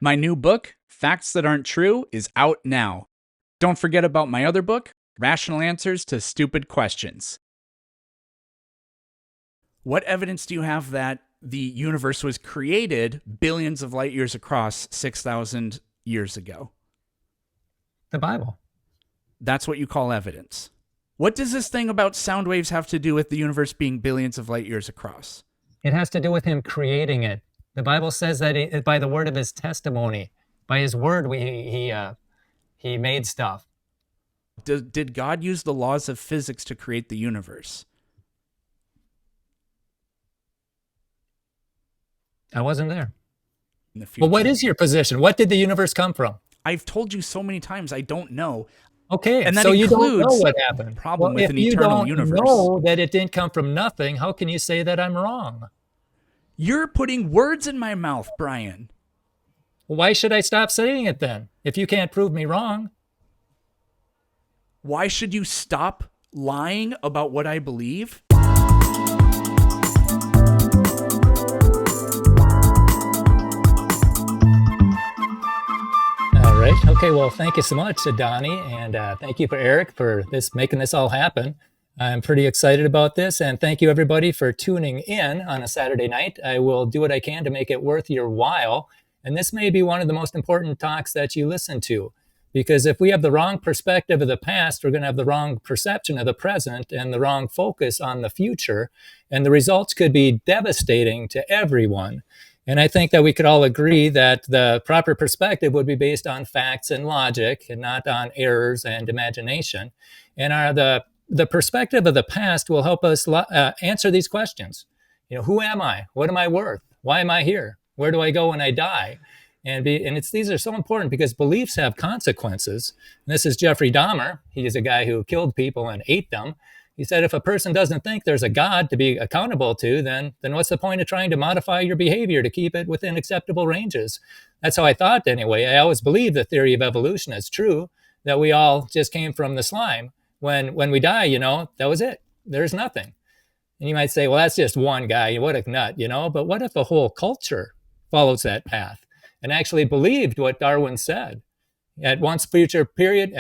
My new book, Facts That Aren't True, is out now. Don't forget about my other book, Rational Answers to Stupid Questions. What evidence do you have that the universe was created billions of light years across 6,000 years ago? The Bible. That's what you call evidence. What does this thing about sound waves have to do with the universe being billions of light years across? It has to do with him creating it. The Bible says that by the word of his testimony, by his word, he made stuff. Did God use the laws of physics to create the universe? I wasn't there. In the future. Well, what is your position? What did the universe come from? I've told you so many times I don't know. Okay, and that so you don't know includes what happened. Problem Well, with if an you eternal don't universe. know that it didn't come from nothing, how can you say that I'm wrong? You're putting words in my mouth, Brian. Why should I stop saying it then, if you can't prove me wrong? Why should you stop lying about what I believe? All right. Okay. Well, thank you so much, Donnie, and thank you for Eric for making this all happen. I'm pretty excited about this, and thank you everybody for tuning in on a Saturday night. I will do what I can to make it worth your while, and this may be one of the most important talks that you listen to, because if we have the wrong perspective of the past, we're going to have the wrong perception of the present and the wrong focus on the future, and the results could be devastating to everyone. And I think that we could all agree that the proper perspective would be based on facts and logic and not on errors and imagination. And the perspective of the past will help us answer these questions. Who am I? What am I worth? Why am I here? Where do I go when I die? These are so important because beliefs have consequences. And this is Jeffrey Dahmer. He's a guy who killed people and ate them. He said, if a person doesn't think there's a God to be accountable to, then what's the point of trying to modify your behavior to keep it within acceptable ranges? That's how I thought anyway. I always believed the theory of evolution is true, that we all just came from the slime. When we die, that was it. There's nothing. And you might say, well, that's just one guy. What a nut, But what if the whole culture follows that path and actually believed what Darwin said? At some future period,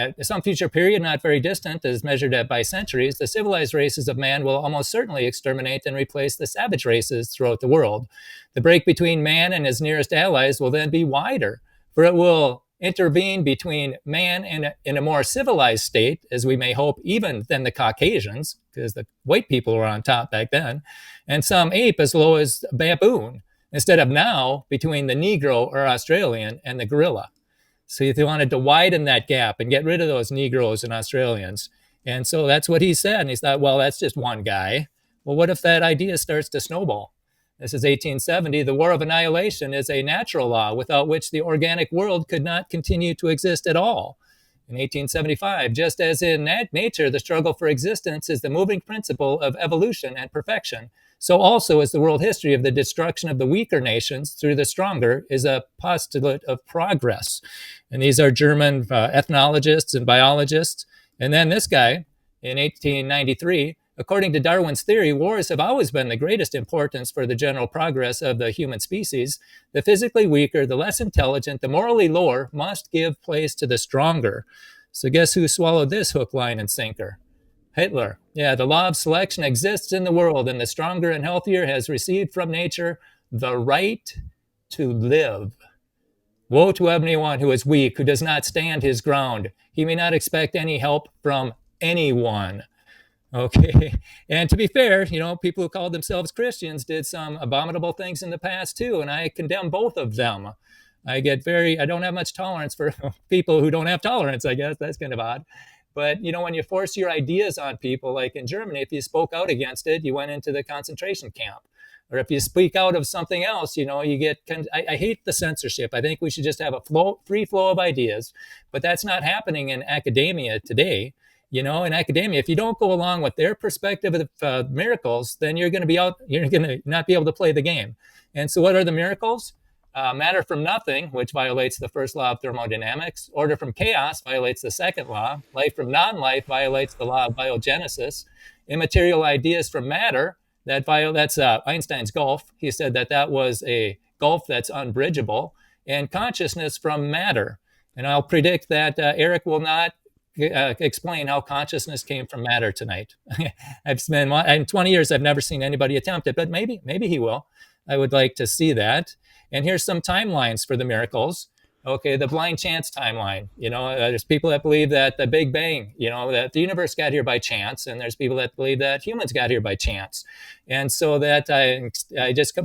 not very distant, as measured by centuries, the civilized races of man will almost certainly exterminate and replace the savage races throughout the world. The break between man and his nearest allies will then be wider, for it will intervene between man and in a more civilized state, as we may hope, even than the Caucasians, because the white people were on top back then, and some ape as low as baboon, instead of now between the Negro or Australian and the gorilla. So they wanted to widen that gap and get rid of those Negroes and Australians. And so that's what he said. And he thought, well, that's just one guy. Well, what if that idea starts to snowball? This is 1870. The war of annihilation is a natural law without which the organic world could not continue to exist at all. In 1875, just as in nature, the struggle for existence is the moving principle of evolution and perfection, so also is the world history of the destruction of the weaker nations through the stronger is a postulate of progress. And these are German ethnologists and biologists. And then this guy in 1893, according to Darwin's theory, wars have always been the greatest importance for the general progress of the human species. The physically weaker, the less intelligent, the morally lower must give place to the stronger. So guess who swallowed this hook, line, and sinker? Hitler. Yeah, the law of selection exists in the world, and the stronger and healthier has received from nature the right to live. Woe to anyone who is weak, who does not stand his ground. He may not expect any help from anyone. Okay. And to be fair, people who called themselves Christians did some abominable things in the past too, and I condemn both of them. I don't have much tolerance for people who don't have tolerance, I guess. That's kind of odd. But, when you force your ideas on people, like in Germany, if you spoke out against it, you went into the concentration camp. Or if you speak out of something else, you get, I hate the censorship. I think we should just have a free flow of ideas. But that's not happening in academia today. In academia, if you don't go along with their perspective of the miracles, then you're going to not be able to play the game. And so what are the miracles? Matter from nothing, which violates the first law of thermodynamics. Order from chaos violates the second law. Life from non-life violates the law of biogenesis. Immaterial ideas from matter, that's Einstein's gulf. He said that was a gulf that's unbridgeable. and consciousness from matter. And I'll predict that Eric will not explain how consciousness came from matter tonight. I've spent in 20 years, I've never seen anybody attempt it, but maybe he will. I would like to see that. And here's some timelines for the miracles. Okay, the blind chance timeline. There's people that believe that the Big Bang, that the universe got here by chance, and there's people that believe that humans got here by chance. And so that I just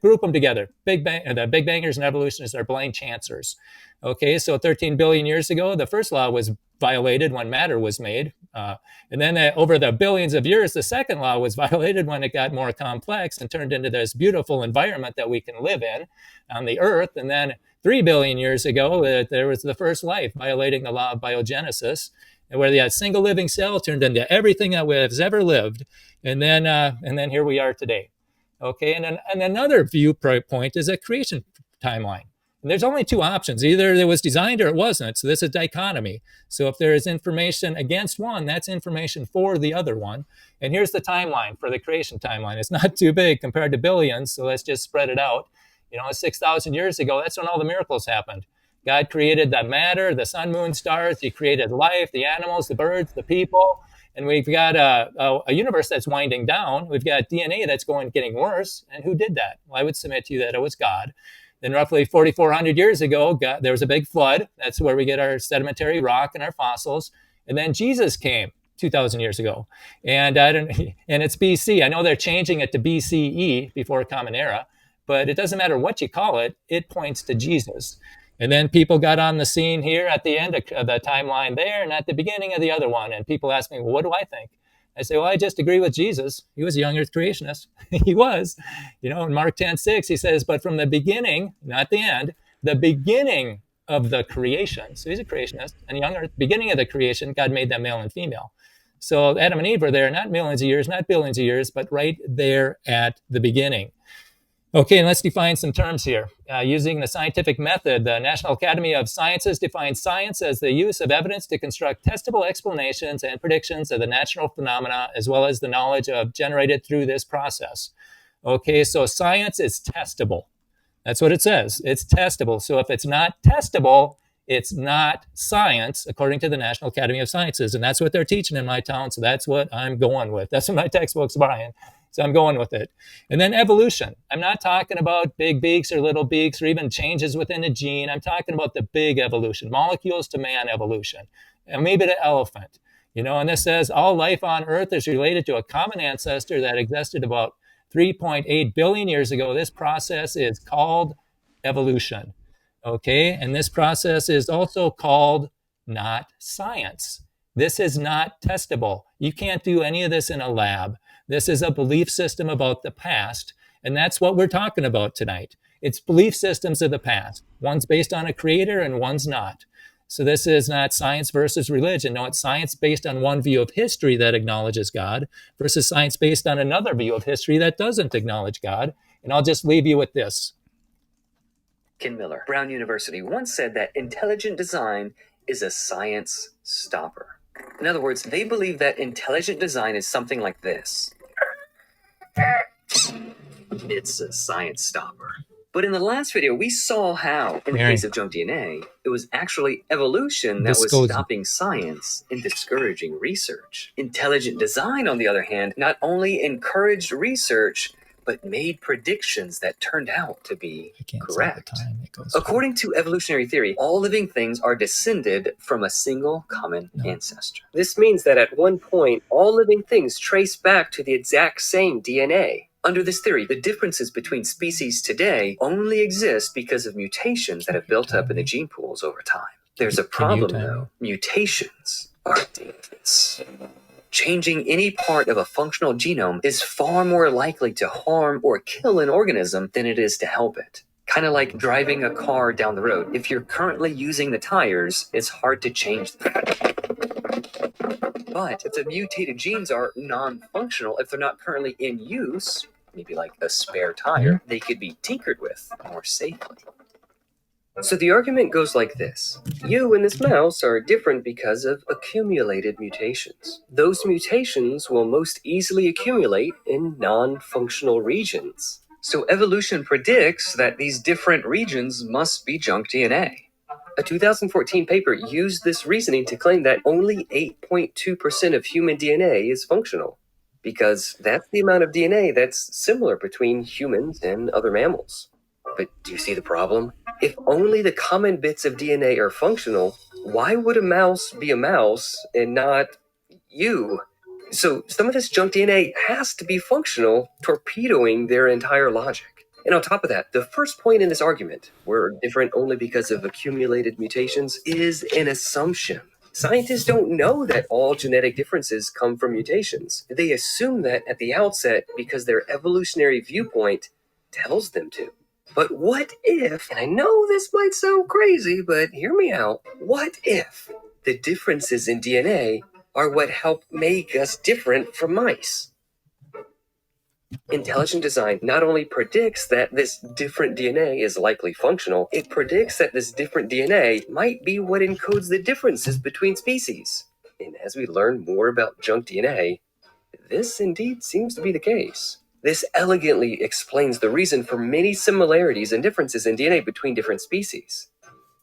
group them together. The Big Bangers and evolutionists are blind chancers. Okay, so 13 billion years ago, the first law was violated when matter was made. And then over the billions of years, the second law was violated when it got more complex and turned into this beautiful environment that we can live in on the Earth. And then 3 billion years ago, there was the first life violating the law of biogenesis, where the single living cell turned into everything that has ever lived. And then here we are today. Okay, and another viewpoint is a creation timeline. And there's only two options. Either it was designed or it wasn't. So this is dichotomy. So if there is information against one, that's information for the other one. And here's the timeline for the creation timeline. It's not too big compared to billions, so let's just spread it out. 6,000 years ago, that's when all the miracles happened. God created the matter, the sun, moon, stars. He created life, the animals, the birds, the people. And we've got a universe that's winding down. We've got DNA that's getting worse. And who did that? Well, I would submit to you that it was God. Then roughly 4,400 years ago, there was a big flood. That's where we get our sedimentary rock and our fossils. And then Jesus came 2,000 years ago. And it's BC. I know they're changing it to BCE, before Common Era, but it doesn't matter what you call it. It points to Jesus. And then people got on the scene here at the end of the timeline there and at the beginning of the other one. And people ask me, well, what do I think? I say, well, I just agree with Jesus. He was a young earth creationist. He was. In Mark 10:6, he says, but from the beginning, not the end, the beginning of the creation. So he's a creationist. And young earth, beginning of the creation, God made them male and female. So Adam and Eve were there, not millions of years, not billions of years, but right there at the beginning. Okay, and let's define some terms here. Using the scientific method, the National Academy of Sciences defines science as the use of evidence to construct testable explanations and predictions of the natural phenomena, as well as the knowledge generated through this process. Okay, so science is testable. That's what it says. It's testable. So if it's not testable, it's not science, according to the National Academy of Sciences. And that's what they're teaching in my town, so that's what I'm going with. That's what my textbook's buying. So I'm going with it. And then evolution. I'm not talking about big beaks or little beaks or even changes within a gene. I'm talking about the big evolution, molecules to man evolution, and maybe the elephant. And this says all life on Earth is related to a common ancestor that existed about 3.8 billion years ago. This process is called evolution. Okay, and this process is also called not science. This is not testable. You can't do any of this in a lab. This is a belief system about the past, and that's what we're talking about tonight. It's belief systems of the past. One's based on a creator and one's not. So this is not science versus religion. No, it's science based on one view of history that acknowledges God versus science based on another view of history that doesn't acknowledge God. And I'll just leave you with this. Ken Miller, Brown University, once said that intelligent design is a science stopper. In other words, they believe that intelligent design is something like this. It's a science stopper. But in the last video, we saw how, in the case of junk DNA, it was actually evolution that was stopping science and discouraging research. Intelligent design, on the other hand, not only encouraged research, but made predictions that turned out to be correct. According to evolutionary theory, all living things are descended from a single common ancestor. This means that at one point, all living things trace back to the exact same DNA. Under this theory, the differences between species today only exist because of mutations that have built up in the gene pools over time. There's a problem, though. Mutations are dangerous. Changing any part of a functional genome is far more likely to harm or kill an organism than it is to help it. Kind of like driving a car down the road. If you're currently using the tires, it's hard to change them. But if the mutated genes are non-functional, if they're not currently in use, maybe like a spare tire, they could be tinkered with more safely. So the argument goes like this. You and this mouse are different because of accumulated mutations. Those mutations will most easily accumulate in non-functional regions. So evolution predicts that these different regions must be junk DNA. A 2014 paper used this reasoning to claim that only 8.2% of human DNA is functional, because that's the amount of DNA that's similar between humans and other mammals. But do you see the problem? If only the common bits of DNA are functional, why would a mouse be a mouse and not you? So some of this junk DNA has to be functional, torpedoing their entire logic. And on top of that, the first point in this argument, we're different only because of accumulated mutations, is an assumption. Scientists don't know that all genetic differences come from mutations. They assume that at the outset because their evolutionary viewpoint tells them to. But what if, and I know this might sound crazy, but hear me out, what if the differences in DNA are what help make us different from mice? Intelligent design not only predicts that this different DNA is likely functional, it predicts that this different DNA might be what encodes the differences between species. And as we learn more about junk DNA, this indeed seems to be the case. This elegantly explains the reason for many similarities and differences in DNA between different species.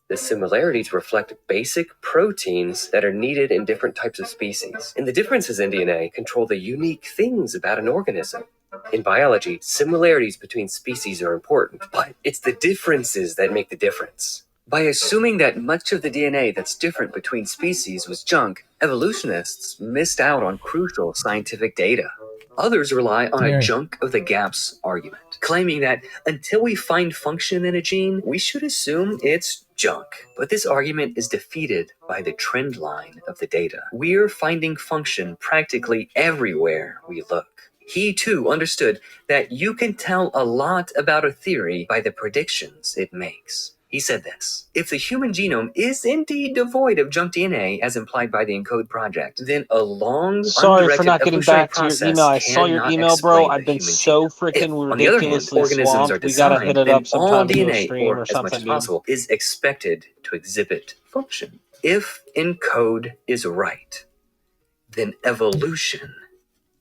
The similarities reflect basic proteins that are needed in different types of species, and the differences in DNA control the unique things about an organism. In biology, similarities between species are important, but it's the differences that make the difference. By assuming that much of the DNA that's different between species was junk, evolutionists missed out on crucial scientific data. Others rely on a junk of the gaps argument, claiming that until we find function in a gene, we should assume it's junk. But this argument is defeated by the trend line of the data. We're finding function practically everywhere we look. He too understood that you can tell a lot about a theory by the predictions it makes. He said this: if the human genome is indeed devoid of junk DNA, as implied by the ENCODE project, then a long, Sorry for not getting back to your email. I saw your cannot email, bro. explain I've the been human so genome. If, freaking on the other hand, ridiculously organisms are swamped. We gotta hit designed, it then up all sometime to do a DNA, stream or or as much something, as dude. possible, is expected to exhibit function. If ENCODE is right, then evolution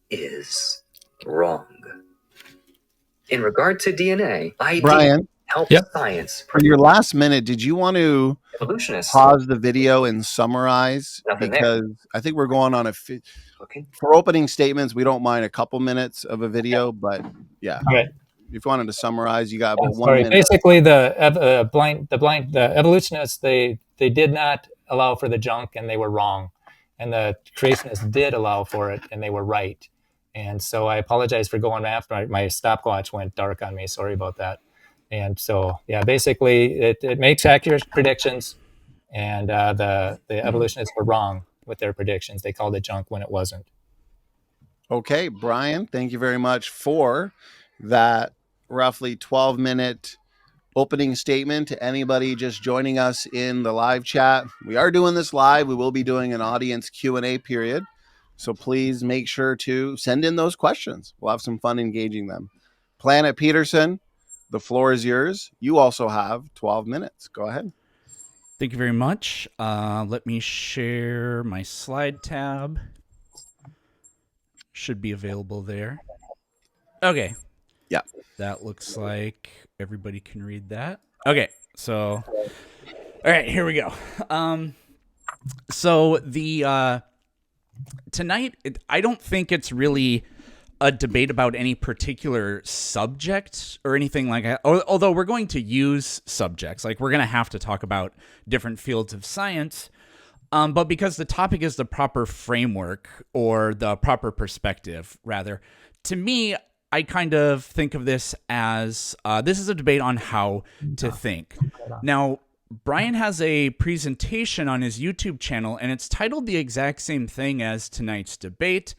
is wrong. In regard to DNA, Brian, help science. in your last minute, did you want to Evolutionists pause the video and summarize? Because I think we're going on for opening statements. We don't mind a couple minutes of a video, but yeah. All right. If you wanted to summarize, you got about 1 minute. Basically, the evolutionists, they did not allow for the junk, and they were wrong, and the creationists did allow for it, and they were right. And so I apologize for going after my stopwatch went dark on me. Sorry about that. And so, yeah, basically it makes accurate predictions, and the evolutionists were wrong with their predictions. They called it junk when it wasn't. Okay, Brian, thank you very much for that roughly 12-minute opening statement. To anybody just joining us in the live chat, we are doing this live. We will be doing an audience Q&A period. So please make sure to send in those questions. We'll have some fun engaging them. Planet Peterson, the floor is yours. You also have 12 minutes. Go ahead. Thank you very much. Let me share my slide tab. Should be available there. Okay. Yeah. That looks like everybody can read that. Okay. So, all right, here we go. So the tonight, I don't think it's really a debate about any particular subject or anything like that. Although we're going to use subjects, like we're going to have to talk about different fields of science. But because the topic is the proper framework or the proper perspective, rather, to me, I kind of think of this as this is a debate on how to think. Now, Brian has a presentation on his YouTube channel, and it's titled the exact same thing as tonight's debate.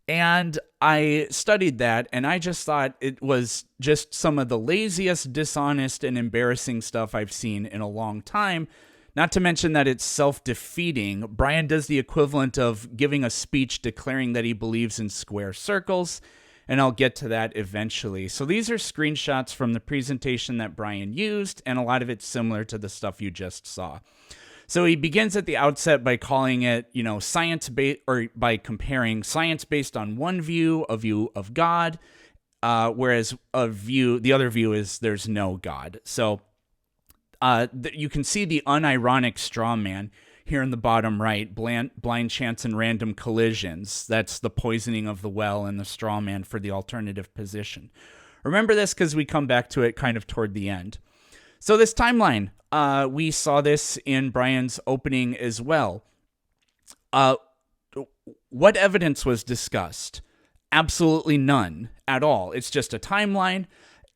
And I studied that, and I just thought it was just some of the laziest, dishonest, and embarrassing stuff I've seen in a long time. Not to mention that it's self-defeating. Brian does the equivalent of giving a speech declaring that he believes in square circles, and I'll get to that eventually. So these are screenshots from the presentation that Brian used, and a lot of it's similar to the stuff you just saw. So he begins at the outset by calling it, science-based, or by comparing science based on one view, a view of God, whereas the other view is there's no God. So you can see the unironic straw man here in the bottom right, blind chance and random collisions. That's the poisoning of the well and the straw man for the alternative position. Remember this because we come back to it kind of toward the end. So this timeline, we saw this in Brian's opening as well. What evidence was discussed? Absolutely none at all. It's just a timeline,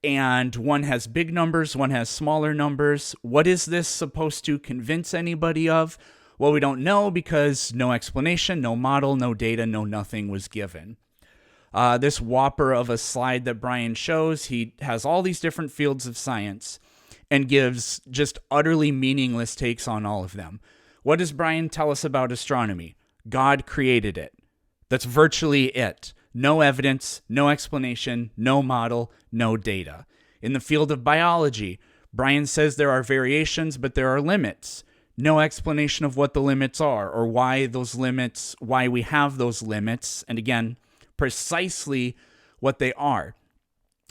and one has big numbers, one has smaller numbers. What is this supposed to convince anybody of? Well, we don't know because no explanation, no model, no data, no nothing was given. This whopper of a slide that Brian shows, he has all these different fields of science and gives just utterly meaningless takes on all of them. What does Brian tell us about astronomy? God created it. That's virtually it. No evidence, no explanation, no model, no data. In the field of biology, Brian says there are variations, but there are limits. No explanation of what the limits are or why we have those limits, and again, precisely what they are.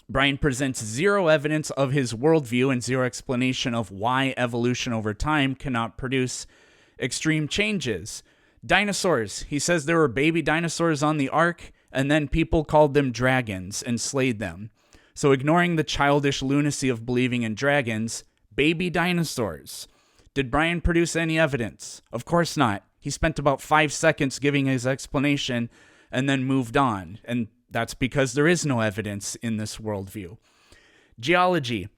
Brian presents zero evidence of his worldview and zero explanation of why evolution over time cannot produce extreme changes. Dinosaurs. He says there were baby dinosaurs on the ark, and then people called them dragons and slayed them. So ignoring the childish lunacy of believing in dragons, baby dinosaurs. Did Brian produce any evidence? Of course not. He spent about 5 seconds giving his explanation and then moved on. And that's because there is no evidence in this worldview. Geology.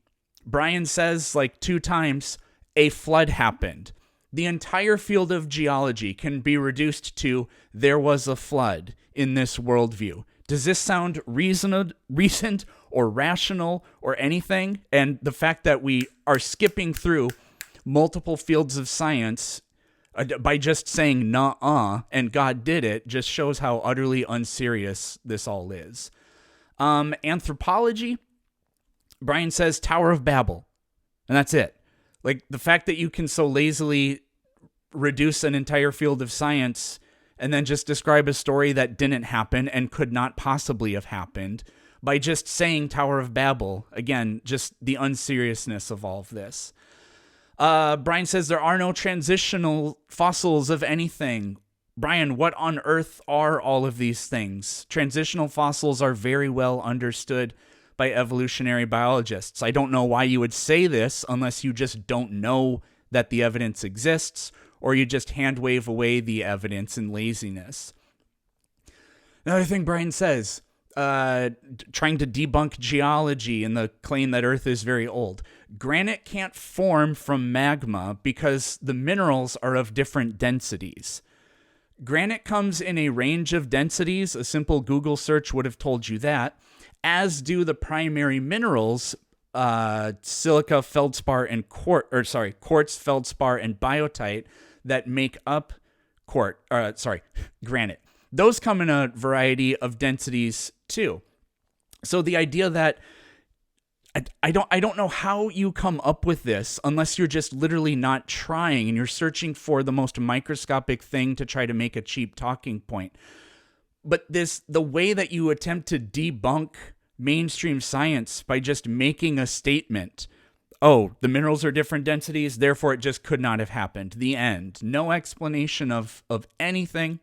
Brian says like 2 times, a flood happened. The entire field of geology can be reduced to there was a flood in this worldview. Does this sound recent or rational or anything? And the fact that we are skipping through multiple fields of science by just saying nuh-uh and God did it just shows how utterly unserious this all is. Anthropology, Brian says Tower of Babel, and that's it. Like, the fact that you can so lazily reduce an entire field of science and then just describe a story that didn't happen and could not possibly have happened by just saying Tower of Babel, again, just the unseriousness of all of this. Brian says there are no transitional fossils of anything. Brian, what on earth are all of these things? Transitional fossils are very well understood by evolutionary biologists. I don't know why you would say this unless you just don't know that the evidence exists, or you just hand wave away the evidence in laziness. Another thing Brian says, trying to debunk geology and the claim that Earth is very old. Granite can't form from magma because the minerals are of different densities. Granite comes in a range of densities. A simple Google search would have told you that, as do the primary minerals, silica, feldspar, and quartz, feldspar, and biotite that make up granite. Those come in a variety of densities too. So the idea that I don't know how you come up with this unless you're just literally not trying and you're searching for the most microscopic thing to try to make a cheap talking point. But the way that you attempt to debunk mainstream science by just making a statement, oh, the minerals are different densities, therefore it just could not have happened. The end. No explanation of anything.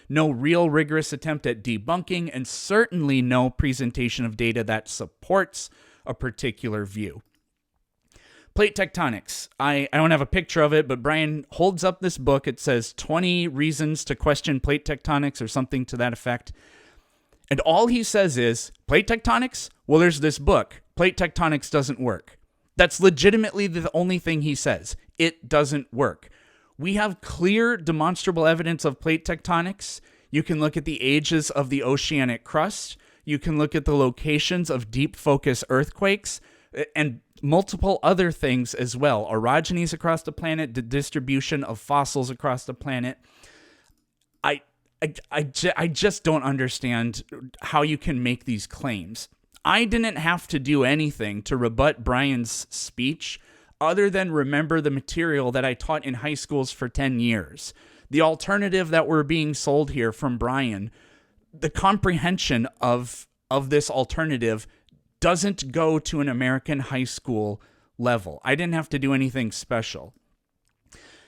No real rigorous attempt at debunking, and certainly no presentation of data that supports a particular view. Plate tectonics. I don't have a picture of it, but Brian holds up this book. It says 20 reasons to question plate tectonics or something to that effect. And all he says is, plate tectonics? Well, there's this book. Plate tectonics doesn't work. That's legitimately the only thing he says. It doesn't work. We have clear, demonstrable evidence of plate tectonics. You can look at the ages of the oceanic crust. You can look at the locations of deep focus earthquakes and multiple other things as well. Orogenies across the planet, the distribution of fossils across the planet. I just don't understand how you can make these claims. I didn't have to do anything to rebut Brian's speech other than remember the material that I taught in high schools for 10 years. The alternative that we're being sold here from Brian, the comprehension of of this alternative doesn't go to an American high school level. I didn't have to do anything special.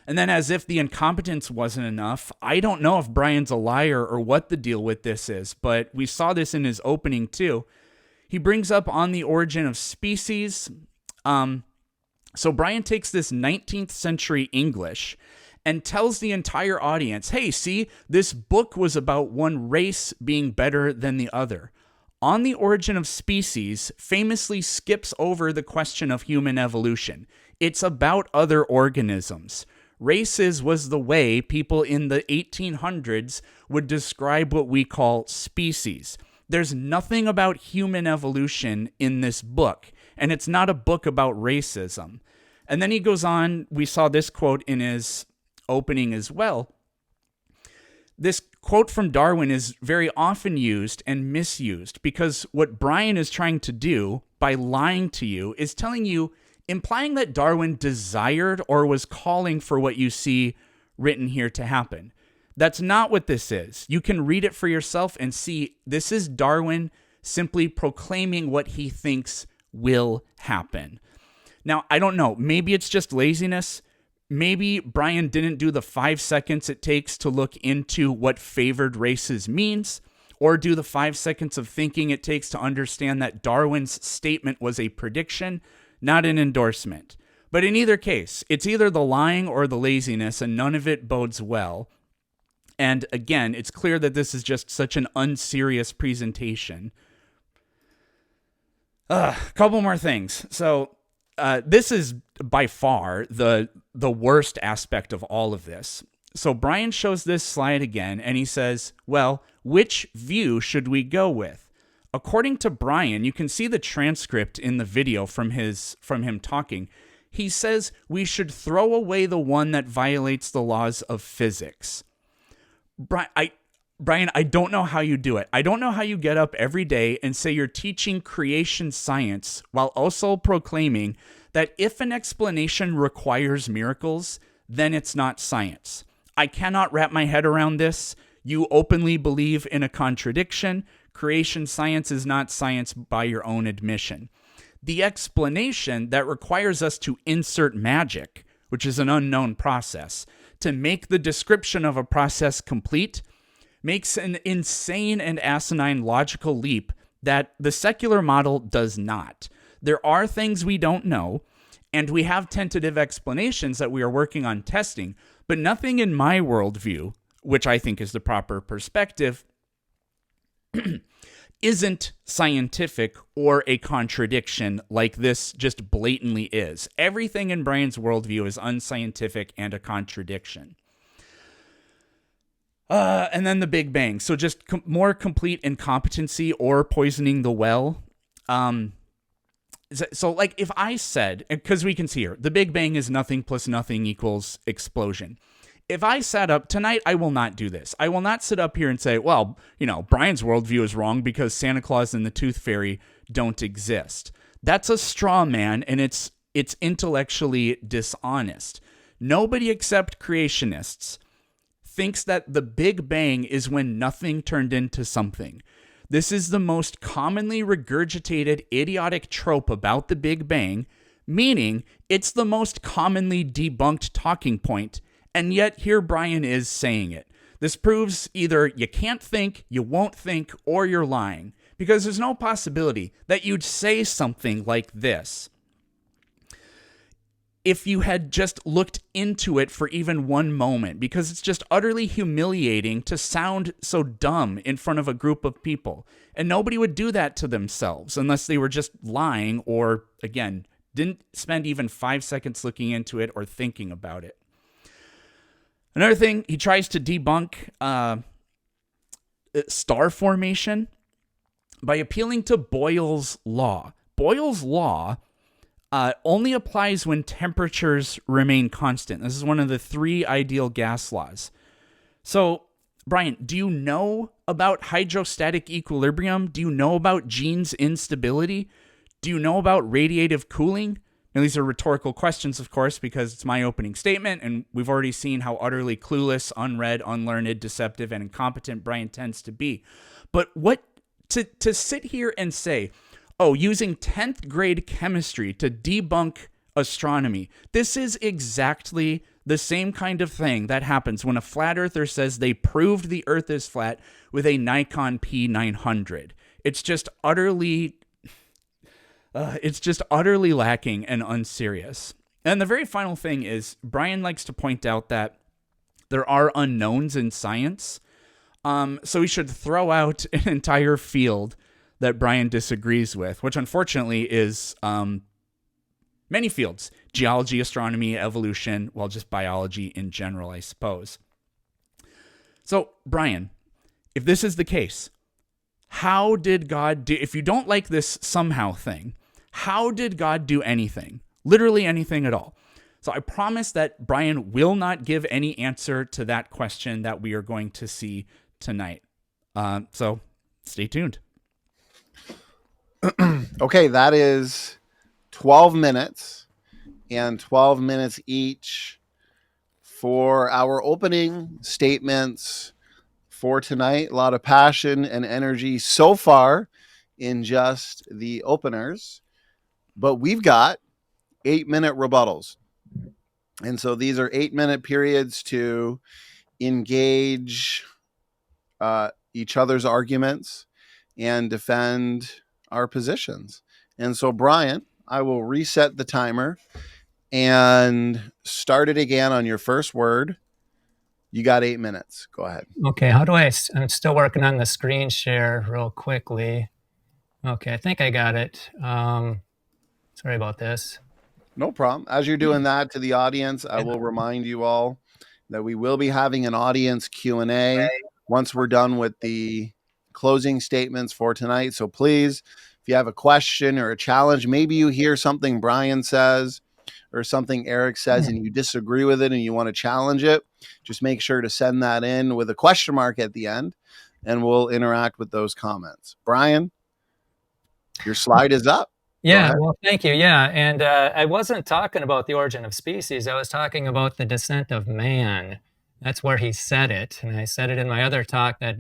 And then, as if the incompetence wasn't enough, I don't know if Brian's a liar or what the deal with this is, but we saw this in his opening too. He brings up On the Origin of Species. So Brian takes this 19th century English and tells the entire audience, hey, see, this book was about one race being better than the other. On the Origin of Species famously skips over the question of human evolution. It's about other organisms. Races was the way people in the 1800s would describe what we call species. There's nothing about human evolution in this book, and it's not a book about racism. And then he goes on, we saw this quote in his opening as well. This quote from Darwin is very often used and misused because what Brian is trying to do by lying to you is telling you, implying that Darwin desired or was calling for what you see written here to happen. That's not what this is. You can read it for yourself and see this is Darwin simply proclaiming what he thinks will happen. Now, I don't know. Maybe it's just laziness. Maybe Brian didn't do the 5 seconds it takes to look into what favored races means, or do the 5 seconds of thinking it takes to understand that Darwin's statement was a prediction, not an endorsement. But in either case, it's either the lying or the laziness, and none of it bodes well. And again, it's clear that this is just such an unserious presentation. Couple more things. So this is by far the worst aspect of all of this. So Brian shows this slide again, and he says, well, which view should we go with? According to Brian, you can see the transcript in the video from him talking. He says we should throw away the one that violates the laws of physics. Brian, I don't know how you do it. I don't know how you get up every day and say you're teaching creation science while also proclaiming that if an explanation requires miracles, then it's not science. I cannot wrap my head around this. You openly believe in a contradiction. Creation science is not science by your own admission. The explanation that requires us to insert magic, which is an unknown process, to make the description of a process complete, makes an insane and asinine logical leap that the secular model does not. There are things we don't know, and we have tentative explanations that we are working on testing, but nothing in my worldview, which I think is the proper perspective, isn't scientific or a contradiction like this just blatantly is. Everything in Brian's worldview is unscientific and a contradiction. And then the Big Bang. So just more complete incompetency or poisoning the well. So like if I said, because we can see here, the Big Bang is nothing plus nothing equals explosion. If I sat up tonight, I will not do this. I will not sit up here and say, well, Brian's worldview is wrong because Santa Claus and the Tooth Fairy don't exist. That's a straw man, and it's intellectually dishonest. Nobody except creationists thinks that the Big Bang is when nothing turned into something. This is the most commonly regurgitated idiotic trope about the Big Bang, meaning it's the most commonly debunked talking point. And yet here Brian is saying it. This proves either you can't think, you won't think, or you're lying. Because there's no possibility that you'd say something like this if you had just looked into it for even one moment. Because it's just utterly humiliating to sound so dumb in front of a group of people. And nobody would do that to themselves unless they were just lying or, again, didn't spend even 5 seconds looking into it or thinking about it. Another thing, he tries to debunk star formation by appealing to Boyle's law. Boyle's law only applies when temperatures remain constant. This is one of the 3 ideal gas laws. So, Brian, do you know about hydrostatic equilibrium? Do you know about Jean's instability? Do you know about radiative cooling? Now, these are rhetorical questions, of course, because it's my opening statement, and we've already seen how utterly clueless, unread, unlearned, deceptive, and incompetent Brian tends to be. But what to sit here and say, oh, using 10th grade chemistry to debunk astronomy. This is exactly the same kind of thing that happens when a flat earther says they proved the earth is flat with a Nikon P900. It's just utterly lacking and unserious. And the very final thing is, Brian likes to point out that there are unknowns in science. So we should throw out an entire field that Brian disagrees with, which unfortunately is many fields: geology, astronomy, evolution, well, just biology in general, I suppose. So, Brian, if this is the case, how did God do, if you don't like this somehow thing, how did God do anything? Literally anything at all. So I promise that Brian will not give any answer to that question that we are going to see tonight. So stay tuned. Okay, that is 12 minutes and 12 minutes each for our opening statements for tonight. A lot of passion and energy so far in just the openers, but we've got 8-minute rebuttals. And so these are 8-minute periods to engage each other's arguments and defend our positions. And so, Brian, I will reset the timer and start it again on your first word. You got 8 minutes. Go ahead. Okay, I'm still working on the screen share real quickly. Okay, I think I got it. Sorry about this. No problem. As you're doing that to the audience, I will remind you all that we will be having an audience Q&A once we're done with the closing statements for tonight. So please, if you have a question or a challenge, maybe you hear something Brian says or something Eric says and you disagree with it and you want to challenge it, just make sure to send that in with a question mark at the end and we'll interact with those comments. Brian, your slide is up. Yeah, well, thank you. Yeah, and I wasn't talking about the origin of species. I was talking about the descent of man. That's where he said it. And I said it in my other talk that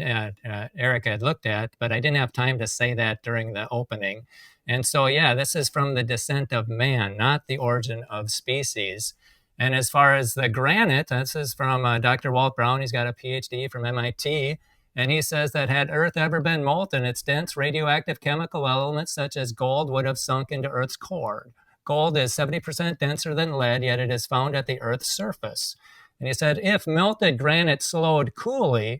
Eric had looked at, but I didn't have time to say that during the opening. And so, yeah, this is from the descent of man, not the origin of species. And as far as the granite, this is from Dr. Walt Brown. He's got a PhD from MIT. And he says that had Earth ever been molten, its dense radioactive chemical elements such as gold would have sunk into Earth's core. Gold is 70% denser than lead, yet it is found at the Earth's surface. And he said, if melted granite slowly cooled,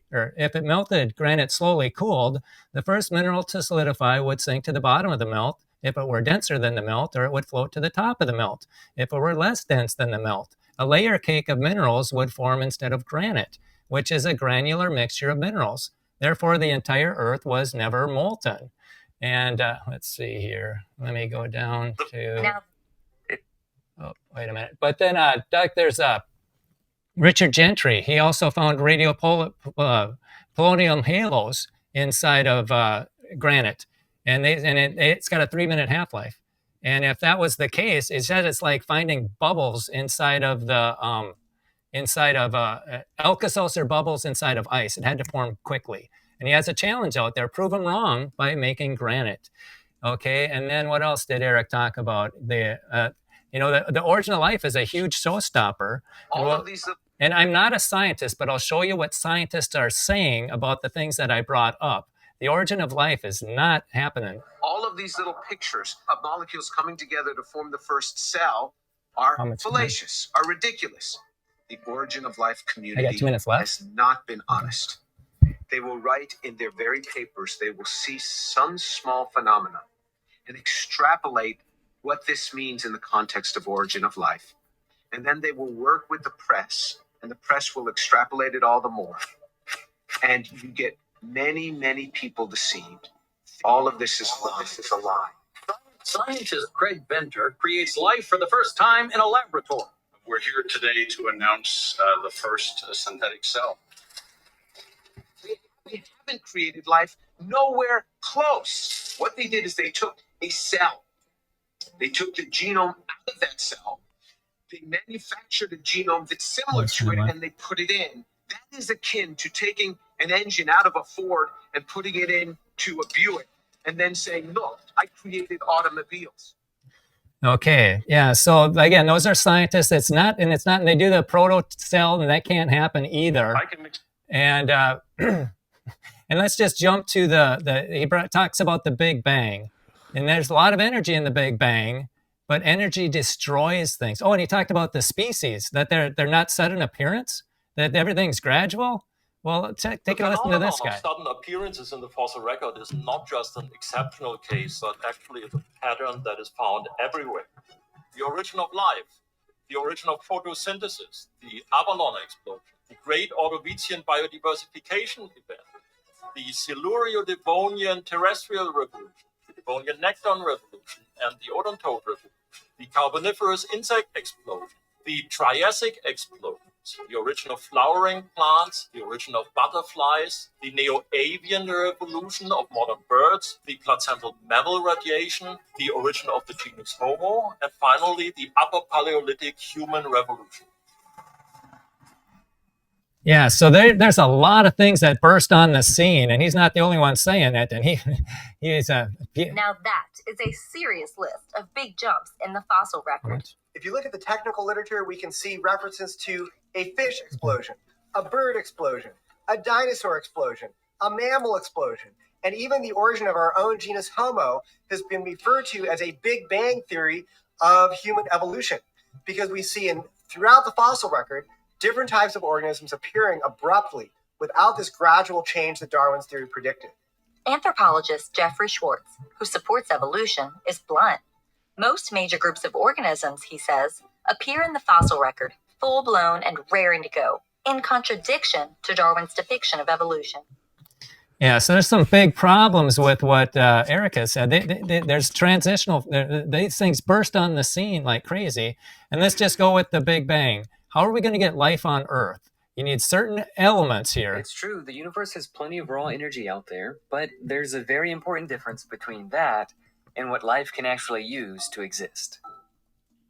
the first mineral to solidify would sink to the bottom of the melt if it were denser than the melt, or it would float to the top of the melt if it were less dense than the melt. A layer cake of minerals would form instead of granite, which is a granular mixture of minerals. Therefore, the entire Earth was never molten. And let's see here. Let me go down to... Oh, wait a minute. But then, Doug, there's Richard Gentry. He also found polonium halos inside of granite. And it's got a 3-minute half-life. And if that was the case, it said it's like finding bubbles inside of the... Alka-Seltzer bubbles inside of ice. It had to form quickly. And he has a challenge out there. Prove him wrong by making granite. Okay, and then what else did Eric talk about? The origin of life is a huge showstopper. And I'm not a scientist, but I'll show you what scientists are saying about the things that I brought up. The origin of life is not happening. All of these little pictures of molecules coming together to form the first cell are fallacious, are ridiculous. The origin of life community has not been honest. They will write in their very papers, they will see some small phenomenon and extrapolate what this means in the context of origin of life. And then they will work with the press, and the press will extrapolate it all the more. And you get many, many people deceived. All of this is a lie. Scientist Craig Venter creates life for the first time in a laboratory. We're here today to announce the first synthetic cell. We haven't created life, nowhere close. What they did is they took a cell. They took the genome out of that cell. They manufactured a genome that's similar to it, and they put it in. That is akin to taking an engine out of a Ford and putting it into a Buick and then saying, look, I created automobiles. Okay, yeah. So again, those are scientists. It's not, and they do the proto cell, and that can't happen either. And and let's just jump to he talks about the Big Bang, and there's a lot of energy in the Big Bang, but energy destroys things. Oh, and he talked about the species, that they're not sudden appearance, that everything's gradual. Well, take a listen to this guy. Sudden appearances in the fossil record is not just an exceptional case, but actually it's a pattern that is found everywhere. The origin of life, the origin of photosynthesis, the Avalon explosion, the Great Ordovician biodiversification event, the Silurian-Devonian terrestrial revolution, the Devonian-Nekton revolution, and the Odontode revolution, the Carboniferous insect explosion, the Triassic explosion, the origin of flowering plants, the origin of butterflies, the Neo-Avian revolution of modern birds, the placental mammal radiation, the origin of the genus Homo, and finally the Upper Paleolithic human revolution. Yeah, so there's a lot of things that burst on the scene, and he's not the only one saying it. And he's a... Now that is a serious list of big jumps in the fossil record. If you look at the technical literature, we can see references to a fish explosion, a bird explosion, a dinosaur explosion, a mammal explosion, and even the origin of our own genus Homo has been referred to as a Big Bang theory of human evolution, because we see throughout the fossil record different types of organisms appearing abruptly without this gradual change that Darwin's theory predicted. Anthropologist Jeffrey Schwartz, who supports evolution, is blunt. Most major groups of organisms, he says, appear in the fossil record full-blown and raring to go, in contradiction to Darwin's depiction of evolution. Yeah, so there's some big problems with what Erica said. There's transitional, these things burst on the scene like crazy. And let's just go with the Big Bang. How are we going to get life on Earth? You need certain elements here. It's true, the universe has plenty of raw energy out there, but there's a very important difference between that and what life can actually use to exist.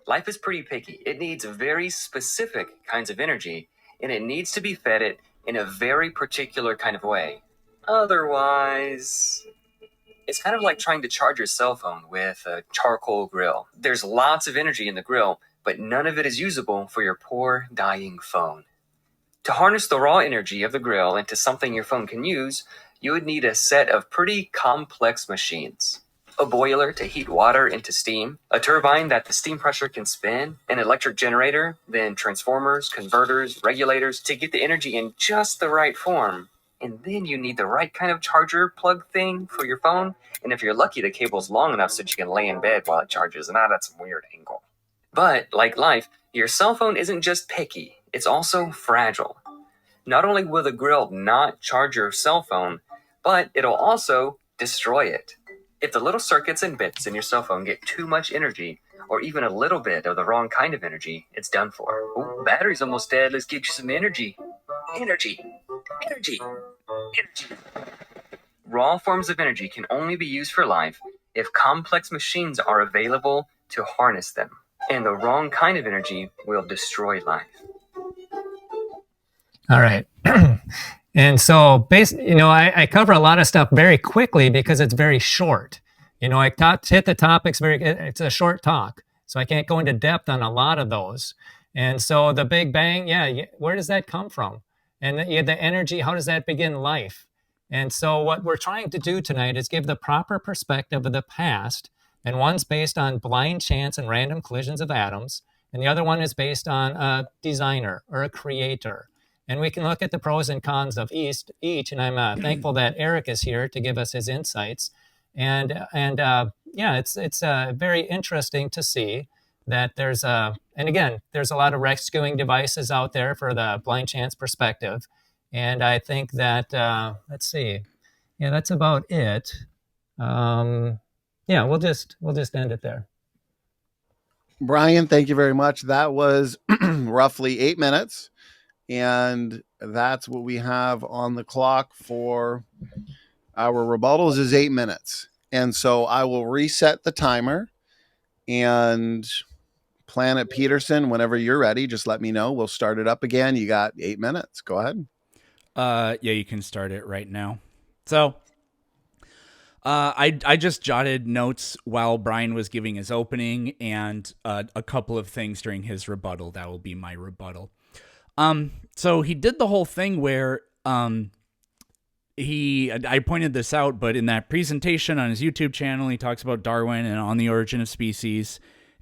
Life is pretty picky. It needs very specific kinds of energy, and it needs to be fed it in a very particular kind of way. Otherwise, it's kind of like trying to charge your cell phone with a charcoal grill. There's lots of energy in the grill, but none of it is usable for your poor, dying phone. To harness the raw energy of the grill into something your phone can use, you would need a set of pretty complex machines. A boiler to heat water into steam, a turbine that the steam pressure can spin, an electric generator, then transformers, converters, regulators to get the energy in just the right form. And then you need the right kind of charger plug thing for your phone. And if you're lucky, the cable's long enough so that you can lay in bed while it charges. And that's a weird angle. But like life, your cell phone isn't just picky, it's also fragile. Not only will the grill not charge your cell phone, but it'll also destroy it. If the little circuits and bits in your cell phone get too much energy, or even a little bit of the wrong kind of energy, it's done for. Ooh, battery's almost dead, let's get you some energy. Energy. Raw forms of energy can only be used for life if complex machines are available to harness them. And the wrong kind of energy will destroy life. All right. And so, I cover a lot of stuff very quickly because it's very short. I hit the topics it's a short talk. So I can't go into depth on a lot of those. And so the Big Bang, where does that come from? And the energy, how does that begin life? And so what we're trying to do tonight is give the proper perspective of the past. And one's based on blind chance and random collisions of atoms. And the other one is based on a designer or a creator. And we can look at the pros and cons of each. And I'm thankful that Eric is here to give us his insights. And it's very interesting to see that there's a lot of rescuing devices out there for the blind chance perspective. And I think that, that's about it. We'll just end it there. Brian, thank you very much. That was roughly 8 minutes. And that's what we have on the clock for our rebuttals is 8 minutes. And so I will reset the timer, and Planet Peterson, whenever you're ready, just let me know. We'll start it up again. You got 8 minutes. Go ahead. Yeah, you can start it right now. So, I just jotted notes while Brian was giving his opening and a couple of things during his rebuttal. That will be my rebuttal. So he did the whole thing where I pointed this out, but in that presentation on his YouTube channel, he talks about Darwin and On the Origin of Species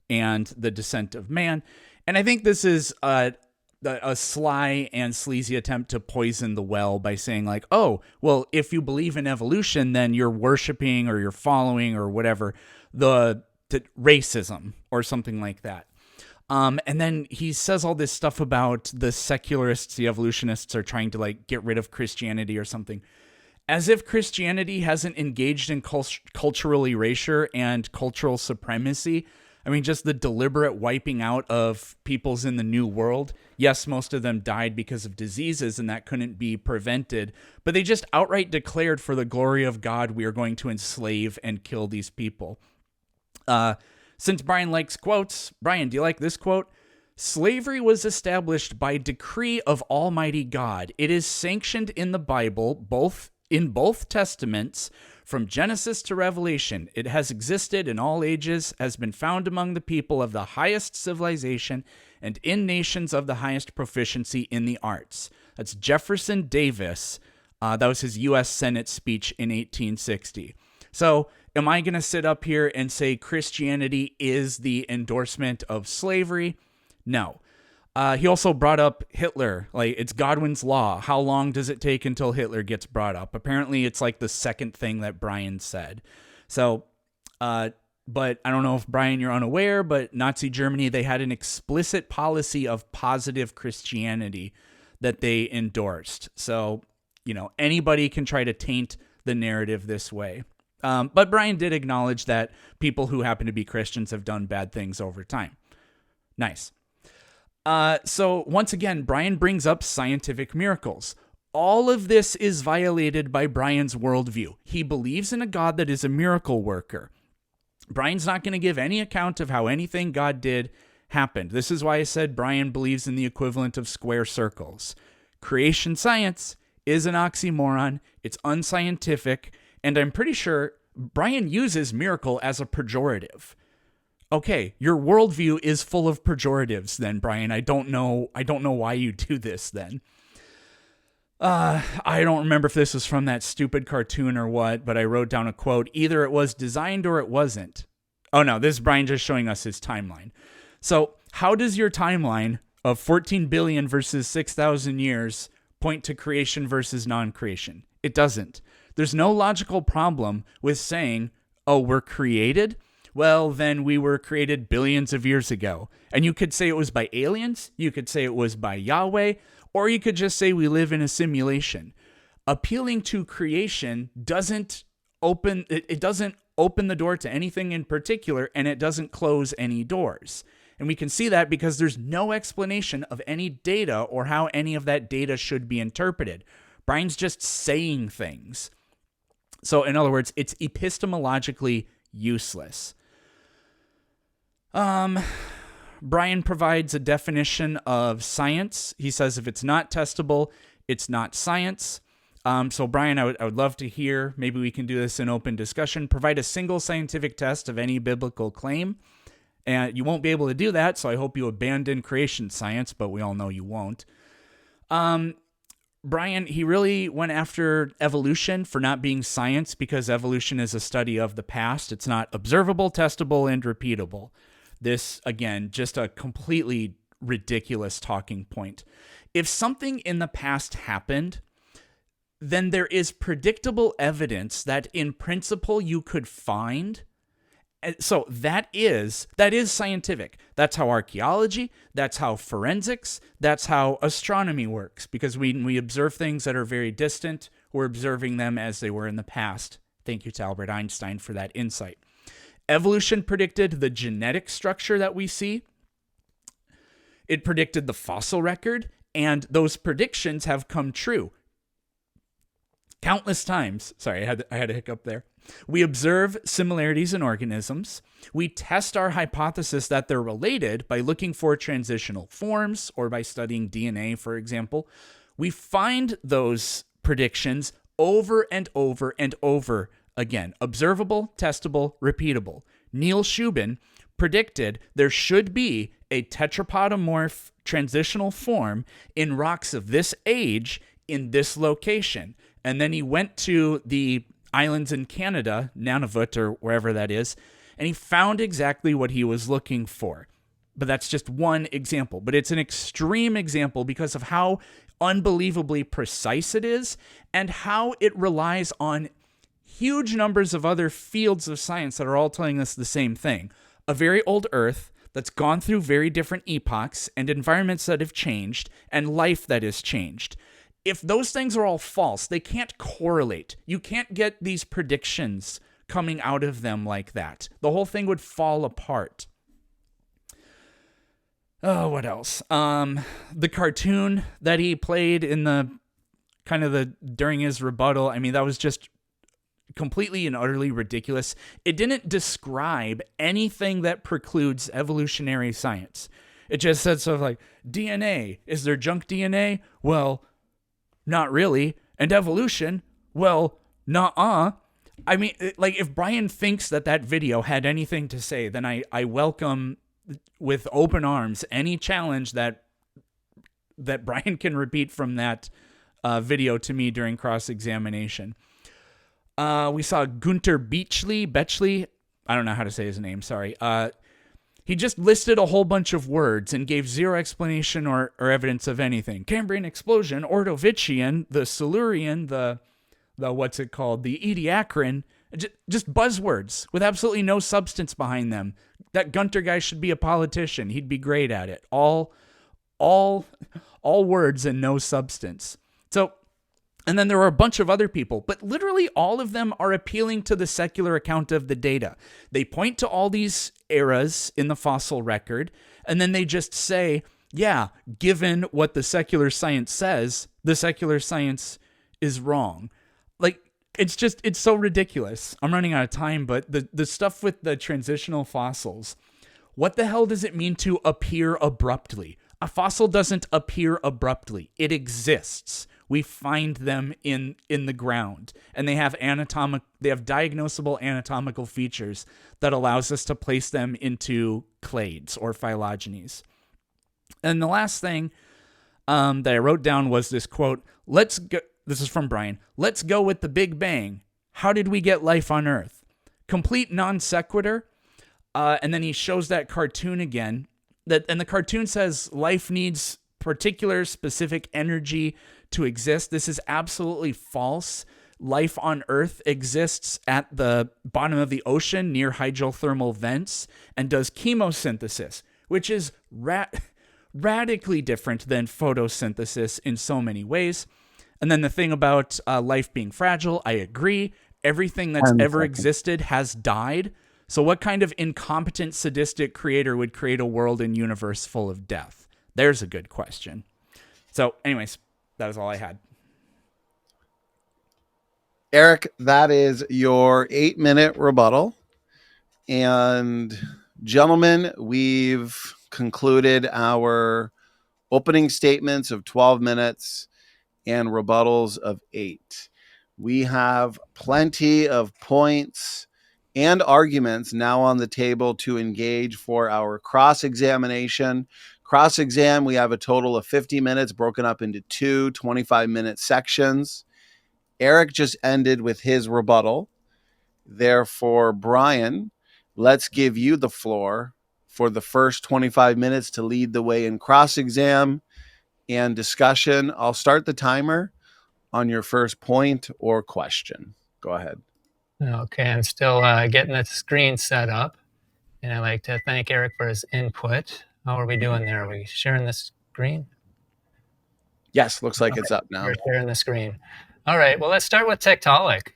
and the Descent of Man. And I think this is a sly and sleazy attempt to poison the well by saying like, oh, well, if you believe in evolution, then you're worshiping or you're following or whatever the racism or something like that. And then he says all this stuff about the secularists, the evolutionists are trying to like get rid of Christianity or something, as if Christianity hasn't engaged in cultural erasure and cultural supremacy. I mean, just the deliberate wiping out of peoples in the New World. Yes, most of them died because of diseases and that couldn't be prevented, but they just outright declared, for the glory of God, we are going to enslave and kill these people. Since Brian likes quotes, Brian, do you like this quote? Slavery was established by decree of Almighty God. It is sanctioned in the Bible, in both testaments, from Genesis to Revelation. It has existed in all ages, has been found among the people of the highest civilization, and in nations of the highest proficiency in the arts. That's Jefferson Davis. That was his U.S. Senate speech in 1860. So, am I going to sit up here and say Christianity is the endorsement of slavery? No. He also brought up Hitler. Like, it's Godwin's law. How long does it take until Hitler gets brought up? Apparently, it's like the second thing that Brian said. So, but I don't know if, Brian, you're unaware, but Nazi Germany, they had an explicit policy of positive Christianity that they endorsed. So, you know, anybody can try to taint the narrative this way. But Brian did acknowledge that people who happen to be Christians have done bad things over time. Nice. So once again, Brian brings up scientific miracles. All of this is violated by Brian's worldview. He believes in a God that is a miracle worker. Brian's not going to give any account of how anything God did happened. This is why I said Brian believes in the equivalent of square circles. Creation science is an oxymoron. It's unscientific. And I'm pretty sure Brian uses miracle as a pejorative. Okay, your worldview is full of pejoratives then, Brian. I don't know why you do this then. I don't remember if this was from that stupid cartoon or what, but I wrote down a quote. Either it was designed or it wasn't. Oh no, this is Brian just showing us his timeline. So how does your timeline of 14 billion versus 6,000 years point to creation versus non-creation? It doesn't. There's no logical problem with saying, oh, we're created? Well, then we were created billions of years ago. And you could say it was by aliens, you could say it was by Yahweh, or you could just say we live in a simulation. Appealing to creation doesn't open the door to anything in particular, and it doesn't close any doors. And we can see that because there's no explanation of any data or how any of that data should be interpreted. Brian's just saying things. So in other words, it's epistemologically useless. Brian provides a definition of science. He says if it's not testable, it's not science. So Brian, I would love to hear, maybe we can do this in open discussion, provide a single scientific test of any biblical claim. And you won't be able to do that, so I hope you abandon creation science, but we all know you won't. Brian, he really went after evolution for not being science because evolution is a study of the past. It's not observable, testable, and repeatable. This, again, just a completely ridiculous talking point. If something in the past happened, then there is predictable evidence that in principle you could find. So that is scientific. That's how archaeology, that's how forensics, that's how astronomy works. Because we observe things that are very distant, we're observing them as they were in the past. Thank you to Albert Einstein for that insight. Evolution predicted the genetic structure that we see. It predicted the fossil record, and those predictions have come true countless times. Sorry, I had a hiccup there. We observe similarities in organisms. We test our hypothesis that they're related by looking for transitional forms or by studying DNA, for example. We find those predictions over and over and over again. Observable, testable, repeatable. Neil Shubin predicted there should be a tetrapodomorph transitional form in rocks of this age in this location. And then he went to the islands in Canada, Nunavut or wherever that is, and he found exactly what he was looking for. But that's just one example. But it's an extreme example because of how unbelievably precise it is and how it relies on huge numbers of other fields of science that are all telling us the same thing. A very old Earth that's gone through very different epochs and environments that have changed and life that has changed. If those things are all false, they can't correlate. You can't get these predictions coming out of them like that. The whole thing would fall apart. Oh, what else? The cartoon that he played in during his rebuttal, I mean, that was just completely and utterly ridiculous. It didn't describe anything that precludes evolutionary science. It just said sort of like, DNA, is there junk DNA? Well, not really. And evolution? Well, nuh-uh. I mean, like, if Brian thinks that video had anything to say, then I welcome with open arms any challenge that Brian can repeat from that video to me during cross-examination. We saw Gunter Betchley. I don't know how to say his name, sorry. He just listed a whole bunch of words and gave zero explanation or evidence of anything. Cambrian explosion, Ordovician, the Silurian, the what's it called, the Ediacaran, just buzzwords with absolutely no substance behind them. That Gunter guy should be a politician. He'd be great at it. All words and no substance. So, and then there are a bunch of other people, but literally all of them are appealing to the secular account of the data. They point to all these eras in the fossil record, and then they just say, yeah, given what the secular science says, the secular science is wrong. Like, it's so ridiculous. I'm running out of time, but the stuff with the transitional fossils, what the hell does it mean to appear abruptly? A fossil doesn't appear abruptly. It exists. We find them in the ground, and they have diagnosable anatomical features that allows us to place them into clades or phylogenies. And the last thing that I wrote down was this quote, this is from Brian, "Let's go with the Big Bang. How did we get life on Earth?" Complete non sequitur. And then he shows that cartoon again. And the cartoon says life needs particular specific energy to exist. This is absolutely false. Life on Earth exists at the bottom of the ocean near hydrothermal vents and does chemosynthesis, which is radically different than photosynthesis in so many ways. And then the thing about life being fragile, I agree. Everything that's ever existed has died. So what kind of incompetent, sadistic creator would create a world and universe full of death? There's a good question. So anyways, that was all I had. Eric, that is your 8-minute rebuttal. And gentlemen, we've concluded our opening statements of 12 minutes and rebuttals of 8. We have plenty of points and arguments now on the table to engage for our cross-examination. Cross-exam, we have a total of 50 minutes broken up into 2 25-minute sections. Eric just ended with his rebuttal. Therefore, Brian, let's give you the floor for the first 25 minutes to lead the way in cross-exam and discussion. I'll start the timer on your first point or question. Go ahead. Okay, I'm still getting the screen set up, and I'd like to thank Eric for his input. How are we doing there? Are we sharing the screen? Yes, looks like it's up now. We're sharing the screen. All right, well, let's start with Tiktaalik.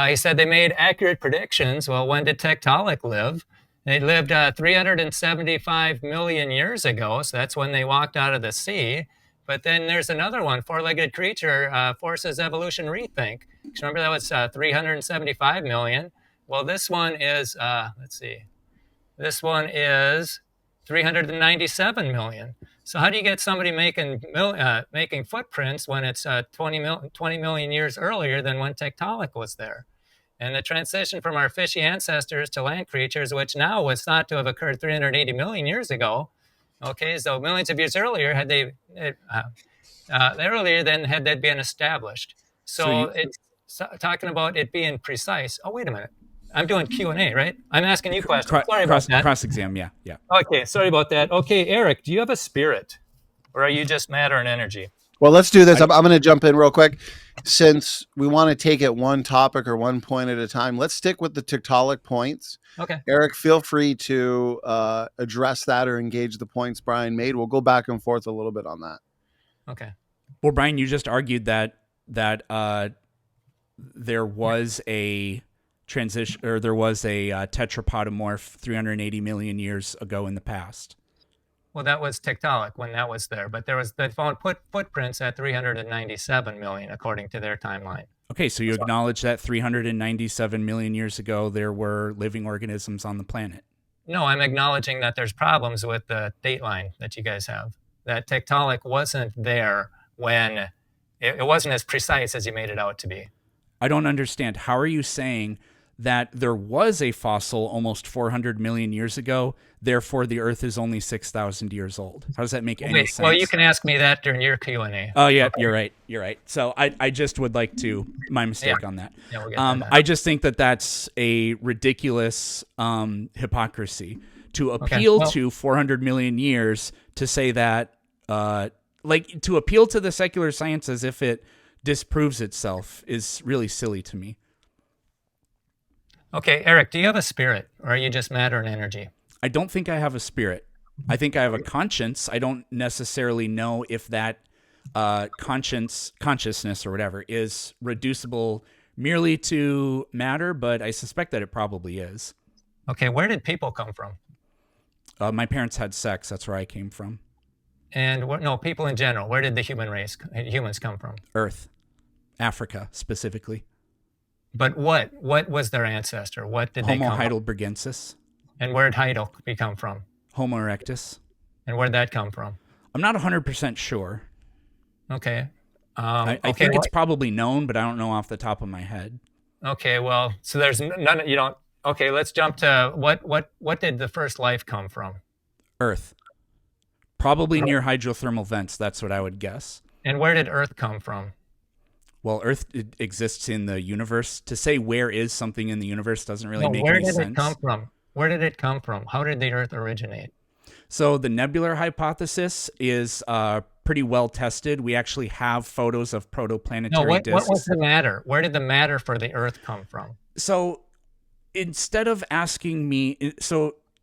He said they made accurate predictions. Well, when did Tiktaalik live? They lived 375 million years ago, so that's when they walked out of the sea. But then there's another one, four-legged creature, forces evolution rethink. Remember that was 375 million. Well, this one is, let's see. This one is 397 million. So how do you get somebody making footprints when it's 20 million years earlier than when Tiktaalik was there? And the transition from our fishy ancestors to land creatures, which now was thought to have occurred 380 million years ago. Okay, so millions of years earlier, had they been established. So it's talking about it being precise. Oh, wait a minute. I'm doing Q&A, right? I'm asking you questions. Sorry about that. Cross-exam, yeah. Okay, sorry about that. Okay, Eric, do you have a spirit? Or are you just matter and energy? Well, let's do this. I'm going to jump in real quick. Since we want to take it one topic or one point at a time, let's stick with the Tiktaalik points. Okay. Eric, feel free to address that or engage the points Brian made. We'll go back and forth a little bit on that. Okay. Well, Brian, you just argued that there was a transition, or there was a tetrapodomorph 380 million years ago in the past. Well, that was Tiktaalik when that was there, but they found footprints at 397 million according to their timeline. Okay, so you acknowledge that 397 million years ago there were living organisms on the planet. No, I'm acknowledging that there's problems with the date line that you guys have. That Tiktaalik wasn't there when it wasn't as precise as you made it out to be. I don't understand. How are you saying that there was a fossil almost 400 million years ago, therefore the Earth is only 6,000 years old? How does that make any sense? Well, you can ask me that during your Q&A. Oh, yeah, okay. You're right. So I just would like to, my mistake on that. Yeah, we'll get to that. I just think that that's a ridiculous hypocrisy to appeal to 400 million years to say that, to appeal to the secular science as if it disproves itself is really silly to me. Okay, Eric, do you have a spirit, or are you just matter and energy? I don't think I have a spirit. I think I have a conscience. I don't necessarily know if that consciousness or whatever is reducible merely to matter, but I suspect that it probably is. Okay, where did people come from? My parents had sex. That's where I came from. And people in general. Where did the humans come from? Earth, Africa specifically. But what was their ancestor? What did they come from? Homo heidelbergensis. And where did Heidel come from? Homo erectus. And where did that come from? I'm not 100% sure. Okay. I think it's probably known, but I don't know off the top of my head. Okay, well, so there's none. You don't. Okay, let's jump to what did the first life come from? Earth. Probably near hydrothermal vents. That's what I would guess. And where did Earth come from? Well, Earth exists in the universe. To say where is something in the universe doesn't really make any sense. Where did it come from? Where did it come from? How did the Earth originate? So the nebular hypothesis is pretty well tested. We actually have photos of protoplanetary disks. What was the matter? Where did the matter for the Earth come from? So instead of asking me,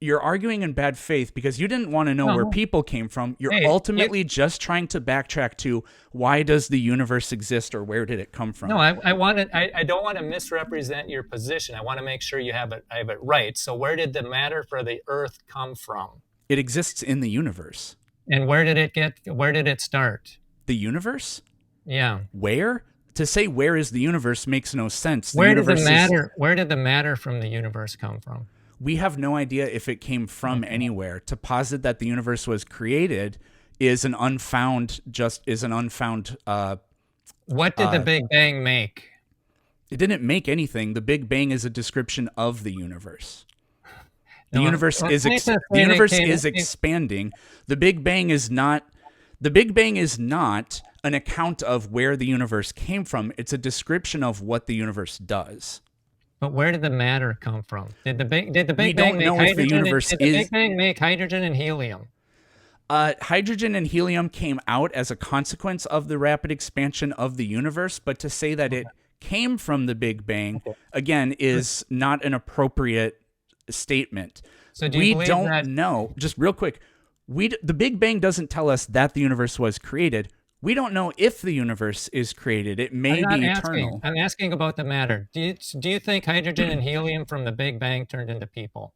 you're arguing in bad faith because you didn't want to know where people came from. You're ultimately just trying to backtrack to why does the universe exist or where did it come from? No, I don't want to misrepresent your position. I want to make sure I have it right. So where did the matter for the Earth come from? It exists in the universe. And where did it start? The universe? Yeah. Where? To say where is the universe makes no sense. Where did the matter from the universe come from? We have no idea if it came from anywhere. To posit that the universe was created is an unfound. What did the Big Bang make? It didn't make anything. The Big Bang is a description of the universe. The universe is expanding. The Big Bang is not. The Big Bang is not an account of where the universe came from. It's a description of what the universe does. But where did the matter come from? Did the Big Bang make hydrogen and helium? Hydrogen and helium came out as a consequence of the rapid expansion of the universe, but to say that it came from the Big Bang, again, is not an appropriate statement. So we don't know. Just real quick, the Big Bang doesn't tell us that the universe was created. We don't know if the universe is created. It may be eternal. I'm asking about the matter. Do you think hydrogen and helium from the Big Bang turned into people?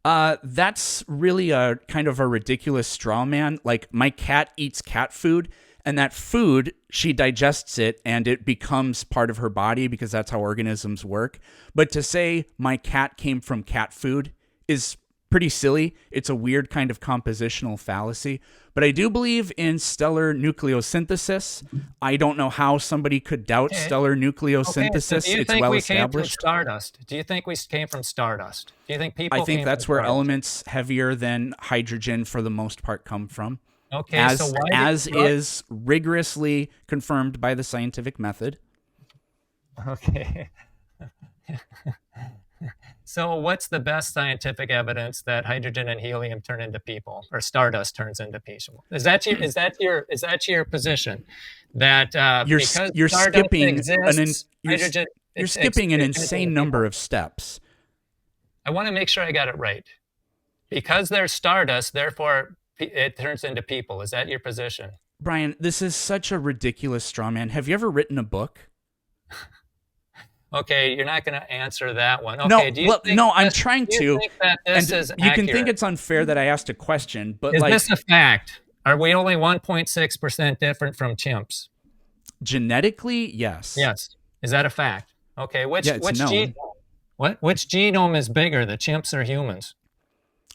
That's really a kind of a ridiculous straw man. Like, my cat eats cat food, and that food, she digests it, and it becomes part of her body because that's how organisms work. But to say my cat came from cat food is pretty silly. It's a weird kind of compositional fallacy. But I do believe in stellar nucleosynthesis. I don't know how somebody could doubt stellar nucleosynthesis. Okay, so do you it's think well we established. Came from stardust? Do you think we came from stardust? Do you think people? I think that's from where stardust? elements heavier than hydrogen, for the most part, come from. Okay, as so why as is rigorously confirmed by the scientific method. Okay. So what's the best scientific evidence that hydrogen and helium turn into people, or stardust turns into people? Is that your position? That You're because skipping exists, you're skipping an insane number of steps. I want to make sure I got it right. Because there's stardust, therefore it turns into people. Is that your position? Brian, this is such a ridiculous straw man. Have you ever written a book? Okay, you're not going to answer that one. Okay, I'm trying to. You think that this is you can accurate? think it's unfair that I asked a question, but is this a fact? Are we only 1.6% different from chimps? Genetically, yes. Yes. Is that a fact? Okay, which genome is bigger, the chimps or humans?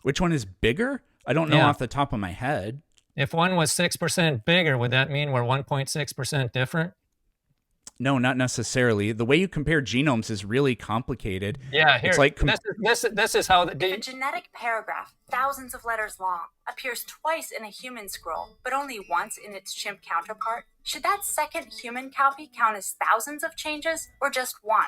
Which one is bigger? I don't know off the top of my head. If one was 6% bigger, would that mean we're 1.6% different? No, not necessarily. The way you compare genomes is really complicated. Yeah, here. It's like this is how a genetic paragraph, thousands of letters long, appears twice in a human scroll, but only once in its chimp counterpart. Should that second human copy count as thousands of changes, or just one?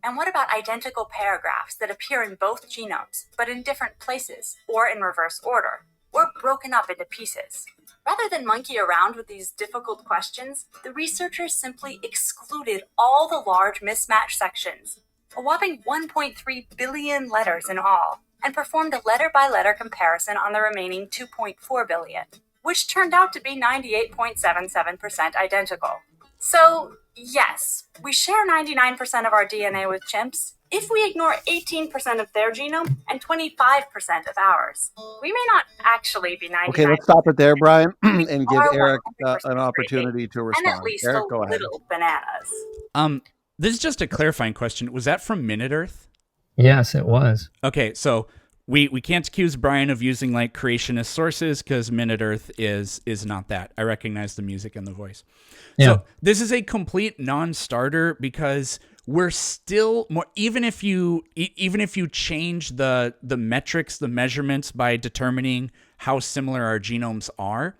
And what about identical paragraphs that appear in both genomes, but in different places, or in reverse order, or broken up into pieces? Rather than monkey around with these difficult questions, the researchers simply excluded all the large mismatched sections, a whopping 1.3 billion letters in all, and performed a letter-by-letter comparison on the remaining 2.4 billion, which turned out to be 98.77% identical. So, yes, we share 99% of our DNA with chimps, if we ignore 18% of their genome and 25% of ours. We may not actually be 99%. Okay, let's stop it there, Brian, and give Eric an opportunity to respond. And at least Eric, a go ahead. little bananas. This is just a clarifying question. Was that from Minute Earth? Yes, it was. Okay, so we can't accuse Brian of using like creationist sources because Minute Earth is not that. I recognize the music and the voice. Yeah. So this is a complete non-starter because we're still more, even if you change the metrics, the measurements by determining how similar our genomes are,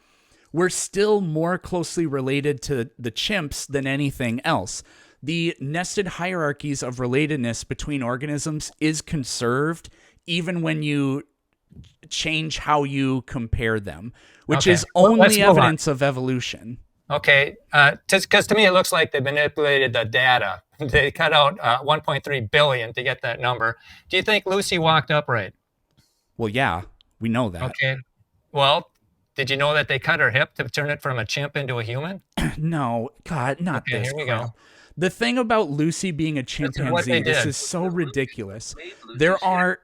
we're still more closely related to the chimps than anything else. The nested hierarchies of relatedness between organisms is conserved even when you change how you compare them, which is only evidence of evolution. Okay, because to me it looks like they manipulated the data. They cut out 1.3 billion to get that number. Do you think Lucy walked upright? Well, yeah, we know that. Okay. Well, did you know that they cut her hip to turn it from a chimp into a human? No, God, not okay, this. Here we crap. go. The thing about Lucy being a chimpanzee, this is so ridiculous. There are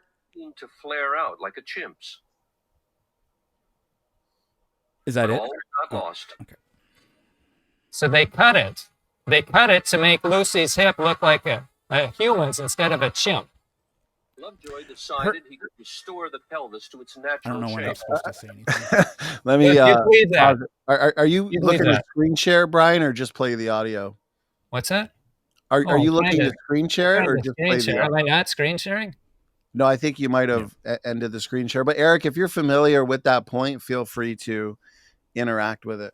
to flare out like a chimp's. Is that it? Not lost. Okay. So they cut it. They cut it to make Lucy's hip look like a human's instead of a chimp. Lovejoy decided he could restore the pelvis to its natural shape. I don't know when I'm supposed to say anything. Let me. Are you You looking believe to screen share, Brian, or just play the audio? What's that? Are you looking to screen share or just play the audio? Am I not screen sharing? No, I think you might have ended the screen share. But Eric, if you're familiar with that point, feel free to interact with it.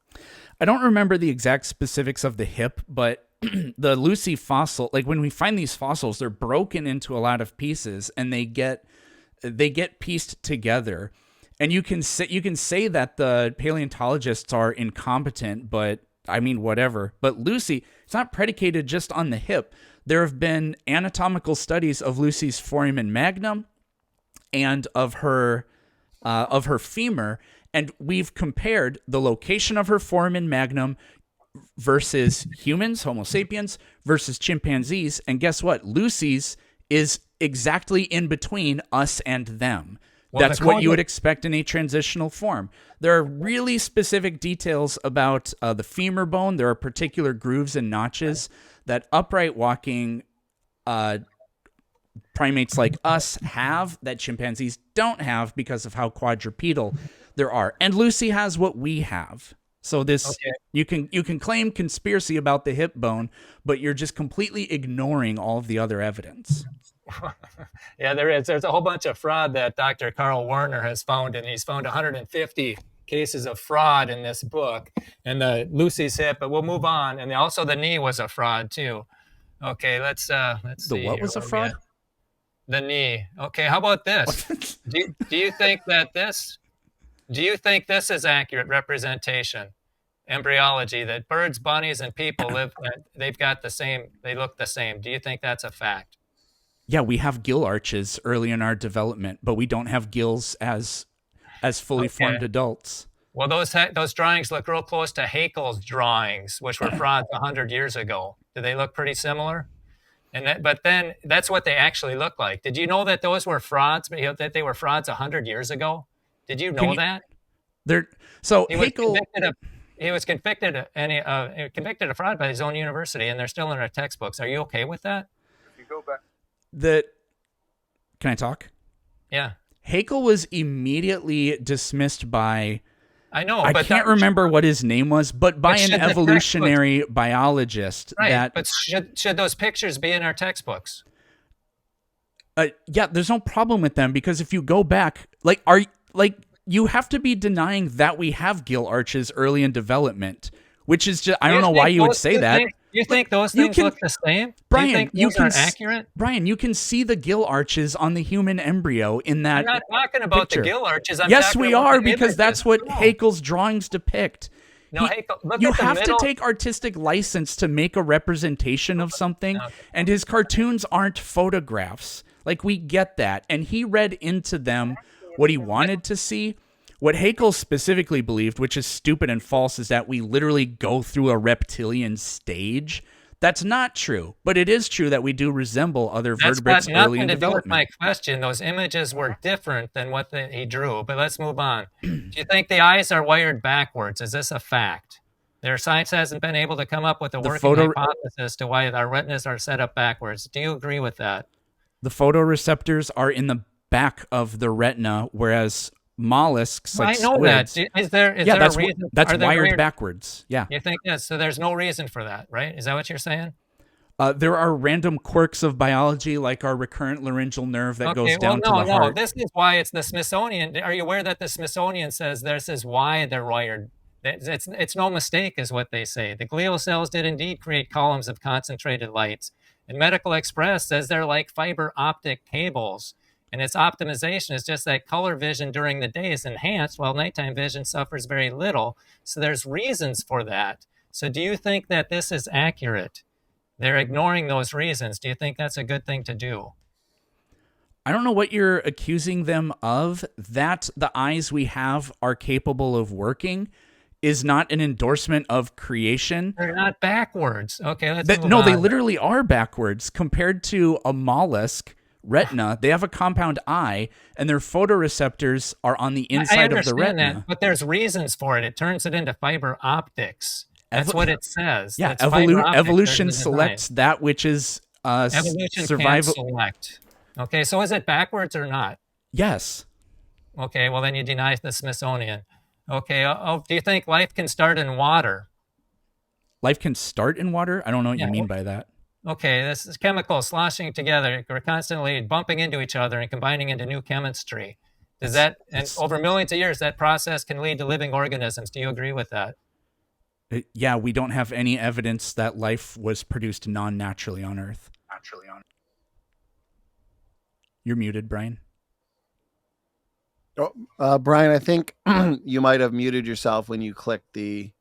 I don't remember the exact specifics of the hip, but the Lucy fossil, like when we find these fossils, they're broken into a lot of pieces and they get pieced together. And you can say that the paleontologists are incompetent, but I mean, whatever. But Lucy, it's not predicated just on the hip. There have been anatomical studies of Lucy's foramen magnum and of her femur, and we've compared the location of her foramen magnum versus humans, Homo sapiens, versus chimpanzees, and guess what? Lucy's is exactly in between us and them. Well, that's what you would expect in a transitional form. There are really specific details about the femur bone. There are particular grooves and notches that upright walking primates like us have that chimpanzees don't have because of how quadrupedal there are. And Lucy has what we have. So this you can claim conspiracy about the hip bone, but you're just completely ignoring all of the other evidence. Yeah, there is. There's a whole bunch of fraud that Dr. Carl Werner has found, and he's found 150 cases of fraud in this book. And the Lucy's hip, but we'll move on. And also the knee was a fraud too. Okay, let's see. The what was a fraud? The knee. Okay, how about this? do you think that this? Do you think this is accurate representation? Embryology, that birds, bunnies, and people they've got the same, they look the same. Do you think that's a fact? Yeah, we have gill arches early in our development, but we don't have gills as fully formed adults. Well, those drawings look real close to Haeckel's drawings, which were frauds 100 years ago. Do they look pretty similar? But then that's what they actually look like. Did you know that those were frauds? That they were frauds 100 years ago? Did you know that? He was convicted of fraud by his own university, and they're still in our textbooks. Are you okay with that? If you go back, can I talk? Yeah. Haeckel was immediately dismissed by. I know. I can't remember what his name was, but by an evolutionary biologist. Right. But should those pictures be in our textbooks? Yeah, there's no problem with them because if you go back, you have to be denying that we have gill arches early in development, which is just, I don't know why you would say that. You think those things look the same? Brian, you think those are accurate? Brian, you can see the gill arches on the human embryo in that We're not talking about picture. The gill arches. Yes, we are, because that's what Haeckel's drawings depict. No, Haeckel, you have to take artistic license to make a representation of something, and his cartoons aren't photographs. Like, we get that. And he read into them what he wanted to see. What Haeckel specifically believed, which is stupid and false, is that we literally go through a reptilian stage. That's not true, but it is true that we do resemble other vertebrates early in development. That's got nothing to do with my question. Those images were different than what he drew, but let's move on. Do you think the eyes are wired backwards? Is this a fact? Their science hasn't been able to come up with a working hypothesis to why our retinas are set up backwards. Do you agree with that? The photoreceptors are in the back of the retina, whereas mollusks like squids, that. Is there a reason? That's wired backwards. Yeah. You think yes? So there's no reason for that, right? Is that what you're saying? There are random quirks of biology, like our recurrent laryngeal nerve that goes down to the heart. No, this is why it's the Smithsonian. Are you aware that the Smithsonian says this is why they're wired? It's no mistake, is what they say. The glial cells did indeed create columns of concentrated lights. And Medical Express says they're like fiber optic cables. And its optimization is just that color vision during the day is enhanced while nighttime vision suffers very little. So there's reasons for that. So do you think that this is accurate? They're ignoring those reasons. Do you think that's a good thing to do? I don't know what you're accusing them of. That the eyes we have are capable of working is not an endorsement of creation. They're not backwards. Okay, let's move on. They literally are backwards compared to a mollusk. Retina, they have a compound eye, and their photoreceptors are on the inside of the retina. That, but there's reasons for it. It turns it into fiber optics. That's what it says. Yeah, evolution selects that which is survival. Select. Okay, so is it backwards or not? Yes. Okay, well then you deny the Smithsonian. Okay, do you think life can start in water? Life can start in water? I don't know what you mean by that. Okay, this is chemicals sloshing together. We're constantly bumping into each other and combining into new chemistry. And over millions of years, that process can lead to living organisms. Do you agree with that? Yeah, we don't have any evidence that life was produced non-naturally on Earth. You're muted, Brian. Oh, Brian, I think you might have muted yourself when you clicked the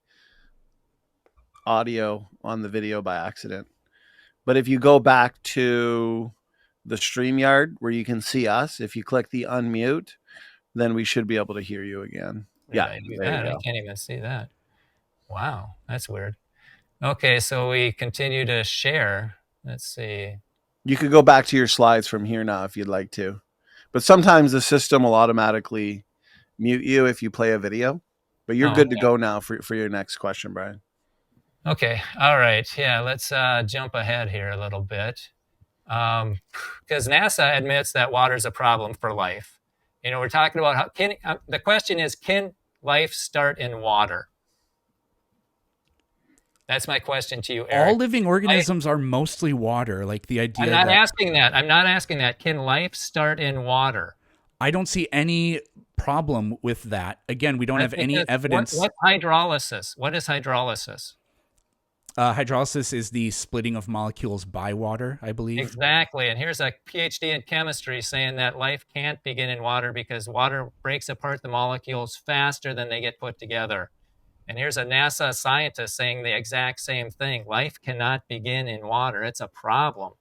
audio on the video by accident. But if you go back to the StreamYard where you can see us, if you click the unmute, then we should be able to hear you again. I can't even see that. Wow, that's weird. Okay, so we continue to share. Let's see. You could go back to your slides from here now if you'd like to. But sometimes the system will automatically mute you if you play a video. But you're good to go now for your next question, Brian. Okay. All right. Yeah. Let's jump ahead here a little bit. Because NASA admits that water is a problem for life. We're talking about how the question is, can life start in water? That's my question to you, Eric. All living organisms are mostly water. Like the idea I'm not asking that. I'm not asking that. Can life start in water? I don't see any problem with that. Again, we don't have any evidence. What hydrolysis? What is hydrolysis? Hydrolysis is the splitting of molecules by water, I believe. Exactly. And here's a PhD in chemistry saying that life can't begin in water because water breaks apart the molecules faster than they get put together. And here's a NASA scientist saying the exact same thing. Life cannot begin in water. It's a problem.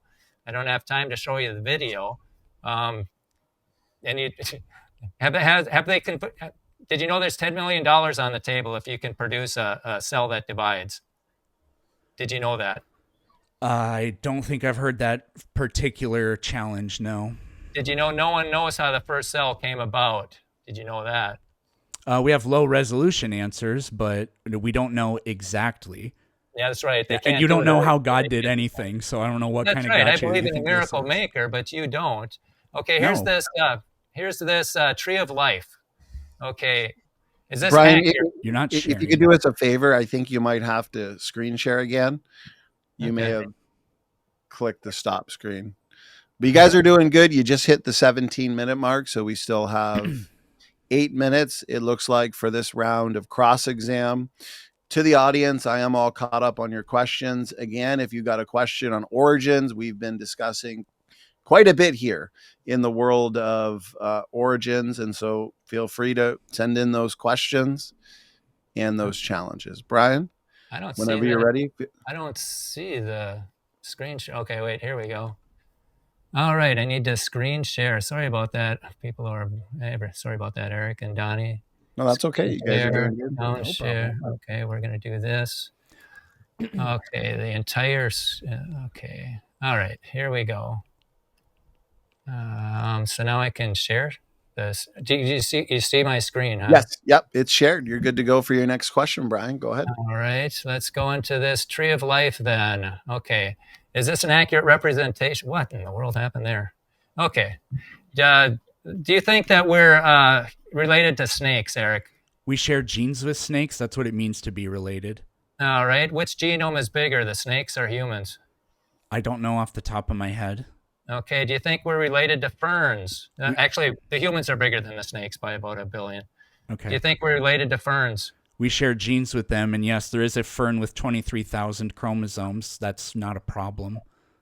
I don't have time to show you the video. And you did you know there's $10 million on the table if you can produce a cell that divides? Did you know that? I don't think I've heard that particular challenge, no. Did you know no one knows how the first cell came about? Did you know that? We have low resolution answers, but we don't know exactly. Yeah, that's right. And you don't know how God did anything, so I don't know what kind of God. That's right. I believe in a miracle maker, but you don't. Okay, here's this tree of life. Okay, is this Brian? You're not sharing. If you could do us a favor, I think you might have to screen share again. You may have clicked the stop screen. But you guys are doing good. You just hit the 17-minute mark, so we still have 8 minutes, it looks like, for this round of cross-exam. To the audience, I am all caught up on your questions. Again, if you got a question on origins, we've been discussing quite a bit here in the world of origins, and so feel free to send in those questions and those challenges. Brian, whenever you're ready. I don't see the screen share. Okay, wait, here we go. All right, I need to screen share. Sorry about that. Sorry about that, Eric and Donnie. No, that's okay. You guys are doing good. No share. Okay, we're going to do this. Okay, the entire. Okay. All right, here we go. So now I can share this. Do you see my screen? Huh? Yes. Yep. It's shared. You're good to go for your next question, Brian. Go ahead. All right. Let's go into this tree of life then. Okay. Is this an accurate representation? What in the world happened there? Okay. Do you think that we're related to snakes, Eric? We share genes with snakes. That's what it means to be related. All right. Which genome is bigger, the snakes or humans? I don't know off the top of my head. Okay. Do you think we're related to ferns? Actually, the humans are bigger than the snakes by about 1 billion. Okay. Do you think we're related to ferns? We share genes with them, and yes, there is a fern with 23,000 chromosomes. That's not a problem.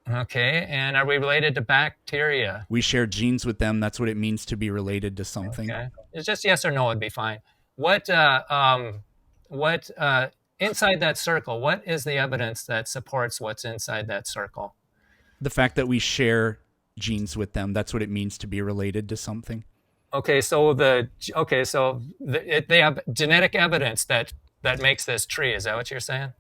Okay, and are we related to bacteria? We share genes with them. That's what it means to be related to something. Okay. It's just yes or no would be fine. What inside that circle, what is the evidence that supports what's inside that circle? The fact that we share genes with them. That's what it means to be related to something. Okay, so they have genetic evidence that makes this tree. Is that what you're saying?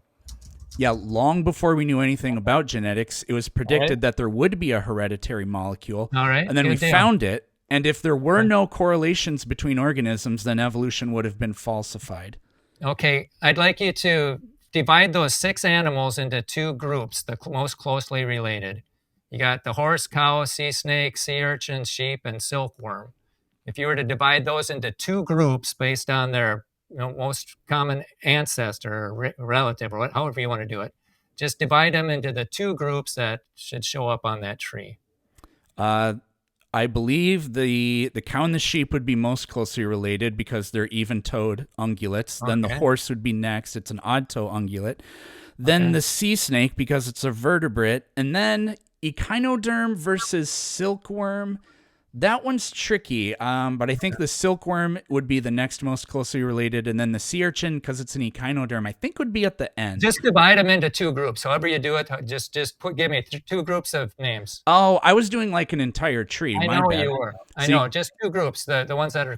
Yeah, long before we knew anything about genetics, it was predicted that there would be a hereditary molecule. All right. And then we found it. And if there were no correlations between organisms, then evolution would have been falsified. Okay, I'd like you to divide those 6 animals into 2 groups, the most closely related. You got the horse, cow, sea snake, sea urchin, sheep, and silkworm. If you were to divide those into 2 groups based on their most common ancestor or relative, or however you want to do it, just divide them into the 2 groups that should show up on that tree. I believe the cow and the sheep would be most closely related because they're even-toed ungulates. Okay. Then the horse would be next. It's an odd-toe ungulate. Then the sea snake because it's a vertebrate. And then echinoderm versus silkworm. That one's tricky, but I think the silkworm would be the next most closely related, and then the sea urchin, because it's an echinoderm, I think would be at the end. Just divide them into 2 groups. However you do it, give me 2 groups of names. Oh, I was doing like an entire tree. I know you were. I know, just 2 groups, the ones that are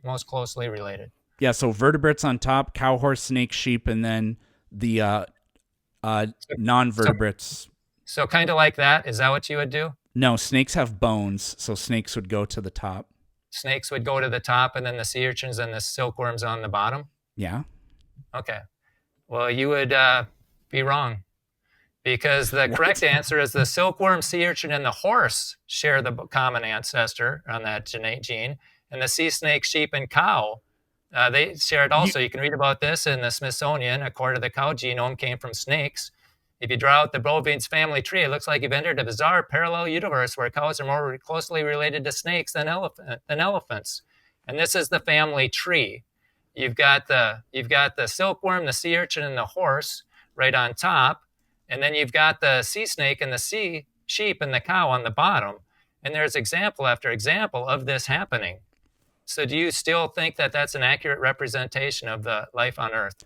most closely related. Yeah, so vertebrates on top, cow, horse, snake, sheep, and then the non-vertebrates. So kind of like that. Is that what you would do? No, snakes have bones, so snakes would go to the top. Snakes would go to the top, and then the sea urchins and the silkworms on the bottom? Yeah. Okay. Well, you would be wrong, because the correct answer is the silkworm, sea urchin, and the horse share the common ancestor on that gene, and the sea snake, sheep, and cow, they share it also. You can read about this in the Smithsonian. A quarter of the cow genome came from snakes. If you draw out the bovine's family tree, it looks like you've entered a bizarre parallel universe where cows are more closely related to snakes than elephants. And this is the family tree. You've got the silkworm, the sea urchin, and the horse right on top, and then you've got the sea snake and the sea sheep and the cow on the bottom. And there's example after example of this happening. So do you still think that that's an accurate representation of the life on Earth?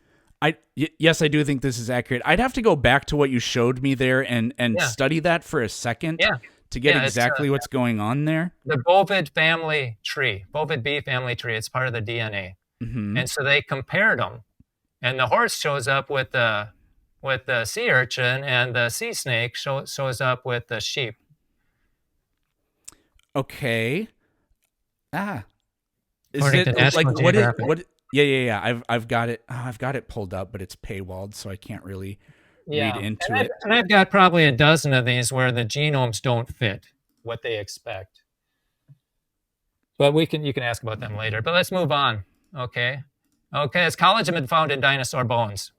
Yes, I do think this is accurate. I'd have to go back to what you showed me there and study that for a second to get exactly what's going on there. The bovid family tree, bovid bee family tree, it's part of the DNA. Mm-hmm. And so they compared them. And the horse shows up with the sea urchin, and the sea snake shows up with the sheep. Okay. Is According it to National like Geographic. what? Yeah. I've got it. I've got it pulled up, but it's paywalled, so I can't really read into it. And I've got probably a dozen of these where the genomes don't fit what they expect. But you can ask about them later. But let's move on. Okay. Has collagen been found in dinosaur bones?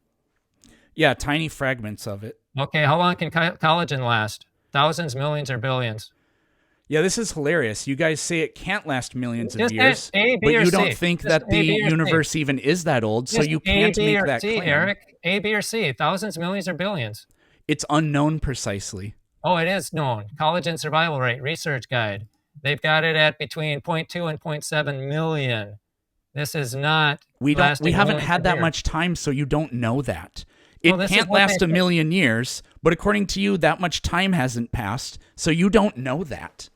Yeah, tiny fragments of it. Okay, how long can collagen last? Thousands, millions, or billions? Yeah, this is hilarious. You guys say it can't last millions of years, A, B, but or you C. don't think Just that A, the B, or C. universe even is that old, so Just you can't A, B, make or that C, claim. Eric. A, B, or C. Thousands, millions, or billions? It's unknown precisely. Oh, it is known. Collagen survival rate, research guide. They've got it at between 0.2 and 0.7 million. This is not. We haven't had that much time, so you don't know that. It can't last a million years, but according to you, that much time hasn't passed, so you don't know that.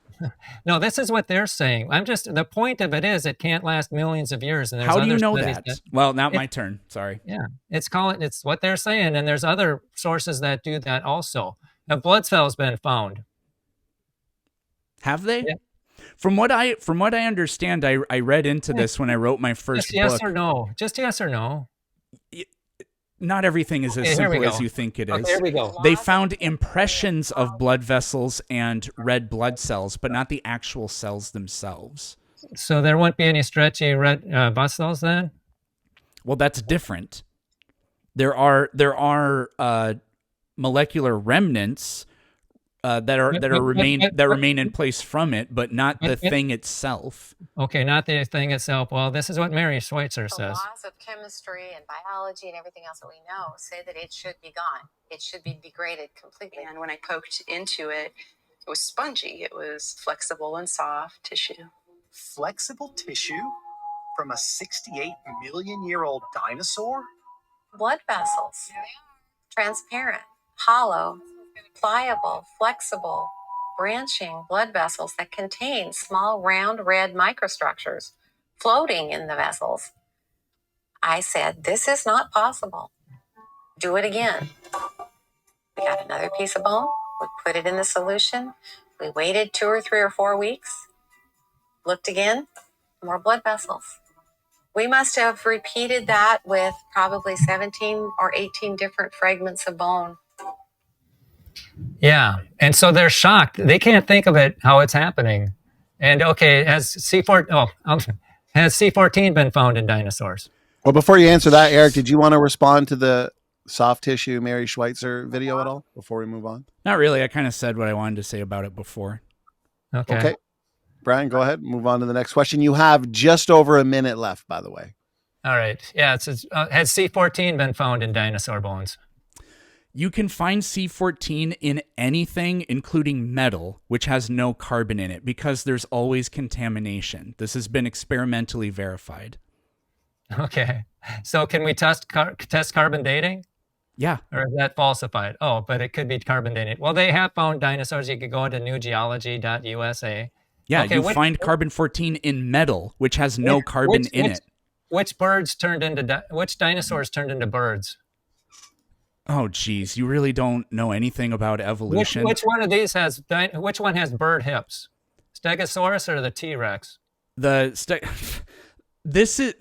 No, this is what they're saying. The point of it is it can't last millions of years. And how do you know that? Well, not my turn. Sorry. Yeah, it's what they're saying, and there's other sources that do that also. Have blood cells been found? Have they? Yeah. From what I understand, I read into this when I wrote my first book. Yes or no? Just yes or no. Not everything is as simple as you think it is. Here we go. They found impressions of blood vessels and red blood cells, but not the actual cells themselves. So there won't be any stretchy red blood cells then? Well, that's different. There are molecular remnants that remain in place from it, but not the thing itself. Okay, not the thing itself. Well, this is what Mary Schweitzer says. The laws of chemistry and biology and everything else that we know say that it should be gone. It should be degraded completely. And when I poked into it, it was spongy. It was flexible and soft tissue. Flexible tissue from a 68 million year old dinosaur? Blood vessels. Transparent, hollow, pliable, flexible, branching blood vessels that contain small, round, red microstructures floating in the vessels. I said, this is not possible. Do it again. We got another piece of bone. We put it in the solution. We waited 2 or 3 or 4 weeks. Looked again. More blood vessels. We must have repeated that with probably 17 or 18 different fragments of bone. Yeah, and so they're shocked. They can't think of it how it's happening. And okay, has C14 been found in dinosaurs? Well, before you answer that, Eric, did you want to respond to the soft tissue Mary Schweitzer video at all before we move on? Not really. I kind of said what I wanted to say about it before. Okay. Brian, go ahead. Move on to the next question. You have just over a minute left, by the way. All right. Yeah, has C14 been found in dinosaur bones? You can find C14 in anything, including metal, which has no carbon in it, because there's always contamination. This has been experimentally verified. Okay. So can we test carbon dating? Yeah. Or is that falsified? Oh, but it could be carbon dating. Well, they have found dinosaurs. You could go to newgeology.usa. Yeah, okay, you find carbon-14 in metal, which has no carbon in it. Which dinosaurs turned into birds? Oh, geez, you really don't know anything about evolution. Which one of these has bird hips? Stegosaurus or the T-Rex? This is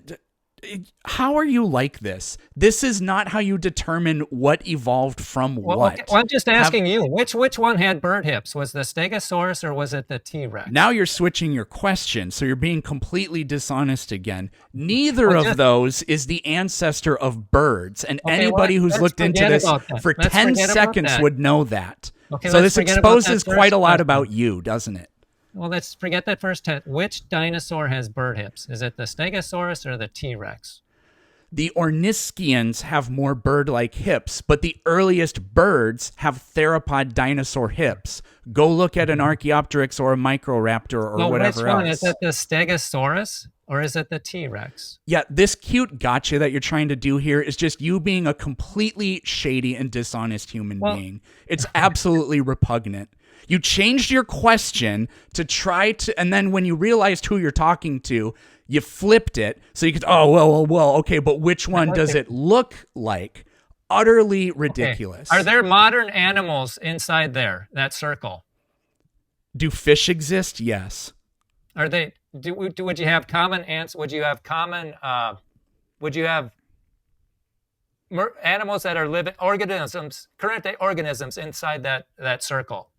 How are you like this? This is not how you determine what evolved from what. Okay. Well, I'm just asking you, which one had bird hips? Was the Stegosaurus or was it the T-Rex? Now you're switching your question, so you're being completely dishonest again. Neither of those is the ancestor of birds, and anybody who's looked into this for 10 seconds would know that. Okay, so this exposes quite a lot about you, doesn't it? Well, let's forget that first test. Which dinosaur has bird hips? Is it the Stegosaurus or the T-Rex? The Orniscians have more bird-like hips, but the earliest birds have theropod dinosaur hips. Go look at an Archaeopteryx or a Microraptor or whatever which one? else. Is it the Stegosaurus or is it the T-Rex? Yeah, this cute gotcha that you're trying to do here is just you being a completely shady and dishonest human being. It's absolutely repugnant. You changed your question to try to, and then when you realized who you're talking to, you flipped it so you could, okay, but which one does it look like? Utterly ridiculous. Okay. Are there modern animals inside there, that circle? Do fish exist? Yes. Are they, would you have common ants? Would you have common, would you have animals that are living organisms, current day organisms inside that circle?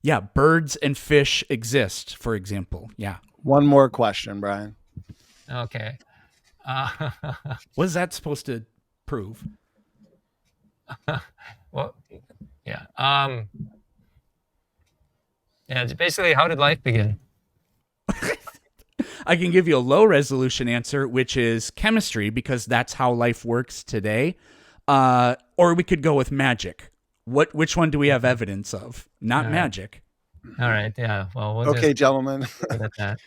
Yeah, birds and fish exist, for example. Yeah. One more question, Brian. Okay. What is that supposed to prove? Well, yeah. Yeah, basically, how did life begin? I can give you a low resolution answer, which is chemistry, because that's how life works today. Or we could go with magic. Which one do we have evidence of? Not magic. All right. Yeah. Well, okay, gentlemen. At that.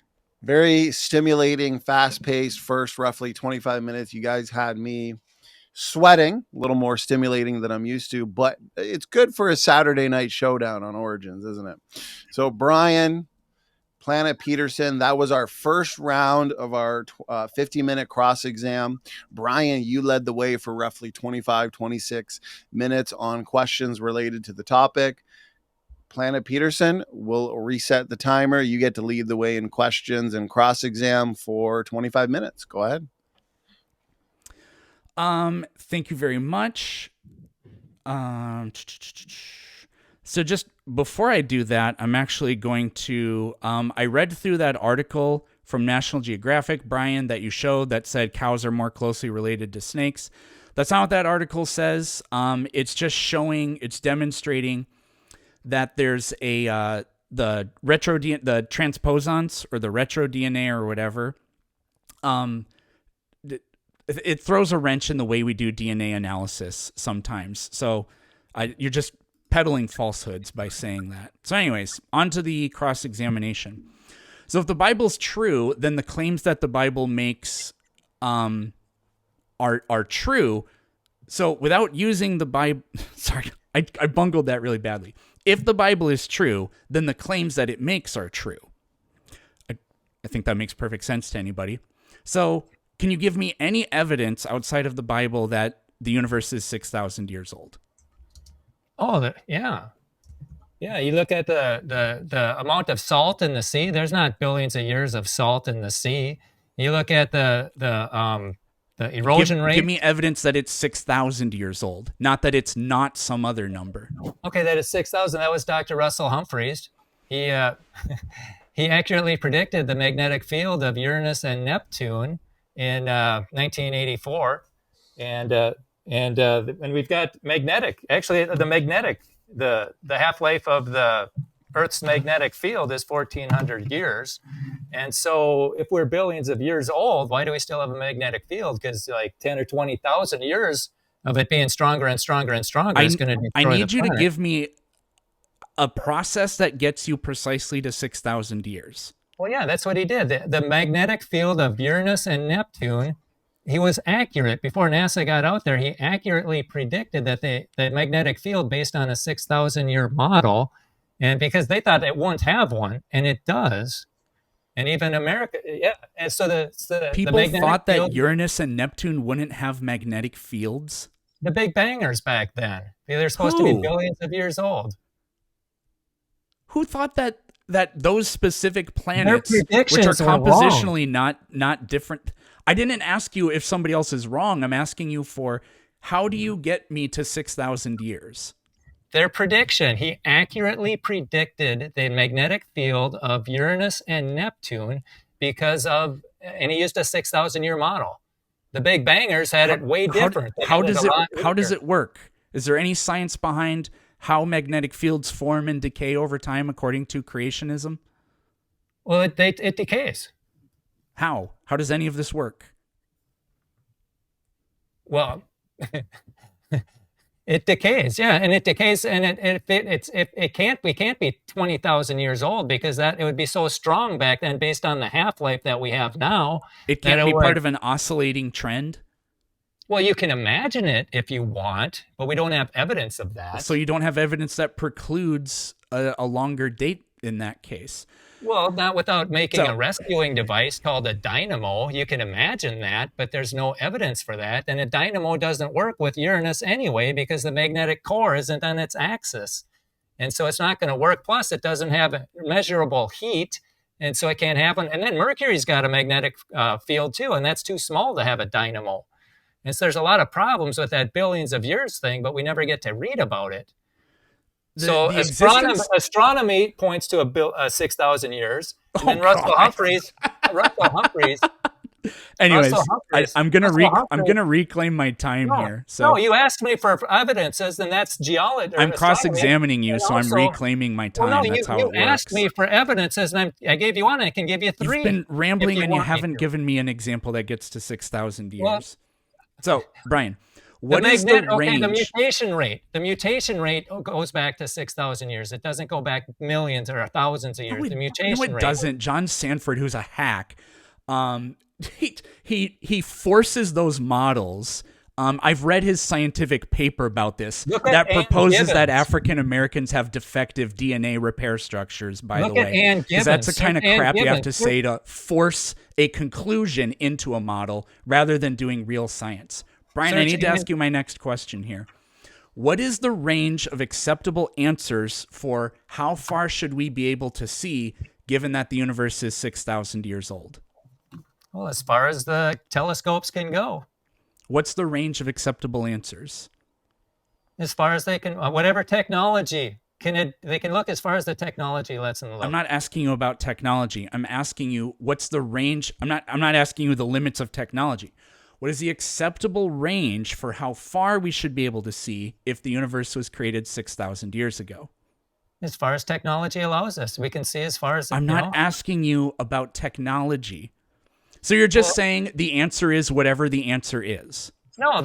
Very stimulating, fast-paced first roughly 25 minutes. You guys had me sweating, a little more stimulating than I'm used to, but it's good for a Saturday night showdown on Origins, isn't it? So Brian, Planet Peterson, that was our first round of our 50-minute cross exam. Brian, you led the way for roughly 25, 26 minutes on questions related to the topic. Planet Peterson will reset the timer. You get to lead the way in questions and cross exam for 25 minutes. Go ahead. Thank you very much. So just before I do that, I'm actually going to, I read through that article from National Geographic, Brian, that you showed that said cows are more closely related to snakes. That's not what that article says. It's just showing, it's demonstrating that there's the transposons or the retro DNA or whatever. It throws a wrench in the way we do DNA analysis sometimes. So you're just peddling falsehoods by saying that. So anyways, on to the cross-examination. So if the Bible's true, then the claims that the Bible makes are true. So without using the Bible, sorry, I bungled that really badly. If the Bible is true, then the claims that it makes are true. I think that makes perfect sense to anybody. So can you give me any evidence outside of the Bible that the universe is 6,000 years old? Oh, yeah. Yeah, you look at the amount of salt in the sea. There's not billions of years of salt in the sea. You look at the erosion rate. Give me evidence that it's 6,000 years old, not that it's not some other number. Okay, that is 6,000. That was Dr. Russell Humphreys. He accurately predicted the magnetic field of Uranus and Neptune in 1984, and we've got magnetic. Actually, the half-life of the Earth's magnetic field is 1,400 years. And so if we're billions of years old, why do we still have a magnetic field? Because like 10 or 20,000 years of it being stronger and stronger and stronger is going to destroy the planet. I need you to give me a process that gets you precisely to 6,000 years. Well, yeah, that's what he did. The magnetic field of Uranus and Neptune, he was accurate. Before NASA got out there, he accurately predicted that the magnetic field based on a 6,000-year model, and because they thought it wouldn't have one, and it does. And even America, yeah. And so the people thought that Uranus and Neptune wouldn't have magnetic fields? The Big Bangers back then. They're supposed to be billions of years old. Who thought that those specific planets, which are compositionally not different? I didn't ask you if somebody else is wrong. I'm asking you for how do you get me to 6,000 years? Their prediction. He accurately predicted the magnetic field of Uranus and Neptune and he used a 6,000 year model. The Big Bangers had it way different. How does it work? Is there any science behind how magnetic fields form and decay over time according to creationism? Well, it decays. How? How does any of this work? Well, it decays, yeah, and it decays, and it can't be 20,000 years old because it would be so strong back then based on the half-life that we have now. It can't be part of an oscillating trend? Well, you can imagine it if you want, but we don't have evidence of that. So you don't have evidence that precludes a longer date in that case? Well, not without making a rescuing device called a dynamo. You can imagine that, but there's no evidence for that. And a dynamo doesn't work with Uranus anyway because the magnetic core isn't on its axis. And so it's not going to work. Plus, it doesn't have measurable heat, and so it can't happen. And then Mercury's got a magnetic field too, and that's too small to have a dynamo. And so there's a lot of problems with that billions of years thing, but we never get to read about it. So astronomy points to 6,000 years. And then Russell Humphreys. Anyways, I'm gonna reclaim my time here. So you asked me for evidence, then that's geology. I'm cross-examining you, so I'm reclaiming my time. Well, that's how it works. You asked me for evidence, and I gave you one. I can give you 3. You've been rambling, and you haven't given me an example that gets to 6,000 years. Well, so, Brian, what is the range? The mutation rate goes back to 6,000 years. It doesn't go back millions or thousands of years. The mutation rate doesn't. John Sanford, who's a hack, he forces those models. I've read his scientific paper about this that proposes that African Americans have defective DNA repair structures, by the way. Because that's the kind of crap you have to say to force a conclusion into a model rather than doing real science. Brian, I need to ask you my next question here. What is the range of acceptable answers for how far should we be able to see, given that the universe is 6,000 years old? Well, as far as the telescopes can go. What's the range of acceptable answers? As far as they can, whatever technology they can look as far as the technology lets them look. I'm not asking you about technology. I'm asking you what's the range. I'm not asking you the limits of technology. What is the acceptable range for how far we should be able to see if the universe was created 6,000 years ago? As far as technology allows us, we can see as far as. I'm not asking you about technology. So you're just saying the answer is whatever the answer is. No,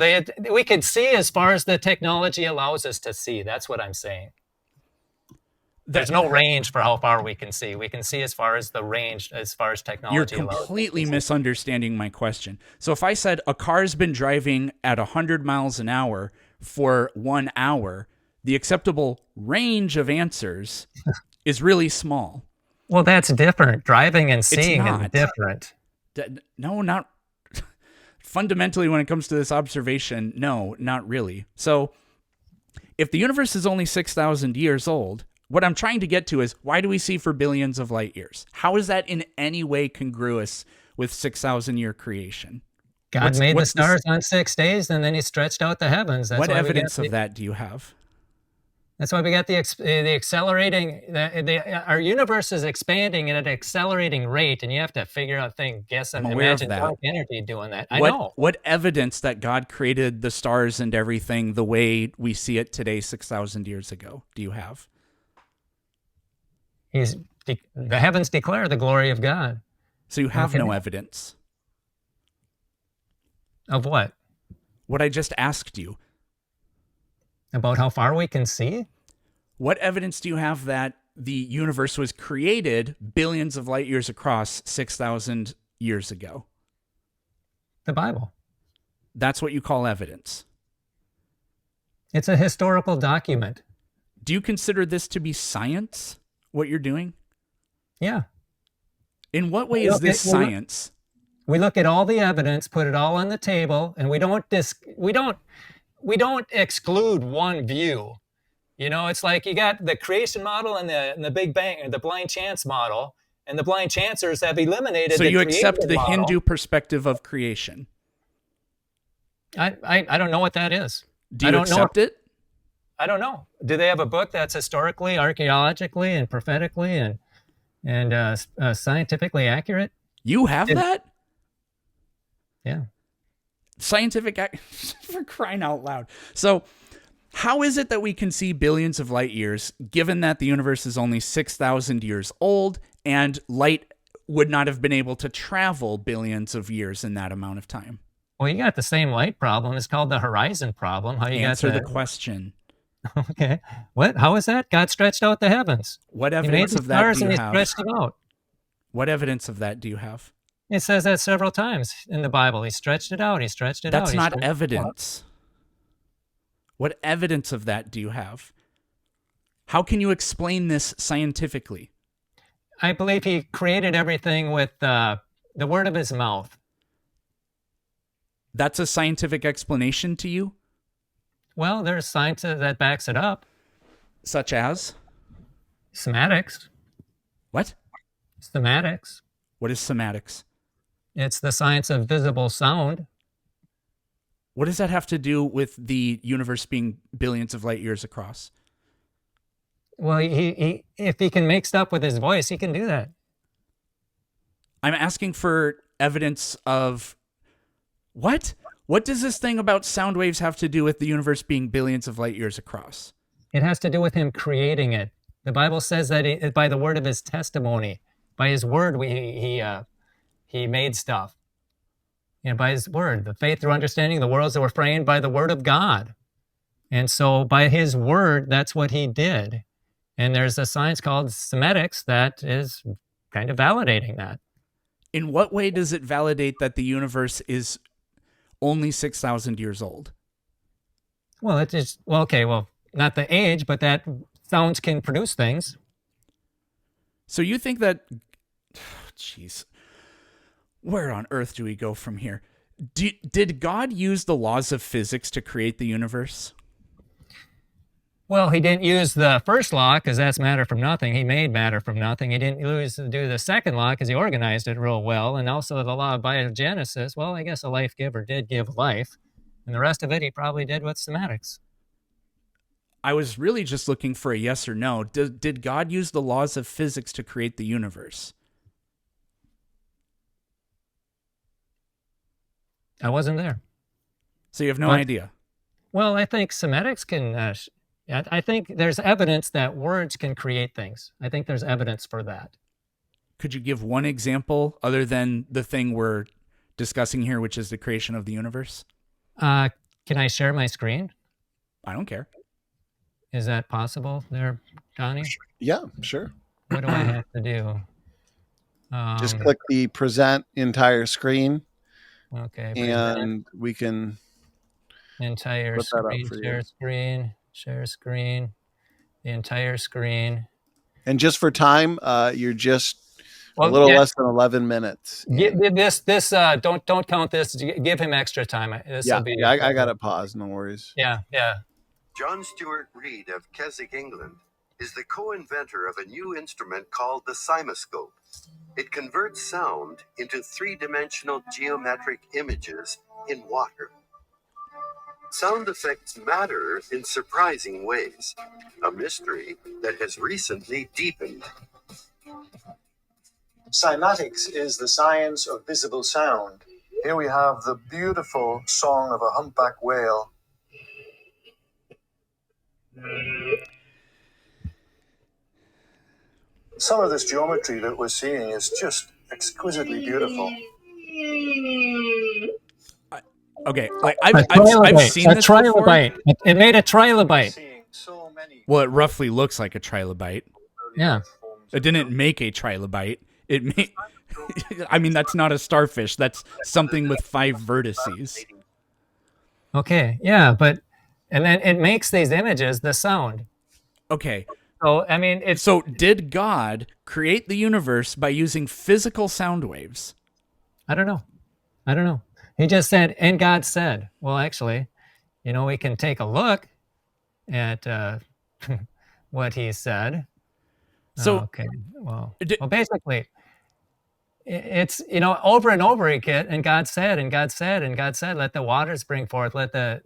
we can see as far as the technology allows us to see. That's what I'm saying. There's no range for how far we can see. We can see as far as the range, as far as technology allows. You're completely misunderstanding my question. So if I said a car's been driving at 100 miles an hour for 1 hour, the acceptable range of answers is really small. Well, that's different. Driving and seeing is different. No, not fundamentally when it comes to this observation. No, not really. So if the universe is only 6,000 years old, what I'm trying to get to is why do we see for billions of light years? How is that in any way congruous with 6,000 year creation? God made the stars on 6 days and then he stretched out the heavens. What evidence of that do you have? That's why we got the accelerating. Our universe is expanding at an accelerating rate, and you have to figure out imagine dark energy doing that. I know. What evidence that God created the stars and everything the way we see it today 6,000 years ago do you have? The heavens declare the glory of God. So you have no evidence. Of what? What I just asked you. About how far we can see? What evidence do you have that the universe was created billions of light years across 6,000 years ago? The Bible. That's what you call evidence. It's a historical document. Do you consider this to be science, what you're doing? Yeah. In what way is this science? We look at all the evidence, put it all on the table, and we don't exclude one view. You know, it's like you got the creation model and the Big Bang, or the blind chance model, And the blind chancers have eliminated So the you accept created the model. Hindu perspective of creation. I don't know what that is. Do you accept it? I don't know. Do they have a book that's historically, archaeologically, and prophetically and scientifically accurate? You have that? Yeah. Scientific, for crying out loud. So how is it that we can see billions of light years, given that the universe is only 6,000 years old and light would not have been able to travel billions of years in that amount of time? Well, you got the same light problem. It's called the horizon problem. How you Answer got the question. Okay. What? How is that? God stretched out the heavens. What evidence of that do you have? Stretched them out. What evidence of that do you have? It says that several times in the Bible. He stretched it out. He stretched it out. That's not evidence. What evidence of that do you have? How can you explain this scientifically? I believe he created everything with the word of his mouth. That's a scientific explanation to you? Well, there's science that backs it up. Such as? Semantics. What? Semantics. What is semantics? It's the science of visible sound. What does that have to do with the universe being billions of light years across? Well, he if he can make stuff with his voice, he can do that. I'm asking for evidence of what? What does this thing about sound waves have to do with the universe being billions of light years across? It has to do with him creating it. The Bible says that by the word of his testimony, by his word, he made stuff. By his word, the faith through understanding, the worlds that were framed by the word of God. And so by his word, that's what he did. And there's a science called semantics that is kind of validating that. In what way does it validate that the universe is only 6,000 years old? Well, it is, not the age, but that sounds can produce things. So you think that, jeez, where on earth do we go from here? Did God use the laws of physics to create the universe? Well, he didn't use the first law because that's matter from nothing. He made matter from nothing. He didn't do the second law because he organized it real well. And also the law of biogenesis. Well, I guess a life giver did give life. And the rest of it he probably did with semantics. I was really just looking for a yes or no. Did God use the laws of physics to create the universe? I wasn't there. So you have no idea? Well, I think semantics can... I think there's evidence that words can create things. I think there's evidence for that. Could you give one example other than the thing we're discussing here, which is the creation of the universe? Can I share my screen? I don't care. Is that possible there, Donnie? Yeah, sure. What do I have to do? Just click the present entire screen. Okay. And we can entire put that screen, up for share you. share screen, the entire screen. And just for time, you're just a little less than 11 minutes. Don't count this. Give him extra time. I got it paused. No worries. Yeah. John Stuart Reid of Keswick, England, is the co-inventor of a new instrument called the cymoscope. It converts sound into three-dimensional geometric images in water. Sound effects matter in surprising ways, a mystery that has recently deepened. Cymatics is the science of visible sound. Here we have the beautiful song of a humpback whale. Some of this geometry that we're seeing is just exquisitely beautiful. Okay, like I've seen this before. It made a trilobite. Well, it roughly looks like a trilobite. Yeah. It didn't make a trilobite. It made. I mean, that's not a starfish. That's something with 5 vertices. Okay. Yeah, and then it makes these images the sound. Okay. So I mean, So did God create the universe by using physical sound waves? I don't know. He just said, and God said. Well, actually, we can take a look at what he said. So okay, well, basically, it's over and over again. And God said, and God said, and God said, let the waters bring forth, let the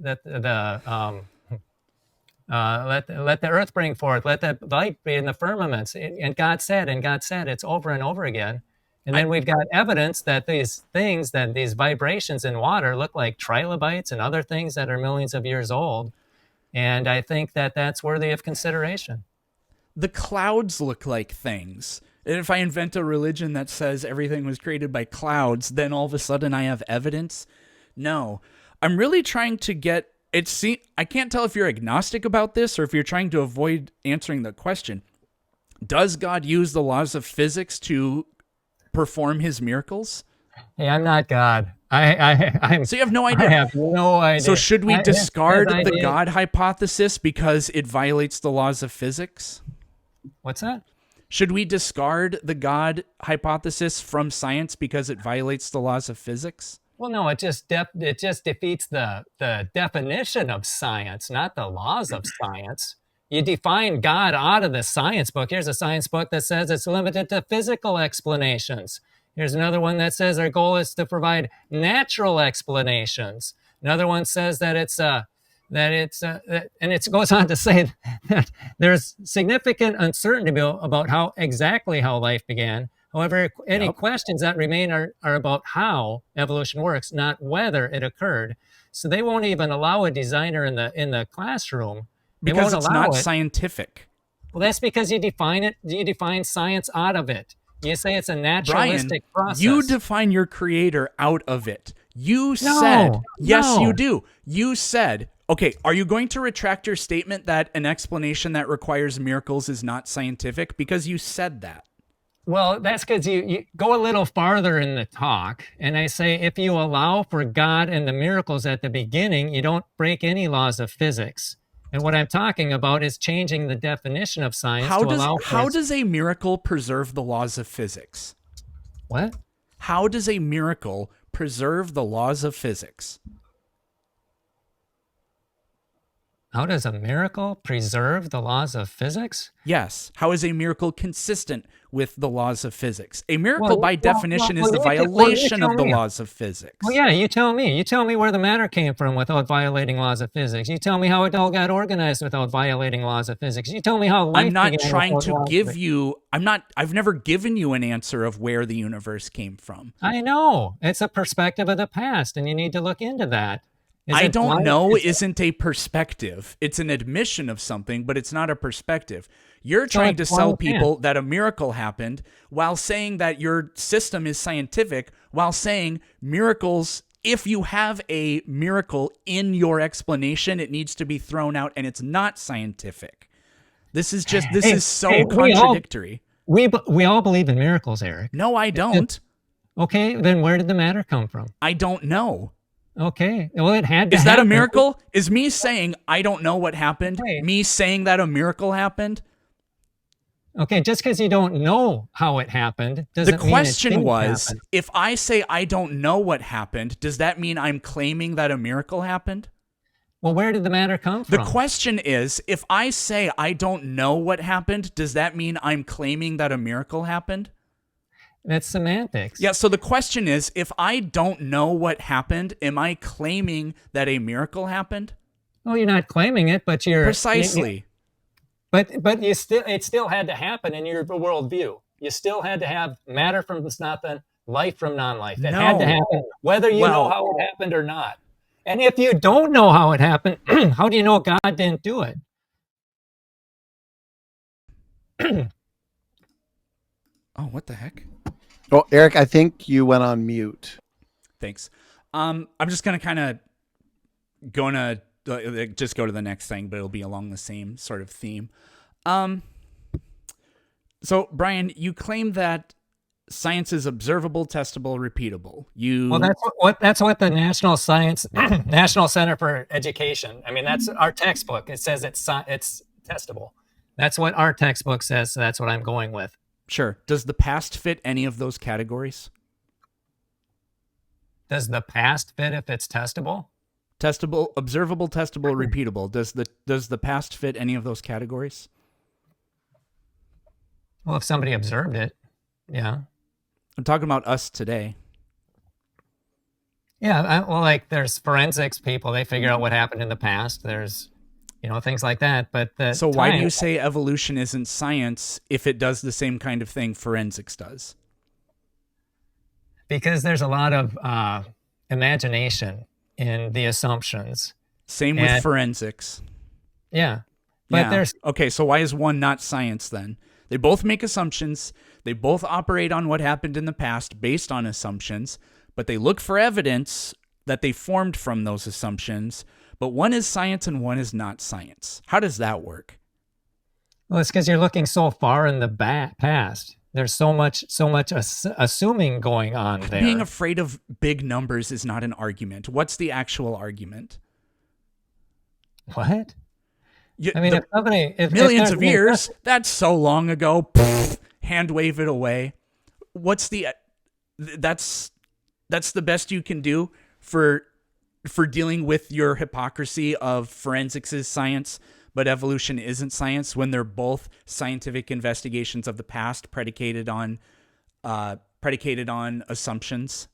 earth bring forth, let the light be in the firmaments. And God said, and God said. It's over and over again. And then we've got evidence that these things, that these vibrations in water look like trilobites and other things that are millions of years old. And I think that that's worthy of consideration. The clouds look like things. And if I invent a religion that says everything was created by clouds, then all of a sudden I have evidence? No. I'm really trying to get... I can't tell if you're agnostic about this or if you're trying to avoid answering the question. Does God use the laws of physics to perform his miracles? Hey, I'm not God. I'm. So you have no idea. I have no idea. So should we discard the God hypothesis because it violates the laws of physics? What's that? Should we discard the God hypothesis from science because it violates the laws of physics? Well, no, it just defeats the definition of science, not the laws of science. You define God out of the science book. Here's a science book that says it's limited to physical explanations. Here's another one that says our goal is to provide natural explanations. Another one says that and it goes on to say that there's significant uncertainty about how life began. However, any questions that remain are about how evolution works, not whether it occurred. So they won't even allow a designer in the classroom because it's not scientific. Well, that's because you define science out of it. You say it's a naturalistic process. You define your creator out of it. You said, you do. You said, okay, are you going to retract your statement that an explanation that requires miracles is not scientific? Because you said that. Well, that's because you go a little farther in the talk, and I say if you allow for God and the miracles at the beginning, you don't break any laws of physics. And what I'm talking about is changing the definition of science to allow for... How does a miracle preserve the laws of physics? What? How does a miracle preserve the laws of physics? How does a miracle preserve the laws of physics? Yes. How is a miracle consistent with the laws of physics? A miracle, by definition, is the violation of the laws of physics. Well, yeah, you tell me. You tell me where the matter came from without violating laws of physics. You tell me how it all got organized without violating laws of physics. You tell me how life began. I'm not trying to give you... I've never given you an answer of where the universe came from. I know. It's a perspective of the past, and you need to look into that. I don't know isn't a perspective. It's an admission of something, but it's not a perspective. You're trying to sell people that a miracle happened while saying that your system is scientific, while saying miracles, if you have a miracle in your explanation, it needs to be thrown out and it's not scientific. This is contradictory. We all believe in miracles, Eric. No, I don't. Okay, then where did the matter come from? I don't know. Okay, well, it had to Is that a miracle? Is me saying I don't know what happened, me saying that a miracle happened? Okay, just because you don't know how it happened doesn't mean it didn't happen. The question was, if I say I don't know what happened, does that mean I'm claiming that a miracle happened? Well, where did the matter come from? The question is, if I say I don't know what happened, does that mean I'm claiming that a miracle happened? That's semantics. Yeah, so the question is, if I don't know what happened, am I claiming that a miracle happened? Well, you're not claiming it, but you're... Precisely. But it still had to happen in your worldview. You still had to have matter from nothing, life from non-life. It had to happen, whether you know how it happened or not. And if you don't know how it happened, how do you know God didn't do it? Oh, what the heck? Oh, Eric, I think you went on mute. Thanks. I'm just going to just go to the next thing, but it'll be along the same sort of theme. So, Brian, you claim that science is observable, testable, repeatable. Well, that's what the National Center for Education. I mean, that's our textbook. It says it's testable. That's what our textbook says. So that's what I'm going with. Sure. Does the past fit any of those categories? Does the past fit if it's testable? Testable, observable, testable, repeatable. Does the past fit any of those categories? Well, if somebody observed it, yeah. I'm talking about us today. Yeah, well, like there's forensics people, they figure out what happened in the past. There's, things like that. But so why do you say evolution isn't science if it does the same kind of thing forensics does? Because there's a lot of imagination in the assumptions. Same with forensics. Yeah. But there's okay, so why is one not science then? They both make assumptions. They both operate on what happened in the past based on assumptions, but they look for evidence that they formed from those assumptions. But one is science and one is not science. How does that work? Well, it's because you're looking so far in the past. There's so much assuming going on there. Being afraid of big numbers is not an argument. What's the actual argument? What? I mean, if millions of years, that's so long ago. Hand wave it away. What's the? That's the best you can do for dealing with your hypocrisy of forensics is science, but evolution isn't science, when they're both scientific investigations of the past predicated on assumptions.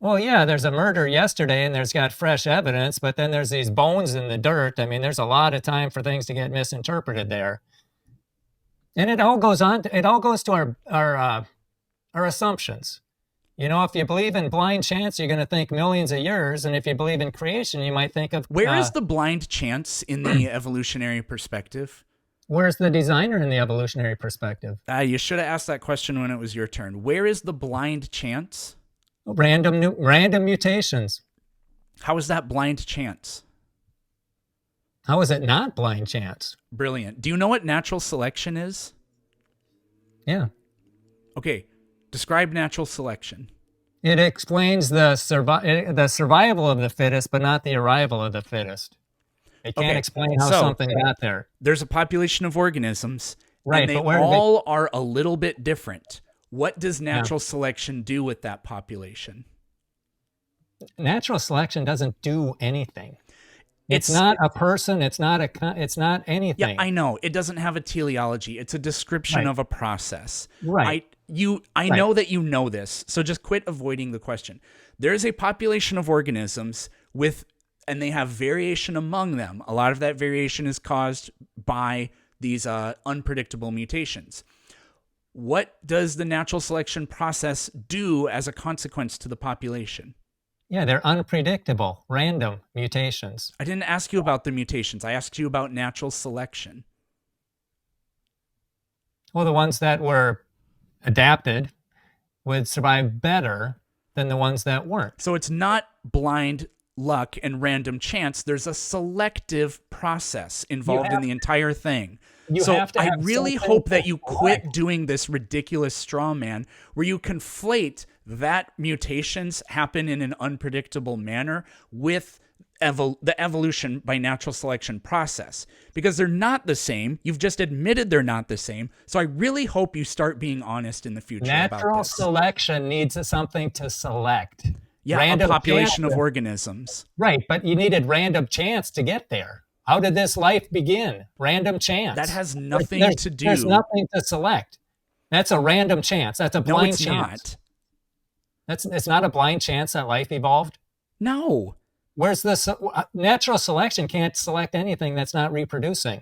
Well, yeah, there's a murder yesterday and there's got fresh evidence, but then there's these bones in the dirt. I mean, there's a lot of time for things to get misinterpreted there. And it all goes to our assumptions. If you believe in blind chance, you're going to think millions of years. And if you believe in creation, you might think of... Where is the blind chance in the evolutionary perspective? Where's the designer in the evolutionary perspective? You should have asked that question when it was your turn. Where is the blind chance? Random mutations. How is that blind chance? How is it not blind chance? Brilliant. Do you know what natural selection is? Yeah. Okay. Describe natural selection. It explains the survival of the fittest, but not the arrival of the fittest. It can't explain how something got there. There's a population of organisms, right? And they all are a little bit different. What does natural selection do with that population? Natural selection doesn't do anything. It's not a person. It's not anything. Yeah, I know. It doesn't have a teleology. It's a description of a process. Right. I know that you know this, so just quit avoiding the question. There is a population of organisms and they have variation among them. A lot of that variation is caused by these unpredictable mutations. What does the natural selection process do as a consequence to the population? Yeah, they're unpredictable, random mutations. I didn't ask you about the mutations. I asked you about natural selection. Well, the ones that were adapted would survive better than the ones that weren't. So it's not blind luck and random chance. There's a selective process involved in the entire thing. I really hope that you quit doing this ridiculous straw man where you conflate that mutations happen in an unpredictable manner with the evolution by natural selection process, because they're not the same. You've just admitted they're not the same. So I really hope you start being honest in the future about this. Natural selection needs something to select. Yeah, random a population of organisms. Right, but you needed random chance to get there. How did this life begin? Random chance. That has nothing to do. There's nothing to select. That's a random chance. That's a blind chance. No, it's not. It's not a blind chance that life evolved? No. Where's this? Natural selection can't select anything that's not reproducing.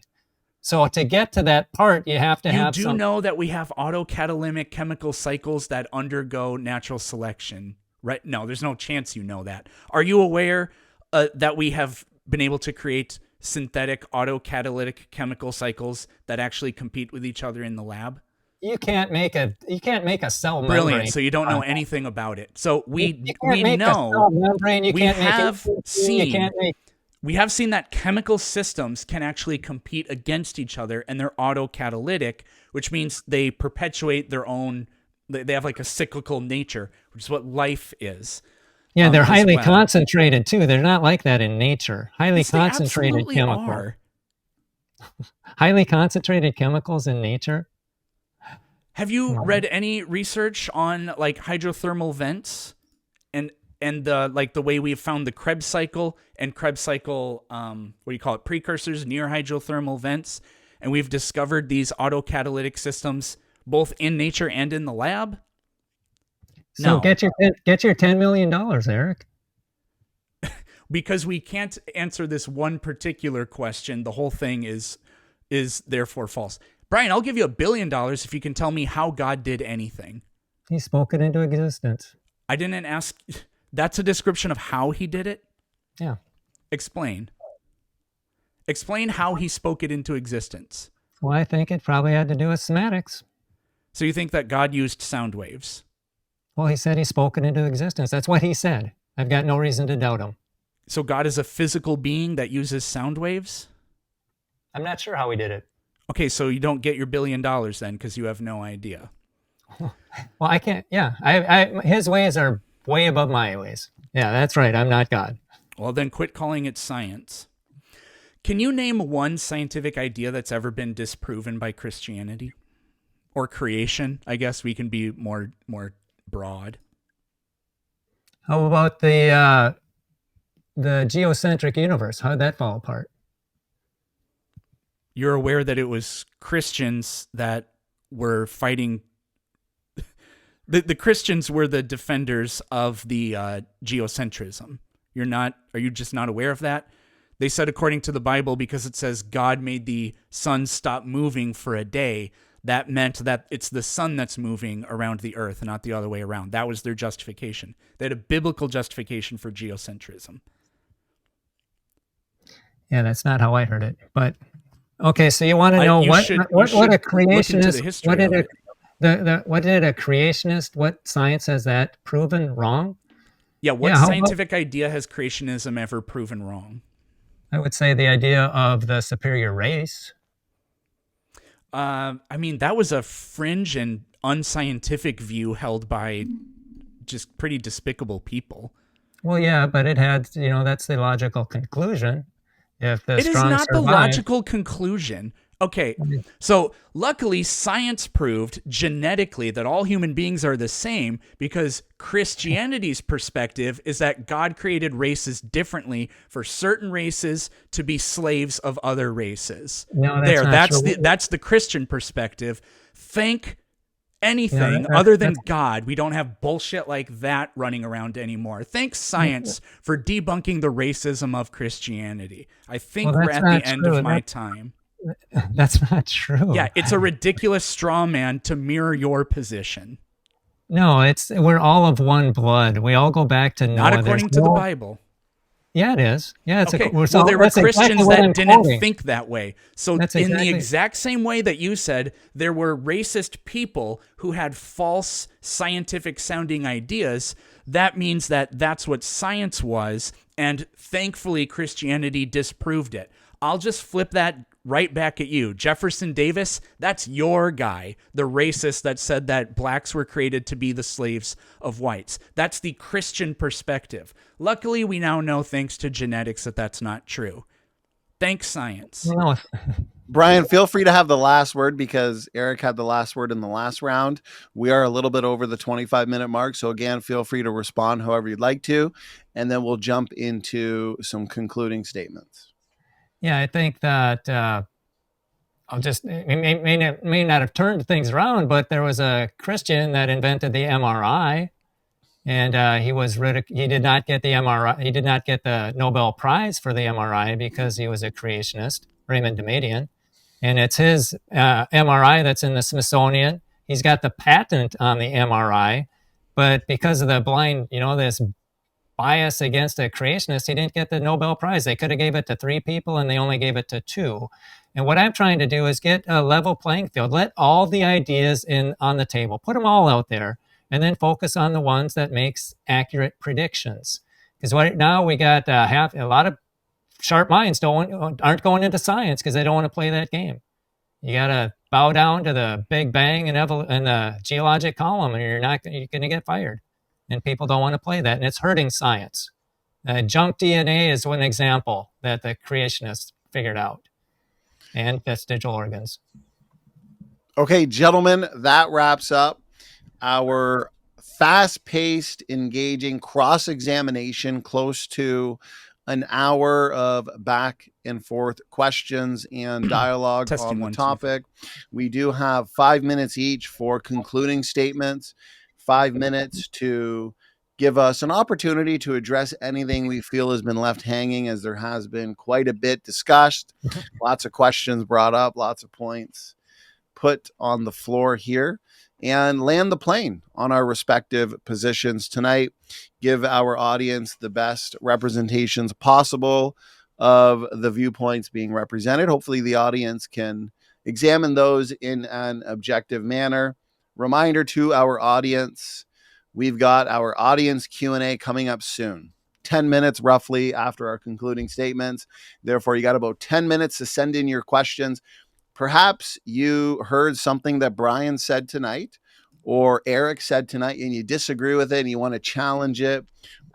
So to get to that part, you have to have You do know that we have autocatalytic chemical cycles that undergo natural selection, right? No, there's no chance you know that. Are you aware that we have been able to create synthetic autocatalytic chemical cycles that actually compete with each other in the lab? You can't make a cell membrane. Brilliant. So you don't know anything about it. So we have seen that chemical systems can actually compete against each other, and they're autocatalytic, which means they perpetuate their own. They have like a cyclical nature, which is what life is. Yeah, they're highly concentrated too. They're not like that in nature. Highly concentrated chemicals. Highly concentrated chemicals in nature. Have you read any research on like hydrothermal vents and the way we've found the Krebs cycle and Krebs cycle precursors near hydrothermal vents, and we've discovered these autocatalytic systems both in nature and in the lab? So No. get your $10 million, Eric. Because we can't answer this one particular question, the whole thing is therefore false. Brian, I'll give you $1 billion if you can tell me how God did anything. He spoke it into existence. I didn't ask. That's a description of how he did it? Yeah. Explain. Explain how he spoke it into existence. Well, I think it probably had to do with semantics. So you think that God used sound waves? Well, he said he spoke it into existence. That's what he said. I've got no reason to doubt him. So God is a physical being that uses sound waves? I'm not sure how he did it. Okay, so you don't get your $1 billion then because you have no idea. Well, I can't. Yeah, his ways are way above my ways. Yeah, that's right. I'm not God. Well, then quit calling it science. Can you name one scientific idea that's ever been disproven by Christianity? Or creation? I guess we can be more broad. How about the geocentric universe? How did that fall apart? You're aware that it was Christians that were fighting. The Christians were the defenders of the geocentrism. Are you just not aware of that? They said, according to the Bible, because it says God made the sun stop moving for a day, that meant that it's the sun that's moving around the earth and not the other way around. That was their justification. They had a biblical justification for geocentrism. Yeah, that's not how I heard it. But okay, so you want to know what a creationist? What did a creationist? What science has that proven wrong? Yeah, what scientific idea has creationism ever proven wrong? I would say the idea of the superior race. I mean, that was a fringe and unscientific view held by just pretty despicable people. Well, yeah, but it had, that's the logical conclusion. If the it is strong not survive, the logical conclusion. Okay, so luckily science proved genetically that all human beings are the same because Christianity's perspective is that God created races differently for certain races to be slaves of other races. No, that's the Christian perspective. Think anything other than God. We don't have bullshit like that running around anymore. Thanks science for debunking the racism of Christianity. I think we're at the end of my time. That's not true. Yeah, it's a ridiculous straw man to mirror your position. No, we're all of one blood. We all go back to Noah. Not according to the Bible. Yeah, it is. Yeah, it's okay. Well, there were Christians that didn't think that way. So in the exact same way that you said, there were racist people who had false scientific sounding ideas. That means that that's what science was. And thankfully, Christianity disproved it. I'll just flip that right back at you. Jefferson Davis, that's your guy, the racist that said that blacks were created to be the slaves of whites. That's the Christian perspective. Luckily, we now know, thanks to genetics, that that's not true. Thanks, science. No. Brian, feel free to have the last word because Eric had the last word in the last round. We are a little bit over the 25-minute mark. So again, feel free to respond however you'd like to, and then we'll jump into some concluding statements. Yeah, I think that I'll just may not have turned things around, but there was a Christian that invented the MRI, and he did not get the MRI. He did not get the Nobel Prize for the MRI because he was a creationist, Raymond Damadian, and it's his MRI that's in the Smithsonian. He's got the patent on the MRI, but because of the blind, this bias against a creationist, he didn't get the Nobel Prize. They could have gave it to 3 people and they only gave it to 2. And what I'm trying to do is get a level playing field. Let all the ideas on the table, put them all out there, and then focus on the ones that makes accurate predictions. Because right now we got a lot of sharp minds aren't going into science because they don't want to play that game. You got to bow down to the Big Bang and the geologic column, and you're going to get fired. And people don't want to play that, and it's hurting science. Junk DNA is one example that the creationists figured out, and vestigial organs. Okay, gentlemen, that wraps up our fast-paced, engaging cross-examination close to an hour of back and forth questions and dialogue on the topic. We do have 5 minutes each for concluding statements, 5 minutes to give us an opportunity to address anything we feel has been left hanging, as there has been quite a bit discussed, lots of questions brought up, lots of points put on the floor here, and land the plane on our respective positions tonight. Give our audience the best representations possible of the viewpoints being represented. Hopefully the audience can examine those in an objective manner. Reminder to our audience, we've got our audience Q&A coming up soon. 10 minutes roughly after our concluding statements. Therefore, you got about 10 minutes to send in your questions. Perhaps you heard something that Brian said tonight or Eric said tonight and you disagree with it and you want to challenge it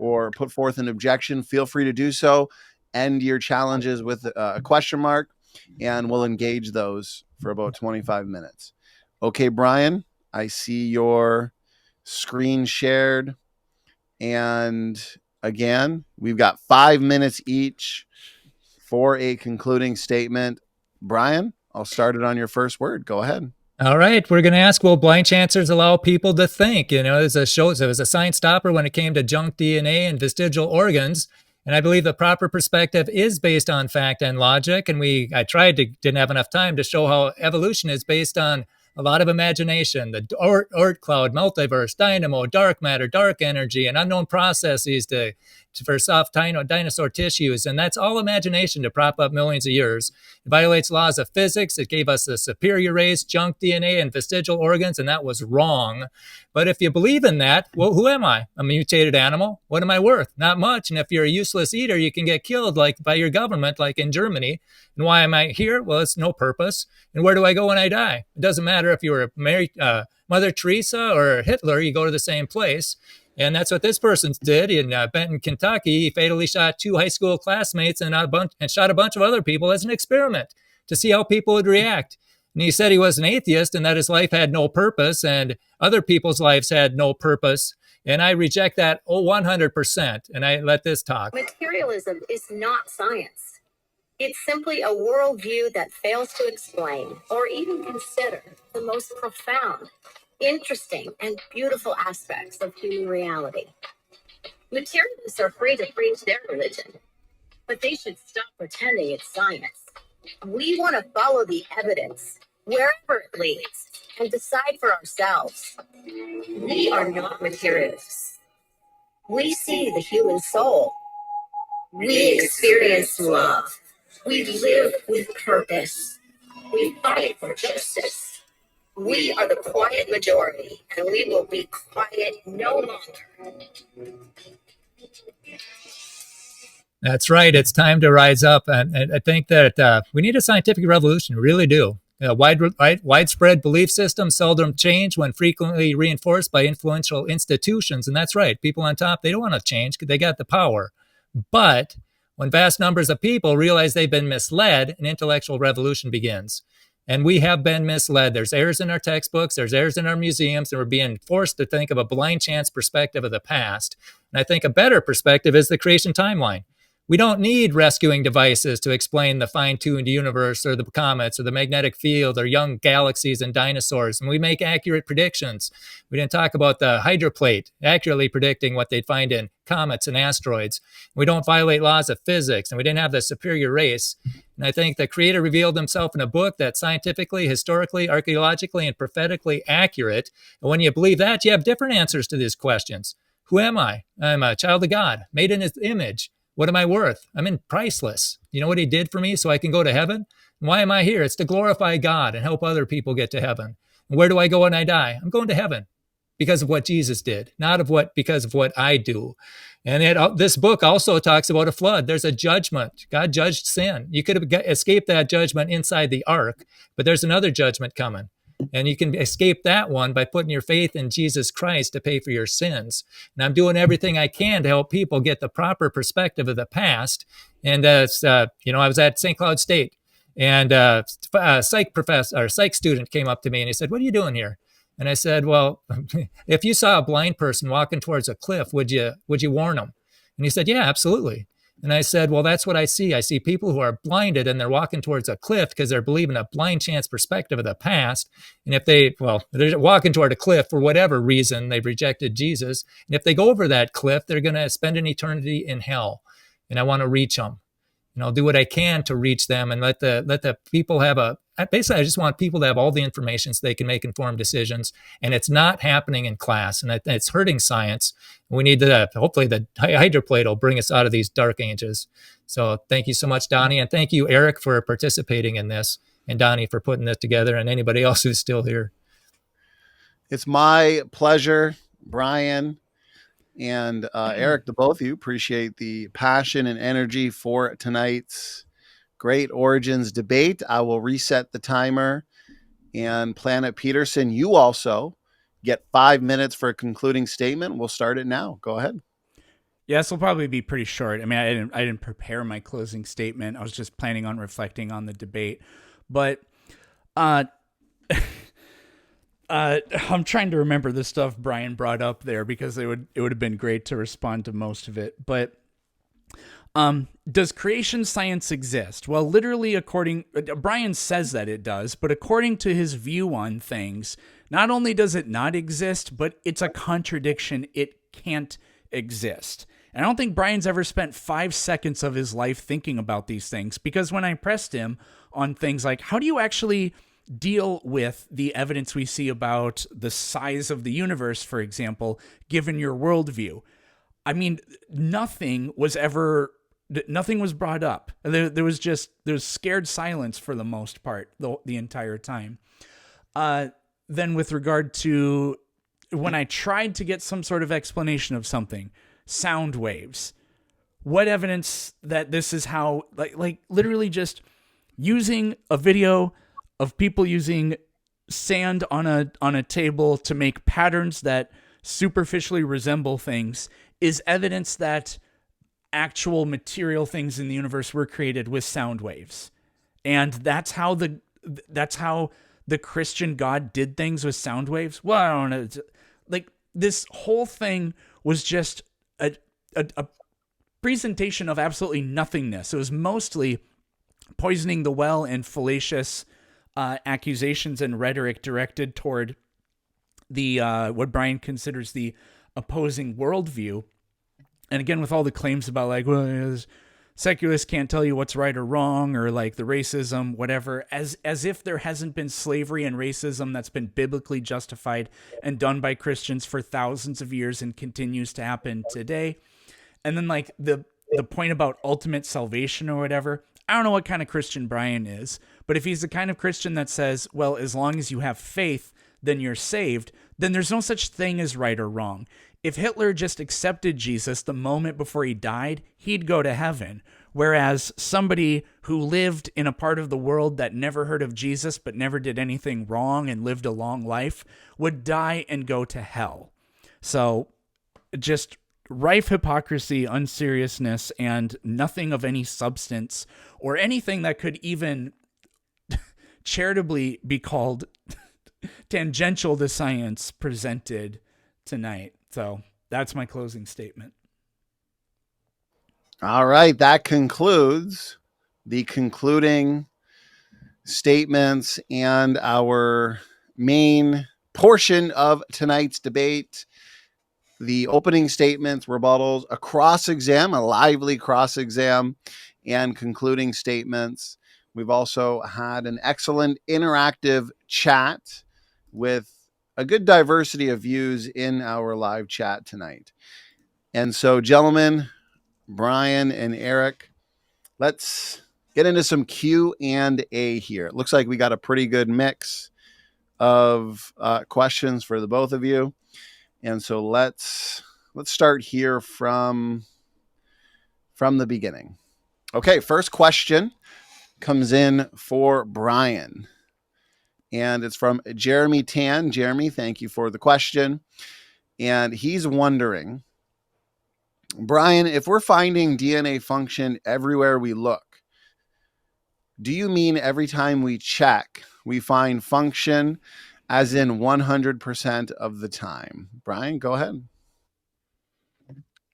or put forth an objection. Feel free to do so. End your challenges with a question mark, and we'll engage those for about 25 minutes. Okay, Brian, I see your screen shared. And again, we've got 5 minutes each for a concluding statement. Brian, I'll start it on your first word. Go ahead. All right. We're going to ask, will blind chancers allow people to think? You know, there was a science stopper when it came to junk DNA and vestigial organs. And I believe the proper perspective is based on fact and logic. And I didn't have enough time to show how evolution is based on a lot of imagination, the Oort cloud, multiverse, dynamo, dark matter, dark energy, and unknown processes for soft dinosaur tissues. And that's all imagination to prop up millions of years. It violates laws of physics. It gave us the superior race, junk DNA, and vestigial organs, and that was wrong. But if you believe in that, well, who am I? A mutated animal? What am I worth? Not much. And if you're a useless eater, you can get killed by your government, like in Germany. And why am I here? Well, it's no purpose. And where do I go when I die? It doesn't matter if you were Mother Teresa or Hitler, you go to the same place. And that's what this person did in Benton, Kentucky. He fatally shot 2 high school classmates and shot a bunch of other people as an experiment to see how people would react. And he said he was an atheist and that his life had no purpose and other people's lives had no purpose. And I reject that 100%. And I let this talk. Materialism is not science. It's simply a worldview that fails to explain or even consider the most profound, interesting, and beautiful aspects of human reality. Materialists are free to preach their religion, but they should stop pretending it's science. We want to follow the evidence, wherever it leads, and decide for ourselves. We are not materialists. We see the human soul. We experience love. We live with purpose. We fight for justice. We are the quiet majority, and we will be quiet no longer. That's right. It's time to rise up. And I think that we need a scientific revolution. We really do. Widespread belief systems seldom change when frequently reinforced by influential institutions. And that's right. People on top, they don't want to change because they got the power. But when vast numbers of people realize they've been misled, an intellectual revolution begins. And we have been misled. There's errors in our textbooks, there's errors in our museums, and we're being forced to think of a blind chance perspective of the past. And I think a better perspective is the creation timeline. We don't need rescuing devices to explain the fine-tuned universe or the comets or the magnetic field or young galaxies and dinosaurs. And we make accurate predictions. We didn't talk about the hydroplate, accurately predicting what they'd find in comets and asteroids. We don't violate laws of physics, and we didn't have the superior race. And I think the Creator revealed himself in a book that's scientifically, historically, archaeologically, and prophetically accurate. And when you believe that, you have different answers to these questions. Who am I? I'm a child of God, made in his image. What am I worth? I'm priceless. You know what he did for me so I can go to heaven? And why am I here? It's to glorify God and help other people get to heaven. And where do I go when I die? I'm going to heaven because of what Jesus did, not because of what I do. And this book also talks about a flood. There's a judgment. God judged sin. You could have escaped that judgment inside the ark, but there's another judgment coming. And you can escape that one by putting your faith in Jesus Christ to pay for your sins. And I'm doing everything I can to help people get the proper perspective of the past. And I was at St. Cloud State, and a psych student came up to me and he said, "What are you doing here?" And I said, "Well, if you saw a blind person walking towards a cliff, would you warn them?" And he said, "Yeah, absolutely." And I said, well, that's what I see. I see people who are blinded and they're walking towards a cliff because they're believing a blind chance perspective of the past. And if they're walking toward a cliff for whatever reason, they've rejected Jesus. And if they go over that cliff, they're going to spend an eternity in hell. And I want to reach them. And I'll do what I can to reach them and let the people have basically, I just want people to have all the information so they can make informed decisions. And it's not happening in class, and it's hurting science. We need hopefully the hydroplate will bring us out of these dark ages. So thank you so much, Donnie. And thank you, Eric, for participating in this, and Donnie for putting this together, and anybody else who's still here. It's my pleasure, Brian and Eric, the both of you. Appreciate the passion and energy for tonight's Great Origins debate. I will reset the timer. And Planet Peterson, you also get 5 minutes for a concluding statement. We'll start it now. Go ahead. Yeah, this will probably be pretty short. I mean, I didn't prepare my closing statement. I was just planning on reflecting on the debate. But I'm trying to remember the stuff Brian brought up there because it would have been great to respond to most of it. But does creation science exist? Well, literally, Brian says that it does, but according to his view on things, not only does it not exist, but it's a contradiction. It can't exist. And I don't think Brian's ever spent 5 seconds of his life thinking about these things, because when I pressed him on things like, how do you actually deal with the evidence we see about the size of the universe, for example, given your worldview? I mean, nothing was brought up. There was scared silence for the most part the entire time. Then with regard to when I tried to get some sort of explanation of something, sound waves, what evidence that this is how, like literally just using a video of people using sand on a table to make patterns that superficially resemble things is evidence that actual material things in the universe were created with sound waves. And that's how the Christian God did things with sound waves. Well, I don't know. Like, this whole thing was just a presentation of absolutely nothingness. It was mostly poisoning the well and fallacious accusations and rhetoric directed toward the what Brian considers the opposing worldview. And again, with all the claims about like, well, secularists can't tell you what's right or wrong, or like the racism, whatever, as if there hasn't been slavery and racism that's been biblically justified and done by Christians for thousands of years and continues to happen today. And then like the point about ultimate salvation or whatever, I don't know what kind of Christian Brian is, but if he's the kind of Christian that says, well, as long as you have faith, then you're saved, then there's no such thing as right or wrong. If Hitler just accepted Jesus the moment before he died, he'd go to heaven. Whereas somebody who lived in a part of the world that never heard of Jesus but never did anything wrong and lived a long life would die and go to hell. So just rife hypocrisy, unseriousness, and nothing of any substance or anything that could even charitably be called tangential to science presented tonight. So that's my closing statement. All right. That concludes the concluding statements and our main portion of tonight's debate. The opening statements, rebuttals, a cross-exam, a lively cross-exam, and concluding statements. We've also had an excellent interactive chat with a good diversity of views in our live chat tonight. And so, gentlemen, Brian and Eric, let's get into some Q&A here. It looks like we got a pretty good mix of questions for the both of you. And so let's start here from the beginning. Okay, first question comes in for Brian. And it's from Jeremy Tan. Jeremy, thank you for the question. And he's wondering, Brian, if we're finding DNA function everywhere we look, do you mean every time we check, we find function as in 100% of the time? Brian, go ahead.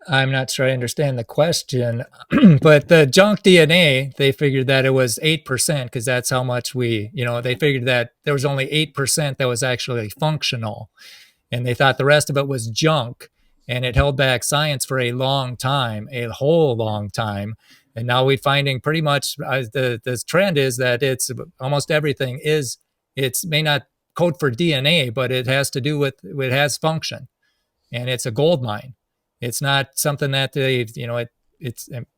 I'm not sure I understand the question, but the junk DNA, they figured that it was 8% because that's how much they figured that there was only 8% that was actually functional. And they thought the rest of it was junk. And it held back science for a long time, a whole long time. And now we're finding pretty much the trend is that it's almost everything it may not code for DNA, but it has to do with, it has function. And it's a gold mine. It's not something that it's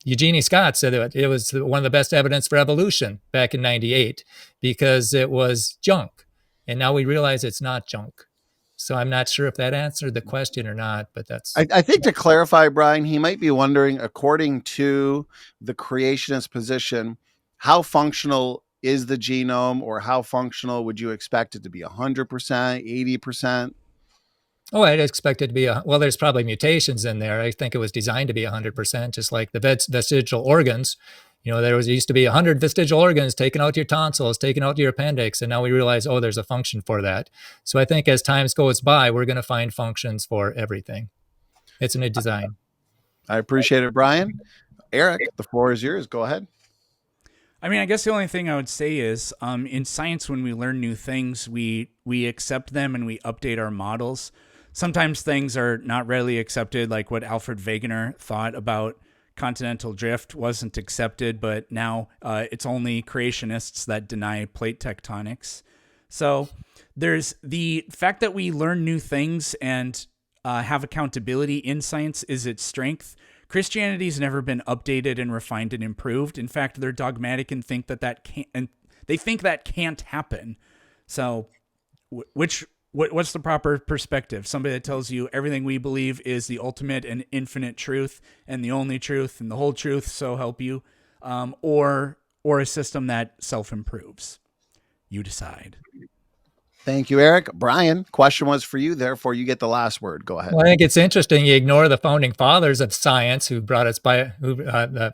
Eugenie Scott said that it was one of the best evidence for evolution back in 98 because it was junk. And now we realize it's not junk. So I'm not sure if that answered the question or not, but that's... I think to clarify, Brian, he might be wondering, according to the creationist position, how functional is the genome, or how functional would you expect it to be? 100%, 80%? Oh, I'd expect it to be there's probably mutations in there. I think it was designed to be 100%, just like the vestigial organs. There used to be 100 vestigial organs taken out your tonsils, taken out your appendix, and now we realize, there's a function for that. So I think as time goes by, we're going to find functions for everything. It's a new design. I appreciate it, Brian. Eric, the floor is yours. Go ahead. I guess the only thing I would say is in science, when we learn new things, we accept them and we update our models. Sometimes things are not readily accepted, like what Alfred Wegener thought about continental drift wasn't accepted, but now it's only creationists that deny plate tectonics. So there's the fact that we learn new things and have accountability in science is its strength. Christianity's never been updated and refined and improved. In fact, they're dogmatic and think that can't, and they think that can't happen. So what's the proper perspective? Somebody that tells you everything we believe is the ultimate and infinite truth and the only truth and the whole truth, so help you, or a system that self-improves. You decide. Thank you, Eric. Brian, question was for you, therefore you get the last word. Go ahead. Well, I think it's interesting you ignore the founding fathers of science who brought us by,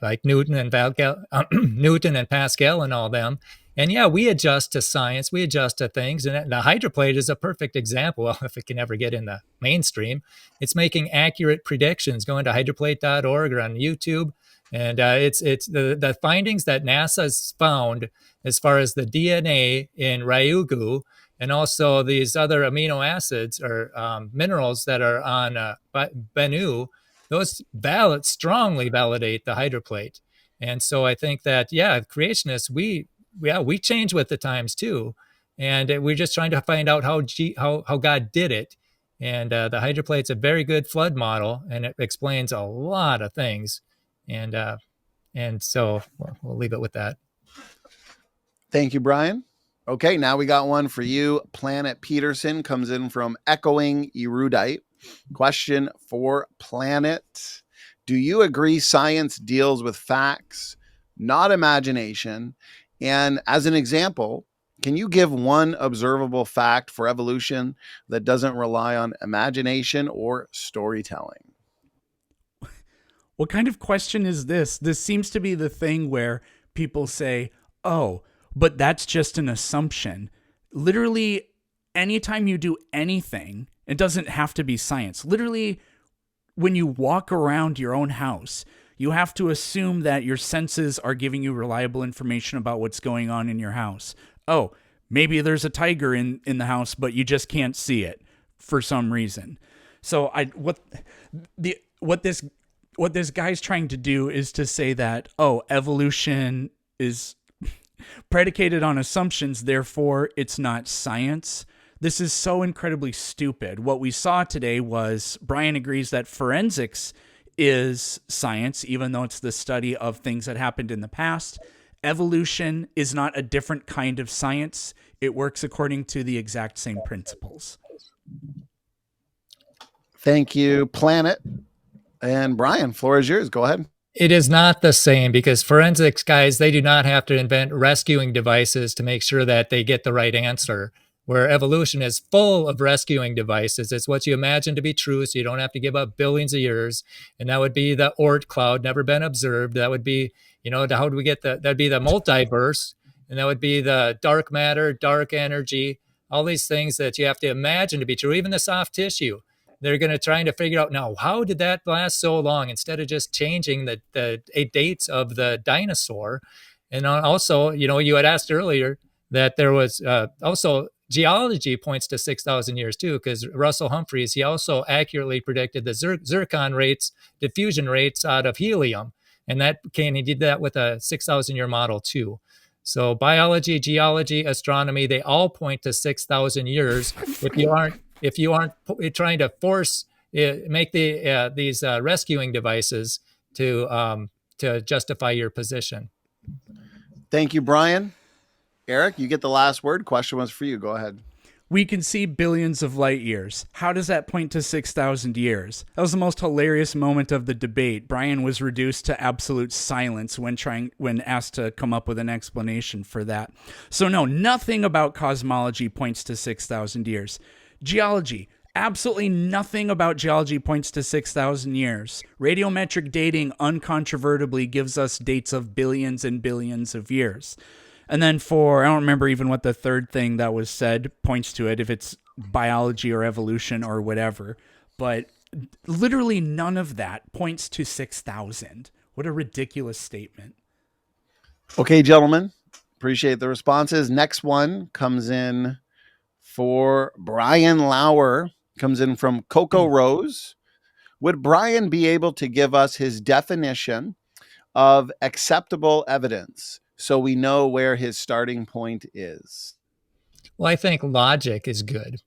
like Newton and Pascal and all them. And yeah, we adjust to science, we adjust to things. And the hydroplate is a perfect example. Well, if it can ever get in the mainstream, it's making accurate predictions. Going to hydroplate.org or on YouTube. And it's the findings that NASA's found as far as the DNA in Ryugu and also these other amino acids or minerals that are on Bennu, those strongly validate the hydroplate. And so I think that, creationists, we change with the times too. And we're just trying to find out how God did it. And the hydroplate's a very good flood model, and it explains a lot of things. And so we'll leave it with that. Thank you, Brian. Okay, now we got one for you. Planet Peterson comes in from Echoing Erudite. Question for Planet. Do you agree science deals with facts, not imagination? And as an example, can you give one observable fact for evolution that doesn't rely on imagination or storytelling? What kind of question is this? This seems to be the thing where people say, oh, but that's just an assumption. Literally, anytime you do anything, it doesn't have to be science. Literally, when you walk around your own house, you have to assume that your senses are giving you reliable information about what's going on in your house. Oh, maybe there's a tiger in the house, but you just can't see it for some reason. So what this guy's trying to do is to say that, evolution is predicated on assumptions, therefore it's not science. This is so incredibly stupid. What we saw today was Brian agrees that forensics is science, even though it's the study of things that happened in the past. Evolution is not a different kind of science. It works according to the exact same principles. Thank you, Planet. And Brian, floor is yours. Go ahead. It is not the same because forensics guys, they do not have to invent rescuing devices to make sure that they get the right answer. Where evolution is full of rescuing devices. It's what you imagine to be true, so you don't have to give up billions of years. And that would be the Oort cloud, never been observed. That would be, how do we get that'd be the multiverse. And that would be the dark matter, dark energy, all these things that you have to imagine to be true, even the soft tissue. they're going to try to figure out now, how did that last so long, instead of just changing the dates of the dinosaur. And also, you had asked earlier that there was also geology points to 6,000 years too, because Russell Humphreys, he also accurately predicted the zircon rates, diffusion rates out of helium. And he did that with a 6,000 year model too. So biology, geology, astronomy, they all point to 6,000 years. If you aren't trying to make these rescuing devices to justify your position. Thank you, Brian. Eric, you get the last word. Question was for you. Go ahead. We can see billions of light years. How does that point to 6,000 years? That was the most hilarious moment of the debate. Brian was reduced to absolute silence when asked to come up with an explanation for that. So no, nothing about cosmology points to 6,000 years. Geology, absolutely nothing about geology points to 6,000 years. Radiometric dating uncontrovertibly gives us dates of billions and billions of years. And then I don't remember even what the third thing that was said points to it, if it's biology or evolution or whatever. But literally none of that points to 6,000. What a ridiculous statement. Okay, gentlemen, appreciate the responses. Next one comes in for Brian Lauer, comes in from Coco Rose. Would Brian be able to give us his definition of acceptable evidence, so we know where his starting point is? Well, I think logic is good.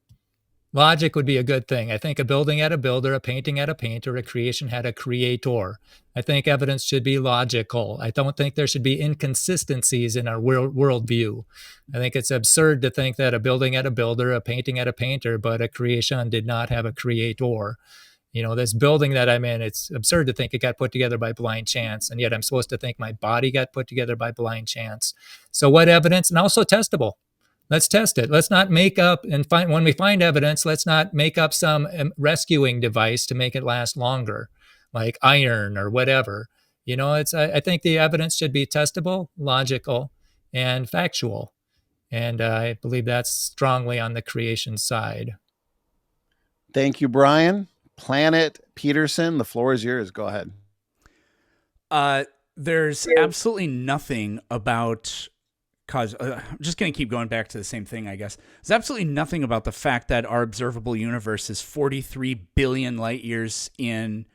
Logic would be a good thing. I think a building had a builder, a painting had a painter, a creation had a creator. I think evidence should be logical. I don't think there should be inconsistencies in our worldview. I think it's absurd to think that a building had a builder, a painting had a painter, but a creation did not have a creator. This building that I'm in, it's absurd to think it got put together by blind chance. And yet I'm supposed to think my body got put together by blind chance. So what evidence? And also testable. Let's test it. Let's not make up when we find evidence, let's not make up some rescuing device to make it last longer, like iron or whatever. I think the evidence should be testable, logical, and factual. And I believe that's strongly on the creation side. Thank you, Brian. Planet Peterson, the floor is yours. Go ahead. There's absolutely nothing about I'm just going to keep going back to the same thing, I guess. There's absolutely nothing about the fact that our observable universe is 43 billion light years in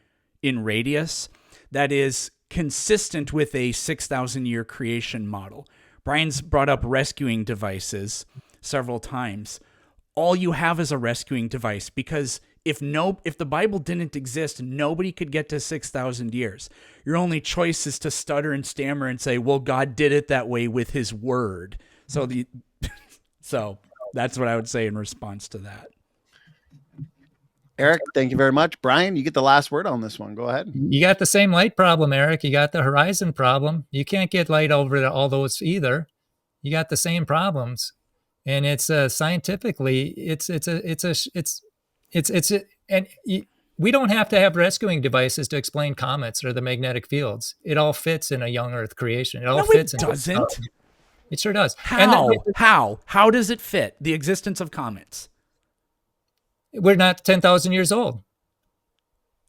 radius that is consistent with a 6,000 year creation model. Brian's brought up rescuing devices several times. All you have is a rescuing device, because if the Bible didn't exist, nobody could get to 6,000 years. Your only choice is to stutter and stammer and say, well, God did it that way with his word. So that's what I would say in response to that. Eric, thank you very much. Brian, you get the last word on this one. Go ahead. You got the same light problem, Eric. You got the horizon problem. You can't get light over all those either. You got the same problems. And it's scientifically, we don't have to have rescuing devices to explain comets or the magnetic fields. It all fits in a young Earth creation. It all fits. It doesn't. It sure does. How does it fit the existence of comets? We're not 10,000 years old.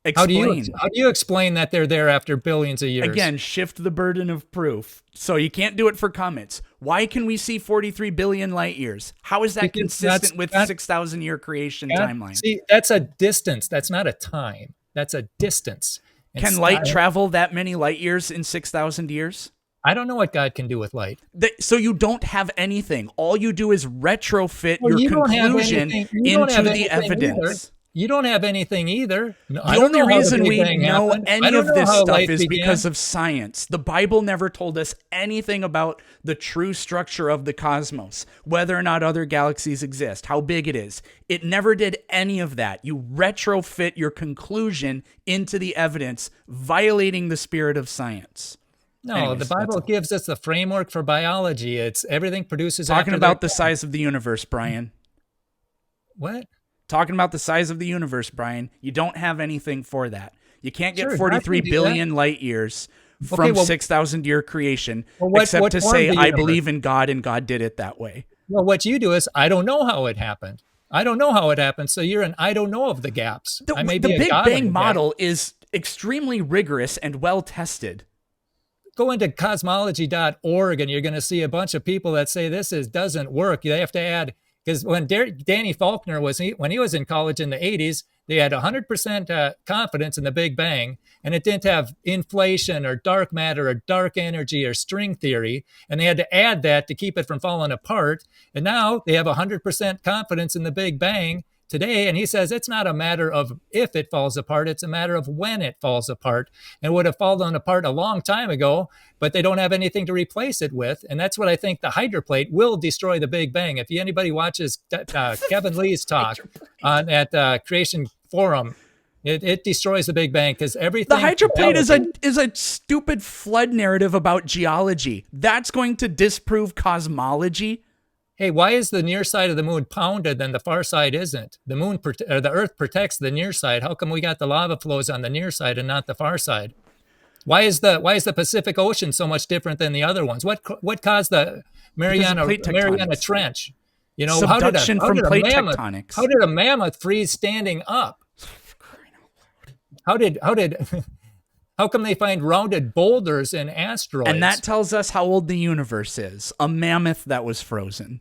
Explain. How do you explain that they're there after billions of years? Again, shift the burden of proof. So you can't do it for comets. Why can we see 43 billion light years? How is that consistent with 6,000 year creation timeline? See, that's a distance. That's not a time. That's a distance. Can light travel that many light years in 6,000 years? I don't know what God can do with light. So you don't have anything. All you do is retrofit your conclusion into the evidence. You don't have anything either. The only reason we know any of this stuff is because of science. The Bible never told us anything about the true structure of the cosmos, whether or not other galaxies exist, how big it is. It never did any of that. You retrofit your conclusion into the evidence, violating the spirit of science. No, Anyways, the Bible gives us the framework for biology. It's everything produces. Talking about the size of the universe, Brian. What? Talking about the size of the universe, Brian. You don't have anything for that. You can't get 43 billion light years from 6,000 year creation, except to say, I believe in God and God did it that way. Well, what you do is, I don't know how it happened. I don't know how it happened. So you're an I don't know of the gaps. The Big Bang model is extrememely rigorous and well tested. Go into cosmology.org and you're going to see a bunch of people that say doesn't work. They have to add, because when Danny Faulkner when he was in college in the 80s, they had 100% confidence in the Big Bang, and it didn't have inflation or dark matter or dark energy or string theory, and they had to add that to keep it from falling apart. And now they have 100% confidence in the Big Bang today, and he says it's not a matter of if it falls apart, it's a matter of when it falls apart. And it would have fallen apart a long time ago, but they don't have anything to replace it with. And that's what I think the hydroplate will destroy the Big Bang. If anybody watches Kevin Lee's talk at Creation Forum, it destroys the Big Bang, because everything. The hydroplate is a stupid flood narrative about geology. That's going to disprove cosmology. Hey, why is the near side of the moon pounded and the far side isn't? The moon or the Earth protects the near side. How come we got the lava flows on the near side and not the far side? Why is the Pacific Ocean so much different than the other ones? What caused the Mariana Trench? You know, subduction from plate tectonics. How did a mammoth freeze standing up? How come they find rounded boulders in asteroids? And that tells us how old the universe is. A mammoth that was frozen.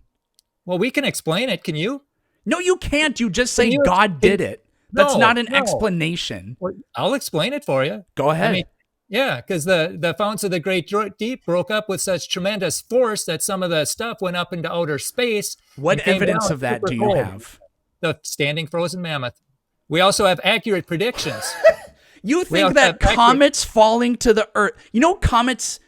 Well, we can explain it. Can you? No, you can't. You just say God did it. That's not an explanation. Well, I'll explain it for you. Go ahead. I mean, yeah, because the fountains of the Great Deep broke up with such tremendous force that some of the stuff went up into outer space. What evidence of that do you have? The standing frozen mammoth. We also have accurate predictions. You think that comets falling to the Earth, comets,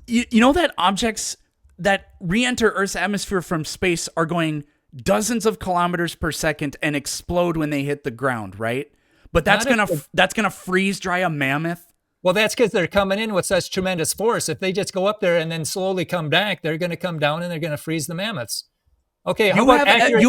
you know that objects that re-enter Earth's atmosphere from space are going dozens of kilometers per second and explode when they hit the ground, right? But that's gonna freeze dry a mammoth. Well, that's because they're coming in with such tremendous force. If they just go up there and then slowly come back, they're going to come down and they're going to freeze the mammoths. Okay, you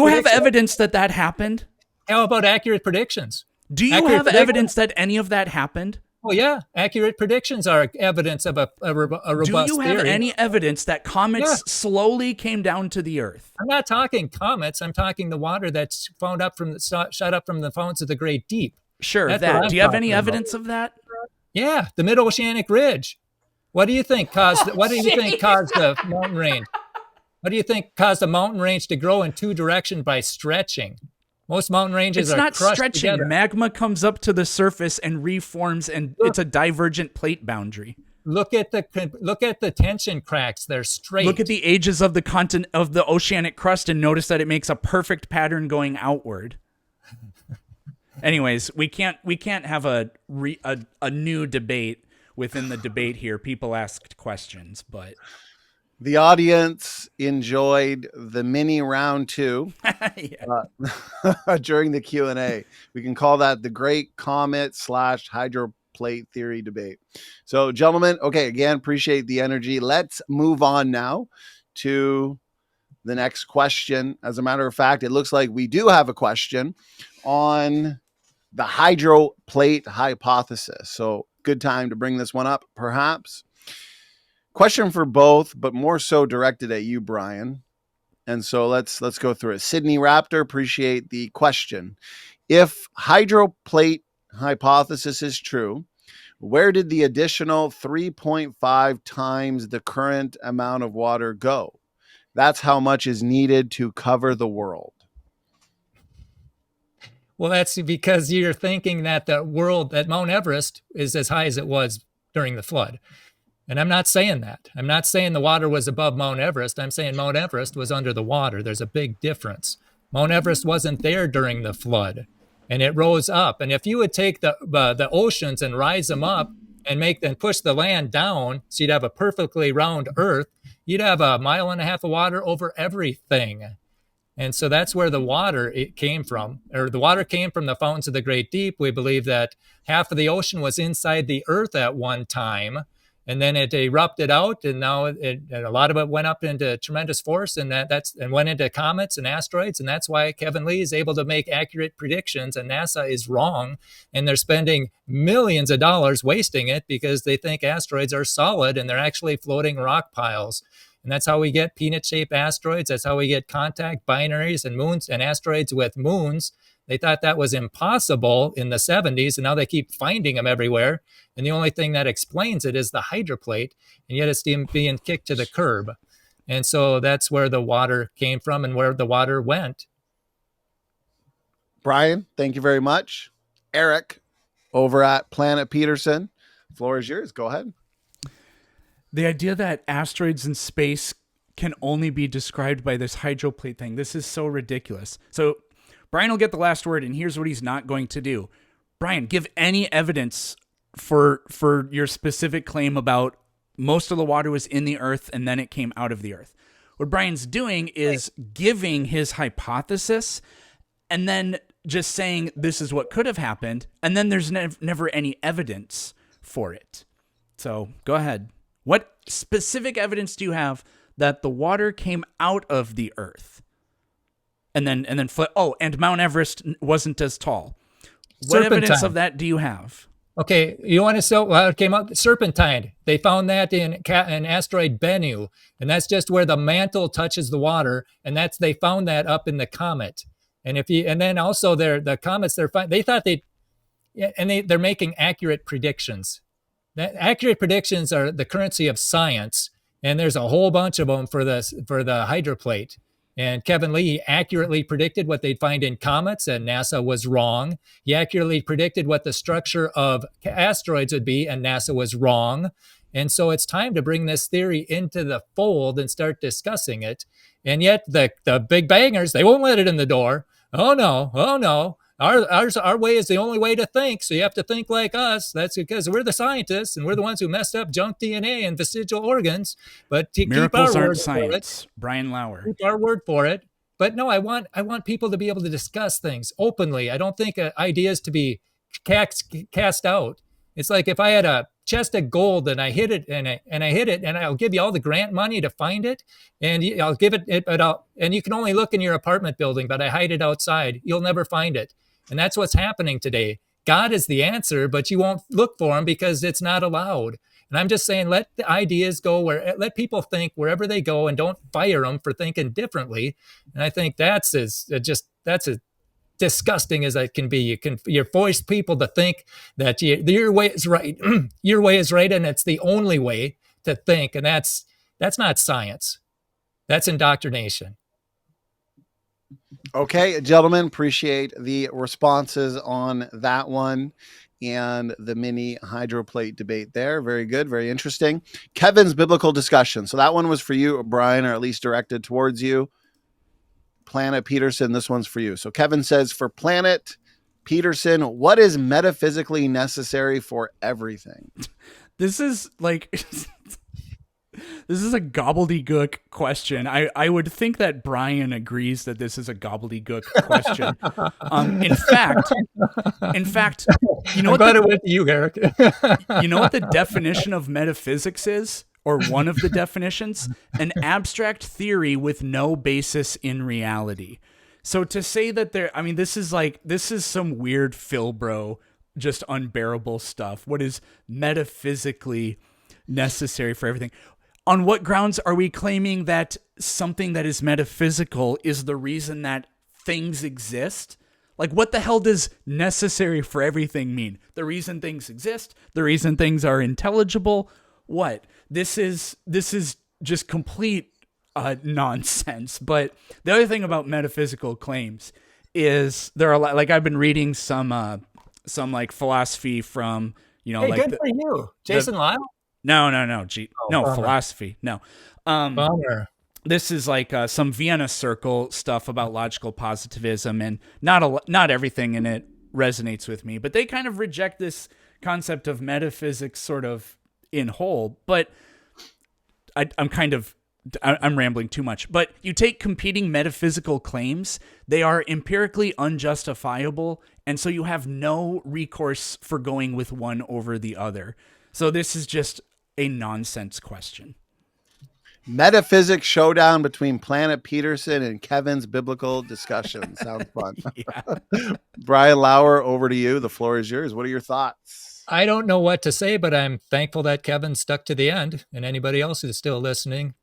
have evidence that happened? How about accurate predictions? Do you have evidence that any of that happened? Oh, yeah. Accurate predictions are evidence of a robust theory. Do you have theory. any evidence that comets slowly came down to the Earth? I'm not talking comets. I'm talking the water that's shot up from the fountains of the Great Deep. Sure, that. Do you have any evidence of that? Yeah, the Mid-Oceanic Ridge. What do you think caused the mountain range? What do you think caused the mountain range to grow in two directions by stretching? Most mountain ranges are crushed stretching. together. Magma comes up to the surface and reforms, and it's a divergent plate boundary. Look at the tension cracks. They're straight. Look at the ages of the oceanic crust and notice that it makes a perfect pattern going outward. Anyways, we can't have a new debate within the debate here. People asked questions, but the audience enjoyed the mini round 2 during the Q&A. We can call that the Great Comet / Hydroplate Theory debate. So, gentlemen, okay, again, appreciate the energy. Let's move on now to the next question. As a matter of fact, it looks like we do have a question on the hydroplate hypothesis. So good time to bring this one up, perhaps. Question for both, but more so directed at you, Brian. And so let's go through it. Sydney Raptor, appreciate the question. If hydroplate hypothesis is true, where did the additional 3.5 times the current amount of water go? That's how much is needed to cover the world. Well, that's because you're thinking that that Mount Everest is as high as it was during the flood. And I'm not saying that. I'm not saying the water was above Mount Everest. I'm saying Mount Everest was under the water. There's a big difference. Mount Everest wasn't there during the flood, and it rose up. And if you would take the oceans and rise them up and push the land down, so you'd have a perfectly round Earth, you'd have 1.5 miles of water over everything. And so that's where the water came from, or the water came from the fountains of the Great Deep. We believe that half of the ocean was inside the Earth at one time, and then it erupted out, and now a lot of it went up into tremendous force, and went into comets and asteroids, and that's why Kevin Lee is able to make accurate predictions, and NASA is wrong, and they're spending millions of dollars wasting it because they think asteroids are solid, and they're actually floating rock piles. And that's how we get peanut-shaped asteroids. That's how we get contact binaries and moons and asteroids with moons. They thought that was impossible in the 70s, and now they keep finding them everywhere. And the only thing that explains it is the hydroplate, and yet it's being kicked to the curb. And so that's where the water came from and where the water went. Brian, thank you very much. Eric, over at Planet Peterson, the floor is yours. Go ahead. The idea that asteroids in space can only be described by this hydroplate thing, this is so ridiculous. So Brian will get the last word, and here's what he's not going to do. Brian, give any evidence for your specific claim about most of the water was in the earth and then it came out of the earth. What Brian's doing is giving his hypothesis and then just saying this is what could have happened, and then there's never any evidence for it. So go ahead. What specific evidence do you have that the water came out of the earth? And then and Mount Everest wasn't as tall. What evidence of that do you have? Okay, you want to know how it came out? Serpentine. They found that in asteroid Bennu, and that's just where the mantle touches the water, and they found that up in the comet. And then also the comets they're making accurate predictions. Accurate predictions are the currency of science, and there's a whole bunch of them for the hydroplate. And Kevin Lee accurately predicted what they'd find in comets, and NASA was wrong. He accurately predicted what the structure of asteroids would be, and NASA was wrong. And so it's time to bring this theory into the fold and start discussing it. And yet the big bangers, they won't let it in the door. Oh no. Our way is the only way to think, so you have to think like us. That's because we're the scientists, and we're the ones who messed up junk DNA and vestigial organs. But to miracles keep our aren't word science. For it, Brian Lauer. Keep our word for it. But no, I want people to be able to discuss things openly. I don't think ideas to be cast out. It's like if I had a chest of gold and I hid it and I'll give you all the grant money to find it, and I'll give it, and you can only look in your apartment building, but I hide it outside. You'll never find it. And that's what's happening today. God is the answer, but you won't look for him because it's not allowed. And I'm just saying, let the ideas go let people think wherever they go, and don't fire them for thinking differently. And I think that's as disgusting as it can be. You force people to think that your way is right. Your way is right, and it's the only way to think. And that's not science. That's indoctrination. Okay, gentlemen, appreciate the responses on that one and the mini hydroplate debate there. Very good, very interesting. Kevin's biblical discussion. So that one was for you, Brian, or at least directed towards you. Planet Peterson, this one's for you. So Kevin says, for Planet Peterson, what is metaphysically necessary for everything? This is this is a gobbledygook question. I would think that Brian agrees that this is a gobbledygook question. In fact, you know what? It with you, Eric. You know what the definition of metaphysics is, or one of the definitions? An abstract theory with no basis in reality. So to say that this is some weird Philbro, just unbearable stuff. What is metaphysically necessary for everything? On what grounds are we claiming that something that is metaphysical is the reason that things exist? Like, what the hell does necessary for everything mean? The reason things exist? The reason things are intelligible? What? This is just complete nonsense. But the other thing about metaphysical claims is there are like I've been reading some like philosophy from good for you, Jason Lyle. No. Philosophy. No. Bummer. This is like some Vienna Circle stuff about logical positivism, and not everything in it resonates with me, but they kind of reject this concept of metaphysics sort of in whole. But I'm rambling too much. But you take competing metaphysical claims, they are empirically unjustifiable, and so you have no recourse for going with one over the other. So this is just a nonsense question. Metaphysics showdown between Planet Peterson and Kevin's biblical discussion. Sounds fun. Brian Lauer, over to you. The floor is yours. What are your thoughts? I don't know what to say, but I'm thankful that Kevin stuck to the end, and anybody else who's still listening.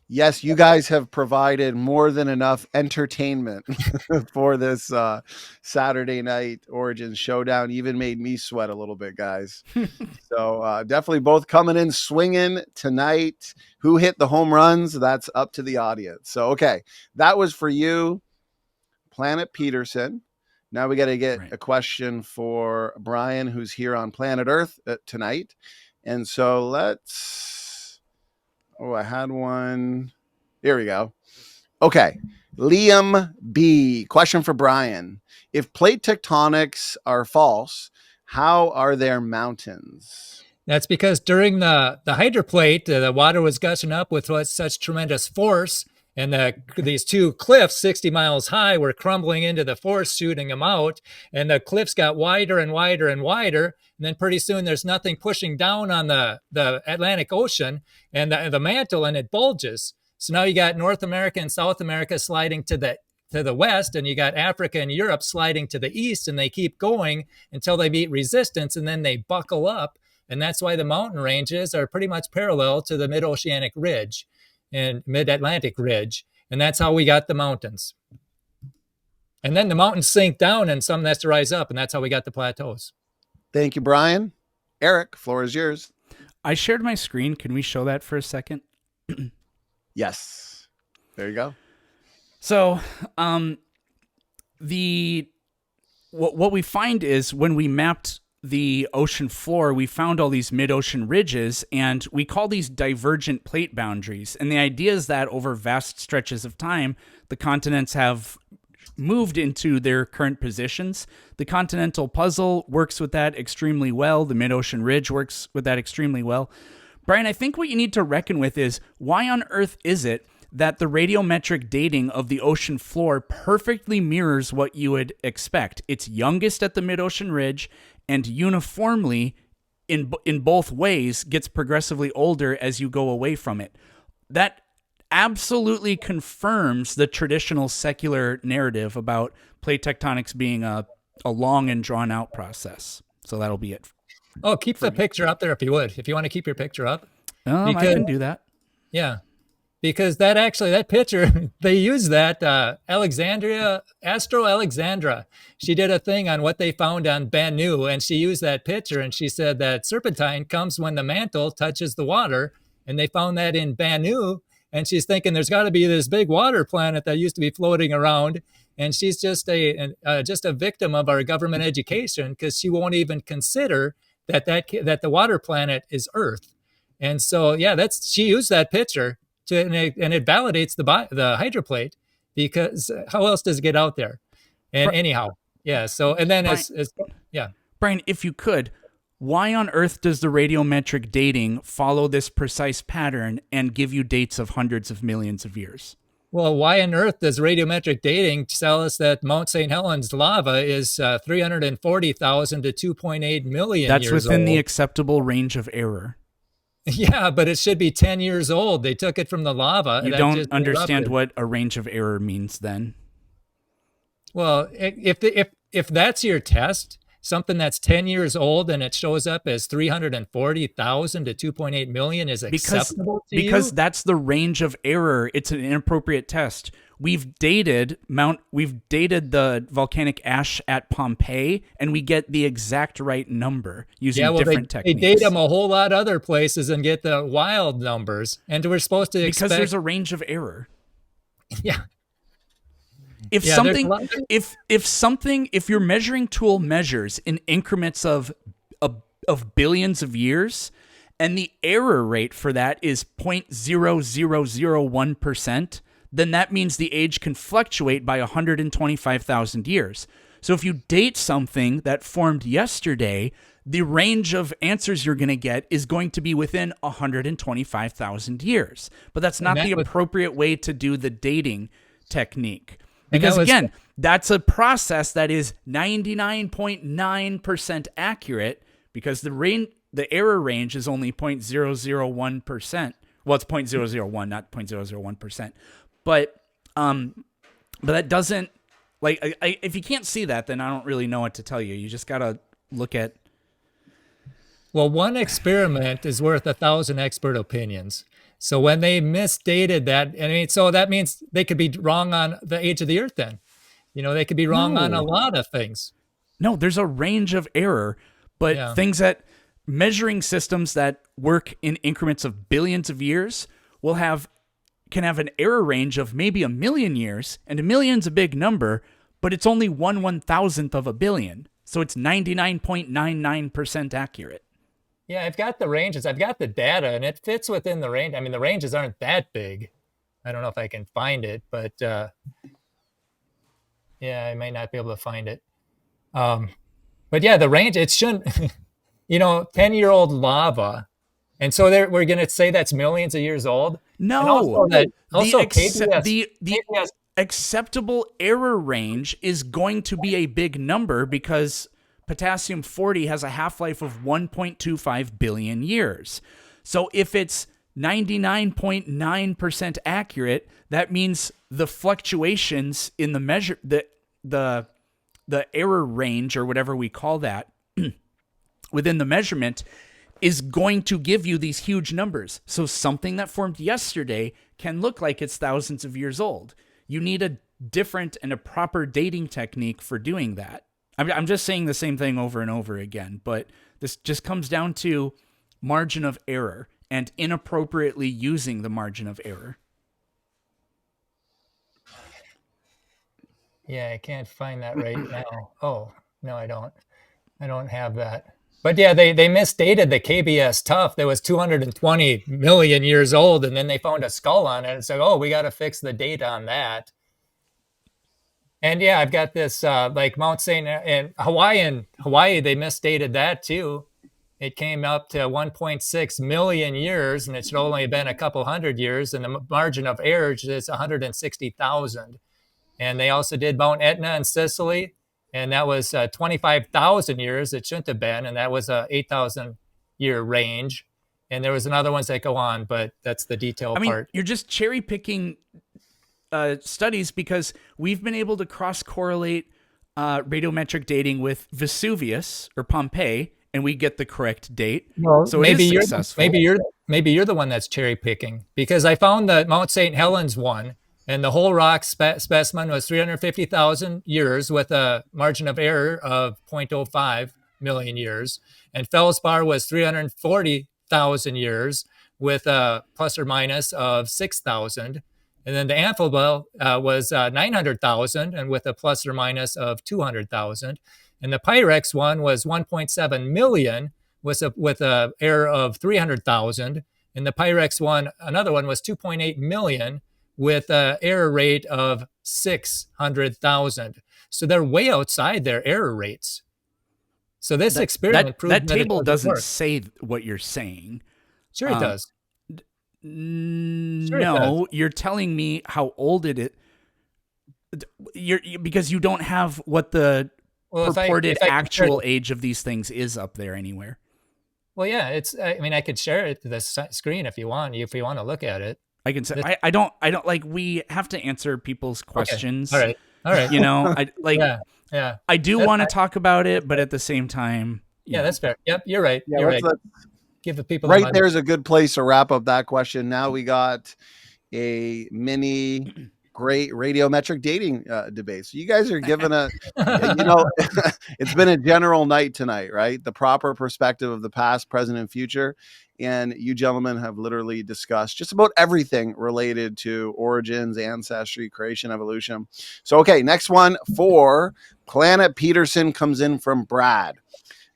Yes, you guys have provided more than enough entertainment for this Saturday night Origins Showdown. Even made me sweat a little bit, guys. So definitely both coming in swinging tonight. Who hit the home runs? That's up to the audience. So, okay, that was for you, Planet Peterson. Now we got to get a question for Brian, who's here on Planet Earth tonight. And so let's... Oh, I had one. Here we go. Okay. Liam B. Question for Brian. If plate tectonics are false, how are there mountains? That's because during the hydroplate, the water was gushing up with such tremendous force, and these two cliffs, 60 miles high, were crumbling into the force, shooting them out, and the cliffs got wider and wider and wider, and then pretty soon there's nothing pushing down on the Atlantic Ocean and the mantle, and it bulges. So now you got North America and South America sliding to the west, and you got Africa and Europe sliding to the east, and they keep going until they meet resistance, and then they buckle up. And that's why the mountain ranges are pretty much parallel to the mid-oceanic ridge and mid-Atlantic ridge. And that's how we got the mountains. And then the mountains sink down and some has to rise up. And that's how we got the plateaus. Thank you, Brian. Eric, floor is yours. I shared my screen. Can we show that for a second? Yes. There you go. So what we find is when we mapped the ocean floor, we found all these mid-ocean ridges, and we call these divergent plate boundaries. And the idea is that over vast stretches of time, the continents have moved into their current positions. The continental puzzle works with that extremely well. The mid-ocean ridge works with that extremely well. Brian, I think what you need to reckon with is, why on earth is it that the radiometric dating of the ocean floor perfectly mirrors what you would expect? It's youngest at the mid-ocean ridge, and uniformly, in both ways, gets progressively older as you go away from it. That absolutely confirms the traditional secular narrative about plate tectonics being a long and drawn-out process. So that'll be it. Oh, keep the picture up there if you would. If you want to keep your picture up. I can do that. Yeah. Because that picture, they use that, Astro Alexandra. She did a thing on what they found on Bennu, and she used that picture, and she said that serpentine comes when the mantle touches the water, and they found that in Bennu, and she's thinking there's got to be this big water planet that used to be floating around, and she's just a victim of our government education, because she won't even consider that the water planet is Earth. And so, yeah, she used that picture. And it validates the hydroplate, because how else does it get out there? And anyhow, yeah. So, and then Brian, Brian, if you could, why on earth does the radiometric dating follow this precise pattern and give you dates of hundreds of millions of years? Well, why on earth does radiometric dating tell us that Mount St. Helens lava is 340,000 to 2.8 million That's years within old? the acceptable range of error. Yeah, but it should be 10 years old. They took it from the lava. You don't understand what a range of error means then. Well, if that's your test, something that's 10 years old and it shows up as 340,000 to 2.8 million is acceptable to you? Because that's the range of error. It's an inappropriate test. We've dated the volcanic ash at Pompeii, and we get the exact right number using different techniques. They date them a whole lot other places and get the wild numbers, and we're supposed to expect... Because there's a range of error. Yeah. If your measuring tool measures in increments of billions of years, and the error rate for that is 0.0001%, then that means the age can fluctuate by 125,000 years. So if you date something that formed yesterday, the range of answers you're going to get is going to be within 125,000 years. But that's not the appropriate way to do the dating technique. Because again, that's a process that is 99.9% accurate, because the error range is only 0.001%. Well, it's 0.001, not 0.001%. But that doesn't, if you can't see that, then I don't really know what to tell you. You just got to look at. Well, one experiment is worth 1,000 expert opinions. So when they misdated that, I mean, so that means they could be wrong on the age of the Earth then. They could be wrong on a lot of things. No, there's a range of error, but things that measuring systems that work in increments of billions of years can have an error range of maybe 1 million years, and 1 million's a big number, but it's only 1/1000th of a billion. So it's 99.99% accurate. Yeah, I've got the ranges. I've got the data, and it fits within the range. I mean, the ranges aren't that big. I don't know if I can find it, but I might not be able to find it. But yeah, the range, it shouldn't, 10-year-old lava. And so we're going to say that's millions of years old? No. KBS, the acceptable error range is going to be a big number because potassium-40 has a half-life of 1.25 billion years. So if it's 99.9% accurate, that means the fluctuations in the measure, the error range or whatever we call that within the measurement is going to give you these huge numbers. So something that formed yesterday can look like it's thousands of years old. You need a different and a proper dating technique for doing that. I'm just saying the same thing over and over again, but this just comes down to margin of error and inappropriately using the margin of error. Yeah, I can't find that right now. Oh, no, I don't. I don't have that. But yeah, they misdated the KBS Tough that was 220 million years old, and then they found a skull on it and said, oh, we got to fix the date on that. And yeah, I've got this like Mount St. and Hawaii, they misdated that too. It came up to 1.6 million years, and it should only have been a couple hundred years, and the margin of error is 160,000. And they also did Mount Etna in Sicily, and that was 25,000 years. It shouldn't have been, and that was a 8,000 year range. And there was another ones that go on, but that's the detail part. You're just cherry picking studies because we've been able to cross-correlate radiometric dating with Vesuvius or Pompeii, and we get the correct date. Well, so maybe it is you're successful. Maybe you're the one that's cherry picking, because I found the Mount St. Helens one, and the whole rock specimen was 350,000 years with a margin of error of 0.05 million years, and Feldspar was 340,000 years with a plus or minus of 6,000. And then the Amphibole was 900,000 and with a plus or minus of 200,000. And the Pyrex one was 1.7 million with a error of 300,000. And the Pyrex one, another one, was 2.8 million with an error rate of 600,000. So they're way outside their error rates. So this experiment proved that table doesn't say what you're saying. Sure it does. No, you're telling me how old it is. Because you don't have what the purported actual age of these things is up there anywhere. Well, yeah, I could share it to the screen if you want to look at it. I can say I don't like, we have to answer people's questions. Okay. All right. I do want to talk about it, but at the same time, yeah, that's fair. Yep, you're right. Yeah, you're right. Give the people right there's a good place to wrap up that question. Now we got a mini great radiometric dating debate. So you guys are given it's been a general night tonight, right? The proper perspective of the past, present, and future. And you gentlemen have literally discussed just about everything related to origins, ancestry, creation, evolution. So, okay, next one for Planet Peterson comes in from Brad.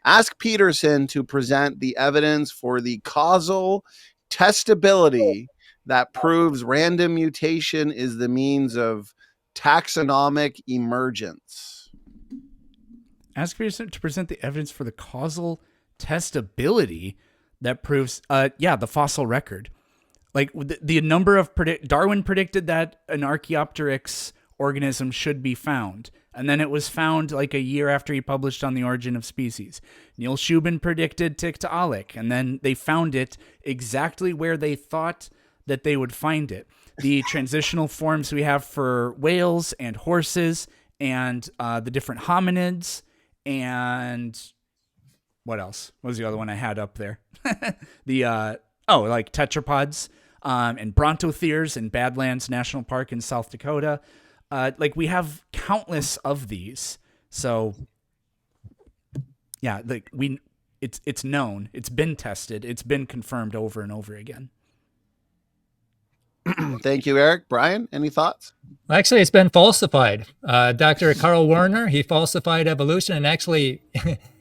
Ask Peterson to present the evidence for the causal testability that proves random mutation is the means of taxonomic emergence. Ask Peterson to present the evidence for the causal testability that proves, the fossil record. Like the number of Darwin predicted that an Archaeopteryx organism should be found. And then it was found like a year after he published on The Origin of Species. Neil Shubin predicted Tiktaalik, and then they found it exactly where they thought that they would find it. The transitional forms we have for whales and horses and the different hominids and what else? What was the other one I had up there? Like tetrapods. and brontotheres in Badlands National Park in South Dakota. Like we have countless of these. So yeah, like it's known, it's been tested, it's been confirmed over and over again. Thank you, Eric. Brian, any thoughts? Actually, it's been falsified. Dr. Carl Werner, he falsified evolution, and actually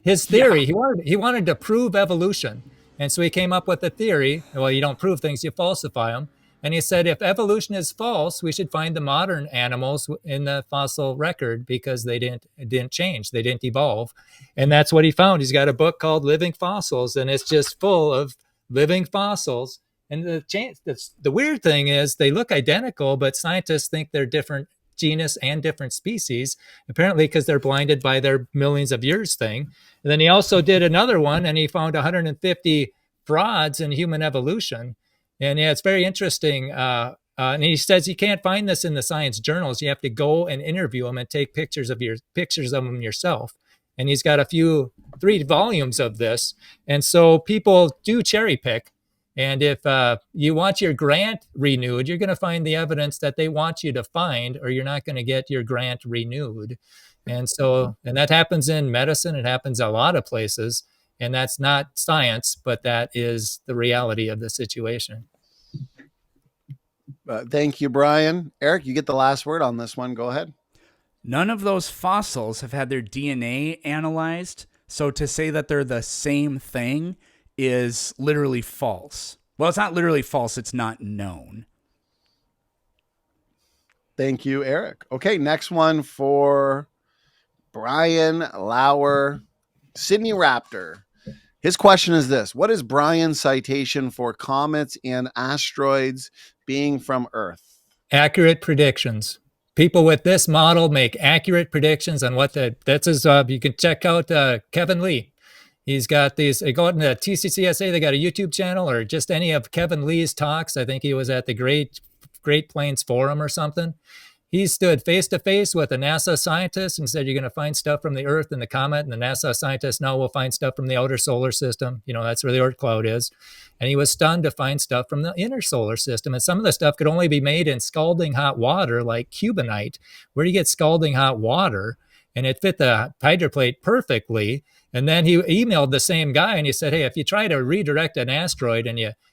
his theory, he wanted to prove evolution. And so he came up with a theory. Well, you don't prove things, you falsify them. And he said, if evolution is false, we should find the modern animals in the fossil record because they didn't change. They didn't evolve. And that's what he found. He's got a book called Living Fossils, and it's just full of living fossils. And the weird thing is they look identical, but scientists think they're different genus and different species, apparently because they're blinded by their millions of years thing. And then he also did another one, and he found 150 frauds in human evolution. And yeah, it's very interesting. And he says you can't find this in the science journals. You have to go and interview them and take pictures of them yourself. And he's got 3 volumes of this. And so people do cherry pick. And if you want your grant renewed, you're going to find the evidence that they want you to find, or you're not going to get your grant renewed. And that happens in medicine. It happens a lot of places. And that's not science, but that is the reality of the situation. Thank you, Brian. Eric, you get the last word on this one. Go ahead. None of those fossils have had their DNA analyzed. So to say that they're the same thing is literally false. Well, it's not literally false. It's not known. Thank you, Eric. Okay, next one for Brian Lauer, Sydney Raptor. His question is this: what is Brian's citation for comets and asteroids being from Earth? Accurate predictions. People with this model make accurate predictions on what that's his. You can check out Kevin Lee. He's got these, go out in the TCCSA, they got a YouTube channel, or just any of Kevin Lee's talks. I think he was at the Great Plains Forum or something. He stood face to face with a NASA scientist and said, you're going to find stuff from the Earth and the comet. And the NASA scientist now will find stuff from the outer solar system. You know, that's where the Oort cloud is. And he was stunned to find stuff from the inner solar system. And some of the stuff could only be made in scalding hot water, like cubonite. Where do you get scalding hot water? And it fit the hydroplate perfectly. And then he emailed the same guy and he said, hey, if you try to redirect an asteroid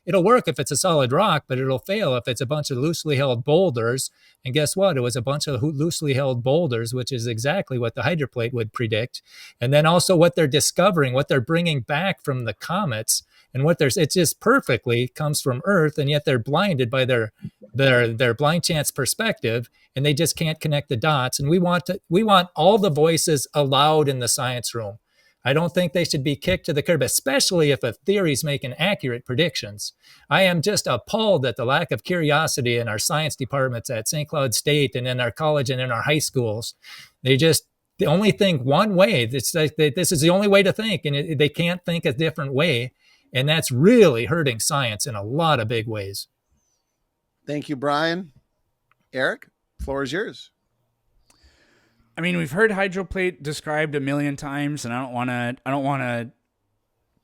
it'll work if it's a solid rock, but it'll fail if it's a bunch of loosely held boulders. And guess what? It was a bunch of loosely held boulders, which is exactly what the hydroplate would predict. And then also what they're discovering, what they're bringing back from the comets, and it just perfectly comes from Earth, and yet they're blinded by their blind chance perspective, and they just can't connect the dots. And we want all the voices allowed in the science room. I don't think they should be kicked to the curb, especially if a theory's making accurate predictions. I am just appalled at the lack of curiosity in our science departments at St. Cloud State and in our college and in our high schools. They only think one way. It's like this is the only way to think, and they can't think a different way. And that's really hurting science in a lot of big ways. Thank you, Brian. Eric, floor is yours. I mean, we've heard hydroplate described a million times, and I don't want to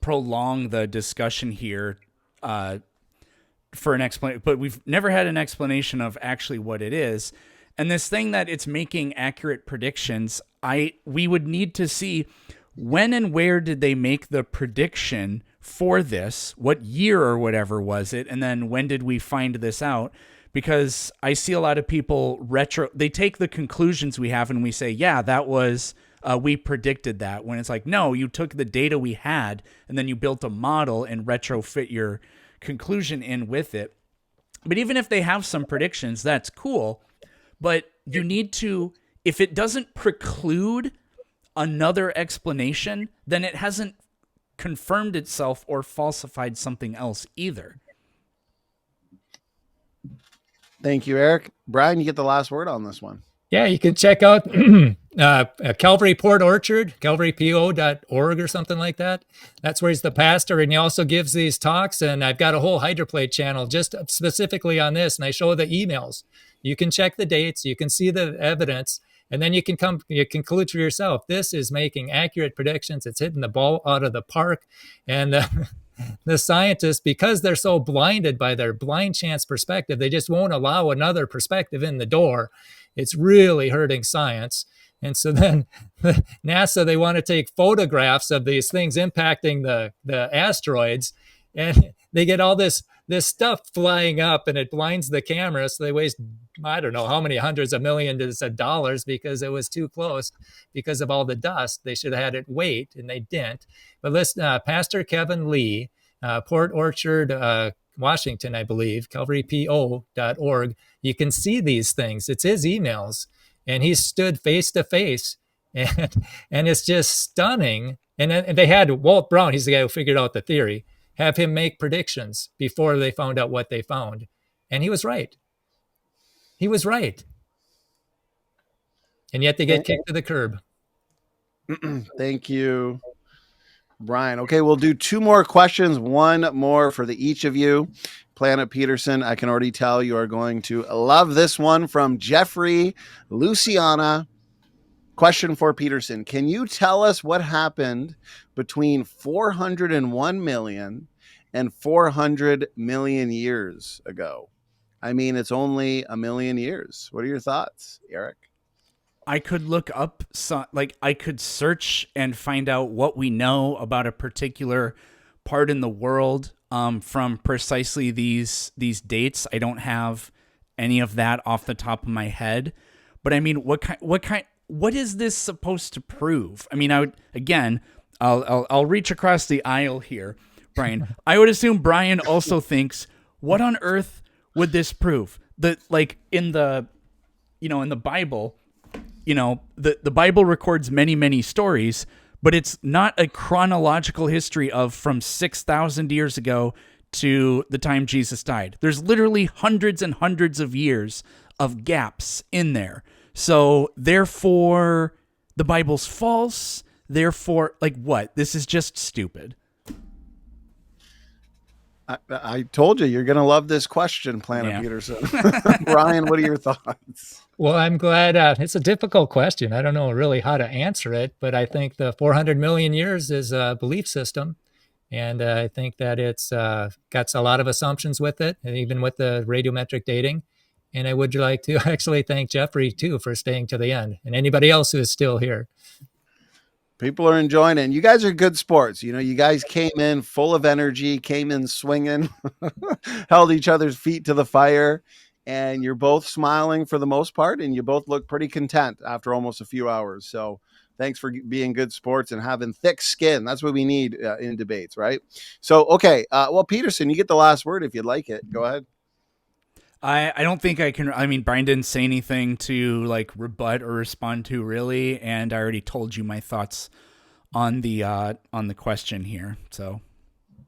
prolong the discussion here for an explanation, but we've never had an explanation of actually what it is. And this thing that it's making accurate predictions, we would need to see when and where did they make the prediction for this, what year or whatever was it, and then when did we find this out? Because I see a lot of people they take the conclusions we have and we say, yeah, that was, we predicted that. When it's like, no, you took the data we had and then you built a model and retrofit your conclusion in with it. But even if they have some predictions, that's cool. But you need to, if it doesn't preclude another explanation, then it hasn't confirmed itself or falsified something else either. Thank you, Eric. Brian, you get the last word on this one. Yeah, you can check out Calvary Port Orchard, calvarypo.org or something like that. That's where he's the pastor, and he also gives these talks, and I've got a whole hydroplate channel just specifically on this, and I show the emails. You can check the dates, you can see the evidence, and then you conclude for yourself. This is making accurate predictions. It's hitting the ball out of the park, and the scientists, because they're so blinded by their blind chance perspective, they just won't allow another perspective in the door. It's really hurting science. And so then NASA, they want to take photographs of these things impacting the asteroids, and they get all this stuff flying up, and it blinds the camera. So they waste, I don't know how many hundreds of millions of dollars because it was too close because of all the dust. They should have had it wait, and they didn't. But listen, Pastor Kevin Lee, Port Orchard, Washington, I believe, calvarypo.org. You can see these things. It's his emails. And he stood face to face, and it's just stunning. And they had Walt Brown, he's the guy who figured out the theory, have him make predictions before they found out what they found. And he was right. He was right. And yet they get kicked to the curb. Thank you, Brian. Okay, we'll do 2 more questions, 1 more for each of you. Planet Peterson, I can already tell you are going to love this one from Jeffrey Luciana. Question for Peterson. Can you tell us what happened between 401 million and 400 million years ago? I mean, it's only a million years. What are your thoughts, Eric? I could look up, I could search and find out what we know about a particular part in the world from precisely these dates. I don't have any of that off the top of my head, but I mean, what is this supposed to prove? I mean, I'll reach across the aisle here, Brian. I would assume Brian also thinks, what on earth would this prove? That, like, in the Bible, the Bible records many, many stories, but it's not a chronological history of from 6,000 years ago to the time Jesus died. There's literally hundreds and hundreds of years of gaps in there. So therefore, the Bible's false. Therefore, like, what? This is just stupid. I told you, you're going to love this question, Planet Peterson. Brian, what are your thoughts? Well, I'm glad it's a difficult question. I don't know really how to answer it, but I think the 400 million years is a belief system. And I think that it's got a lot of assumptions with it, and even with the radiometric dating. And I would like to actually thank Jeffrey, too, for staying to the end, and anybody else who is still here. People are enjoying it. And you guys are good sports. You guys came in full of energy, came in swinging, held each other's feet to the fire, and you're both smiling for the most part, and you both look pretty content after almost a few hours. So thanks for being good sports and having thick skin. That's what we need in debates, right? So, okay. Well, Peterson, you get the last word if you'd like it. Go ahead. I don't think I can. I mean, Brian didn't say anything to like rebut or respond to really, and I already told you my thoughts on the question here. So,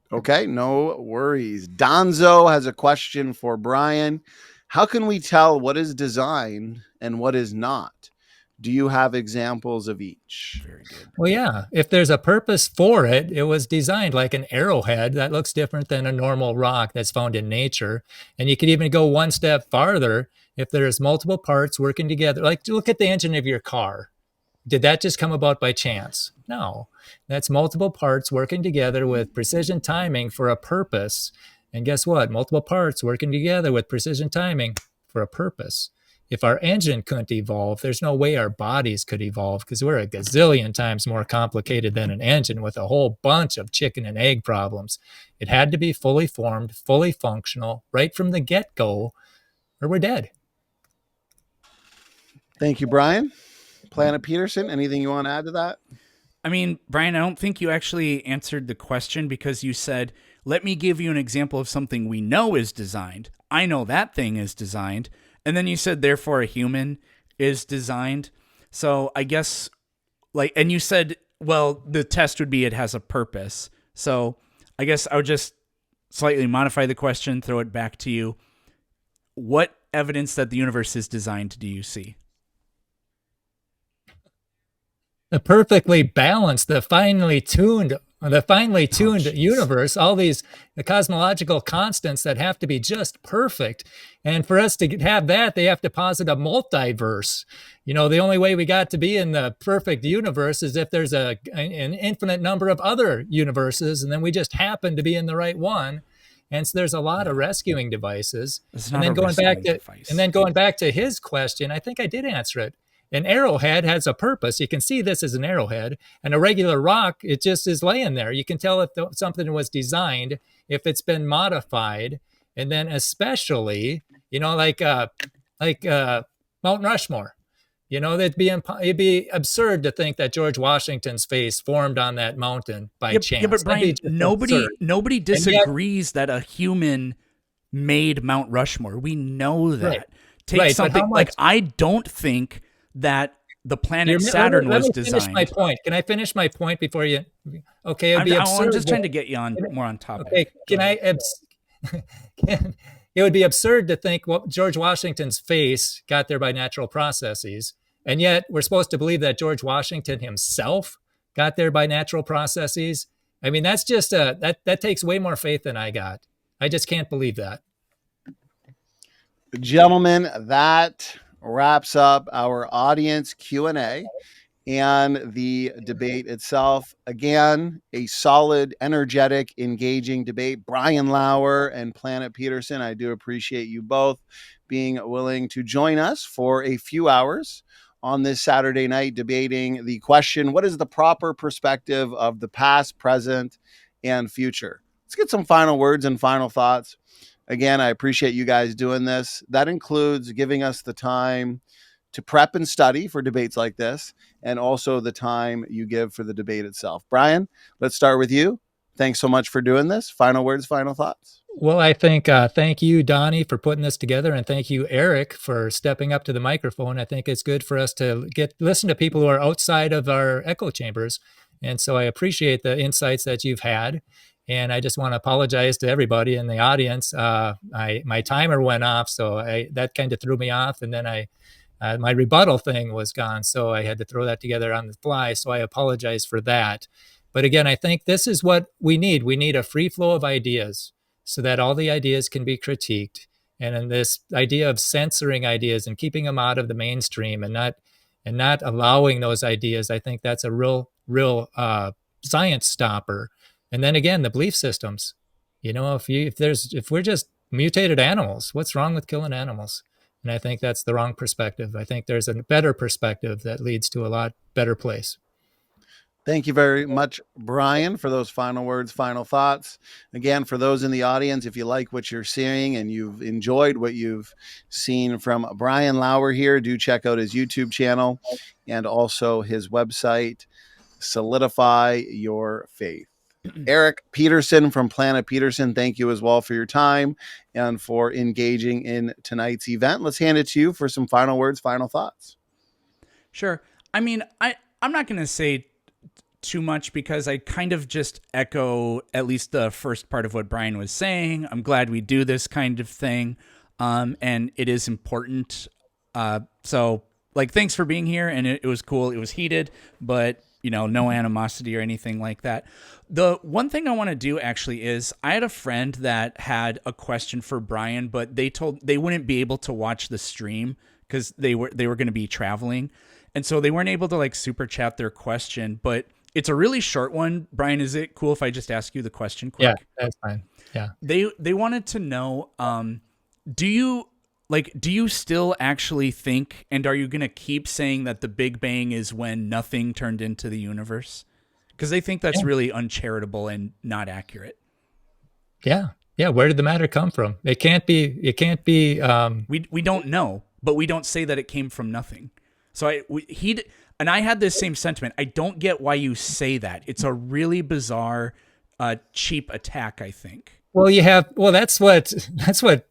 okay, no worries. Donzo has a question for Brian. How can we tell what is design and what is not? Do you have examples of each? Very good. Well, yeah. If there's a purpose for it, it was designed like an arrowhead that looks different than a normal rock that's found in nature. And you could even go one step farther. If there's multiple parts working together, like look at the engine of your car. Did that just come about by chance? No. That's multiple parts working together with precision timing for a purpose. And guess what? Multiple parts working together with precision timing for a purpose. If our engine couldn't evolve, there's no way our bodies could evolve because we're a gazillion times more complicated than an engine with a whole bunch of chicken and egg problems. It had to be fully formed, fully functional, right from the get-go, or we're dead. Thank you, Brian. Planet Peterson, anything you want to add to that? I mean, Brian, I don't think you actually answered the question because you said, let me give you an example of something we know is designed. I know that thing is designed. And then you said, therefore, a human is designed. So I guess, and you said, well, the test would be it has a purpose. So I guess I would just slightly modify the question, throw it back to you. What evidence that the universe is designed do you see? The perfectly balanced, the finely tuned the finely tuned universe, all the cosmological constants that have to be just perfect. And for us to have that, they have to posit a multiverse. The only way we got to be in the perfect universe is if there's an infinite number of other universes, and then we just happen to be in the right one. And so there's a lot of rescuing devices. And then going back to his question, I think I did answer it. An arrowhead has a purpose. You can see this as an arrowhead, and a regular rock, it just is laying there. You can tell if something was designed, if it's been modified, and then especially, like Mount Rushmore. It'd be absurd to think that George Washington's face formed on that mountain by chance. Yeah, but Brian, nobody disagrees that a human made Mount Rushmore. We know that. Take something like I don't think that the planet Saturn was designed. Finish my point. Can I finish my point before you? Okay, it'd be absurd. I'm just trying to get you on more on topic. Okay, it would be absurd to think George Washington's face got there by natural processes, and yet we're supposed to believe that George Washington himself got there by natural processes. I mean, that's just that takes way more faith than I got. I just can't believe that. Gentlemen, that wraps up our audience Q&A and the debate itself. Again, a solid, energetic, engaging debate. Brian Lauer and Planet Peterson, I do appreciate you both being willing to join us for a few hours on this Saturday night debating the question, what is the proper perspective of the past, present, and future? Let's get some final words and final thoughts. Again, I appreciate you guys doing this. That includes giving us the time to prep and study for debates like this, and also the time you give for the debate itself. Brian, let's start with you. Thanks so much for doing this. Final words, final thoughts. Well, I think thank you, Donnie, for putting this together, and thank you, Eric, for stepping up to the microphone. I think it's good for us to listen to people who are outside of our echo chambers, and so I appreciate the insights that you've had. And I just want to apologize to everybody in the audience. My timer went off, so that kind of threw me off. And then my rebuttal thing was gone, so I had to throw that together on the fly. So I apologize for that. But again, I think this is what we need. We need a free flow of ideas so that all the ideas can be critiqued. And in this idea of censoring ideas and keeping them out of the mainstream and not allowing those ideas, I think that's a real science stopper. And then again, the belief systems. If we're just mutated animals, what's wrong with killing animals? And I think that's the wrong perspective. I think there's a better perspective that leads to a lot better place. Thank you very much, Brian, for those final words, final thoughts. Again, for those in the audience, if you like what you're seeing and you've enjoyed what you've seen from Brian Lauer here, do check out his YouTube channel and also his website, Solidify Your Faith. Eric Peterson from Planet Peterson, thank you as well for your time and for engaging in tonight's event. Let's hand it to you for some final words, final thoughts. Sure. I mean, I'm not going to say too much because I kind of just echo at least the first part of what Brian was saying. I'm glad we do this kind of thing, and it is important. So, thanks for being here, and it was cool. It was heated, but no animosity or anything like that. The one thing I want to do actually is I had a friend that had a question for Brian, but they wouldn't be able to watch the stream because they were going to be traveling. And so they weren't able to super chat their question, but it's a really short one. Brian, is it cool if I just ask you the question quick? Yeah, that's fine. Yeah. They wanted to know, do you still actually think, and are you going to keep saying that the Big Bang is when nothing turned into the universe? Because they think that's really uncharitable and not accurate. Yeah. Yeah. Where did the matter come from? It can't be. We don't know, but we don't say that it came from nothing. So I had this same sentiment. I don't get why you say that. It's a really bizarre, cheap attack, I think. Well, that's what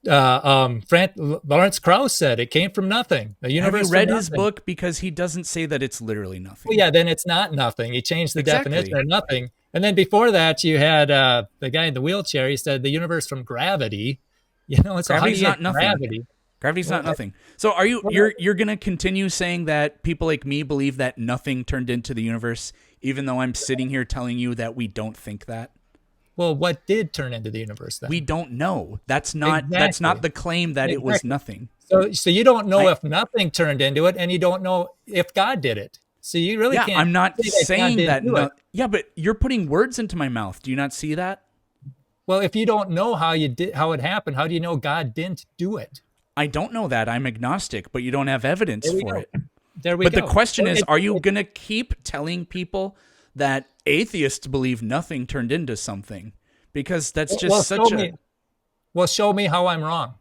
Lawrence Krauss said. It came from nothing. The universe. Have you read his book? Because he doesn't say that it's literally nothing. Well, yeah, then it's not nothing. He changed the definition of nothing. And then before that, you had the guy in the wheelchair. He said the universe from gravity. So gravity's not nothing. Gravity's not nothing. So are you're going to continue saying that people like me believe that nothing turned into the universe, even though I'm sitting here telling you that we don't think that? Well, what did turn into the universe then? We don't know. That's not the claim that it was nothing. So you don't know if nothing turned into it, and you don't know if God did it. So you really can't. I'm not saying that. Yeah, but you're putting words into my mouth. Do you not see that? Well, if you don't know how it happened, how do you know God didn't do it? I don't know that. I'm agnostic, but you don't have evidence for it. There we go. But the question is, are you going to keep telling people that atheists believe nothing turned into something? Because that's just show me how I'm wrong.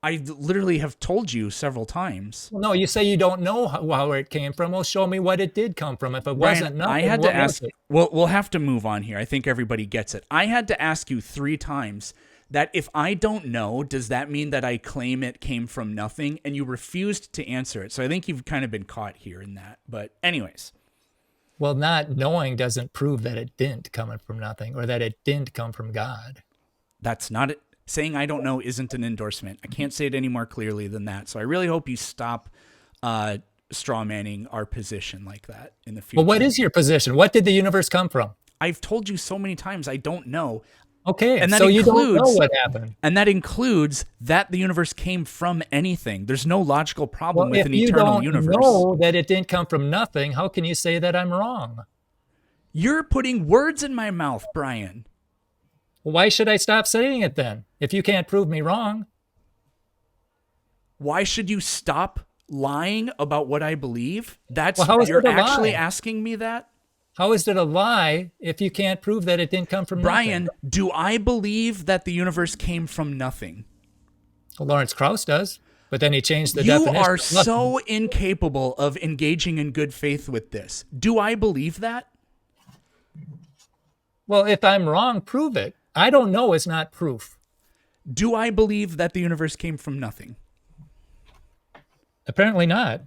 I literally have told you several times. Well, no, you say you don't know how it came from. Well, show me what it did come from. If it wasn't nothing, I had to ask. We'll have to move on here. I think everybody gets it. I had to ask you 3 times that if I don't know, does that mean that I claim it came from nothing? And you refused to answer it. So I think you've kind of been caught here in that. But anyways. Well, not knowing doesn't prove that it didn't come from nothing or that it didn't come from God. That's not it. Saying I don't know isn't an endorsement. I can't say it any more clearly than that. So I really hope you stop straw manning our position like that in the future. Well, what is your position? What did the universe come from? I've told you so many times I don't know. Okay, and that so includes, you don't know what happened. And that includes that the universe came from anything. There's no logical problem with an eternal universe. If you don't know that it didn't come from nothing, how can you say that I'm wrong? You're putting words in my mouth, Brian. Well, why should I stop saying it then? If you can't prove me wrong. Why should you stop lying about what I believe? You're actually asking me that? How is it a lie if you can't prove that it didn't come from Brian, nothing? do I believe that the universe came from nothing? Well, Lawrence Krauss does, but then he changed the definition. You are so incapable of engaging in good faith with this. Do I believe that? Well, if I'm wrong, prove it. I don't know is not proof. Do I believe that the universe came from nothing? Apparently not.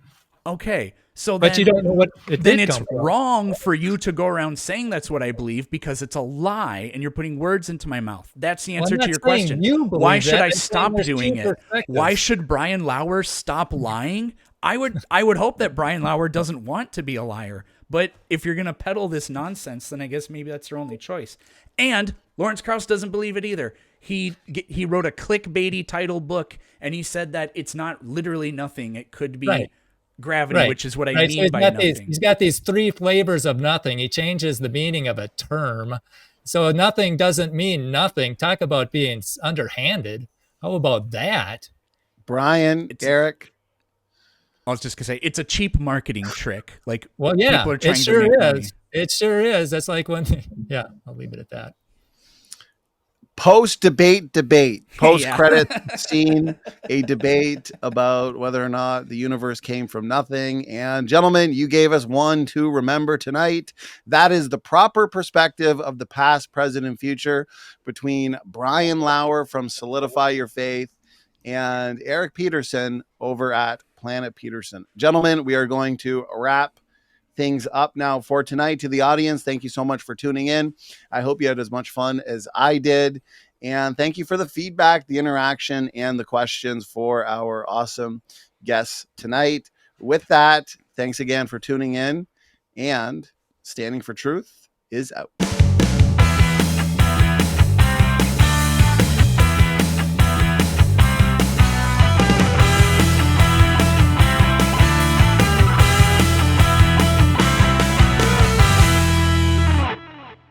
Okay. So but you don't know what it then did it's come from. wrong for you to go around saying that's what I believe because it's a lie and you're putting words into my mouth. That's the answer to your question. Why should I stop doing it? Why should Brian Lauer stop lying? I would hope that Brian Lauer doesn't want to be a liar. But if you're going to peddle this nonsense, then I guess maybe that's your only choice. And Lawrence Krauss doesn't believe it either. He wrote a clickbaity title book and he said that it's not literally nothing. It could be gravity, which is what I mean by nothing. He's got these 3 flavors of nothing. He changes the meaning of a term. So nothing doesn't mean nothing. Talk about being underhanded. How about that? Brian, Eric. I was just going to say, it's a cheap marketing trick. Like, well, yeah, people are trying it sure to make is. money. It sure is. That's like when, yeah, I'll leave it at that. Post-debate, post-credit scene, a debate about whether or not the universe came from nothing. And gentlemen, you gave us one to remember tonight. That is the proper perspective of the past, present, and future between Brian Lauer from Solidify Your Faith and Eric Peterson over at Planet Peterson. Gentlemen, we are going to wrap things up now for tonight. To the audience, thank you so much for tuning in. I hope you had as much fun as I did. And thank you for the feedback, the interaction, and the questions for our awesome guests tonight. With that, thanks again for tuning in. And Standing for Truth is out.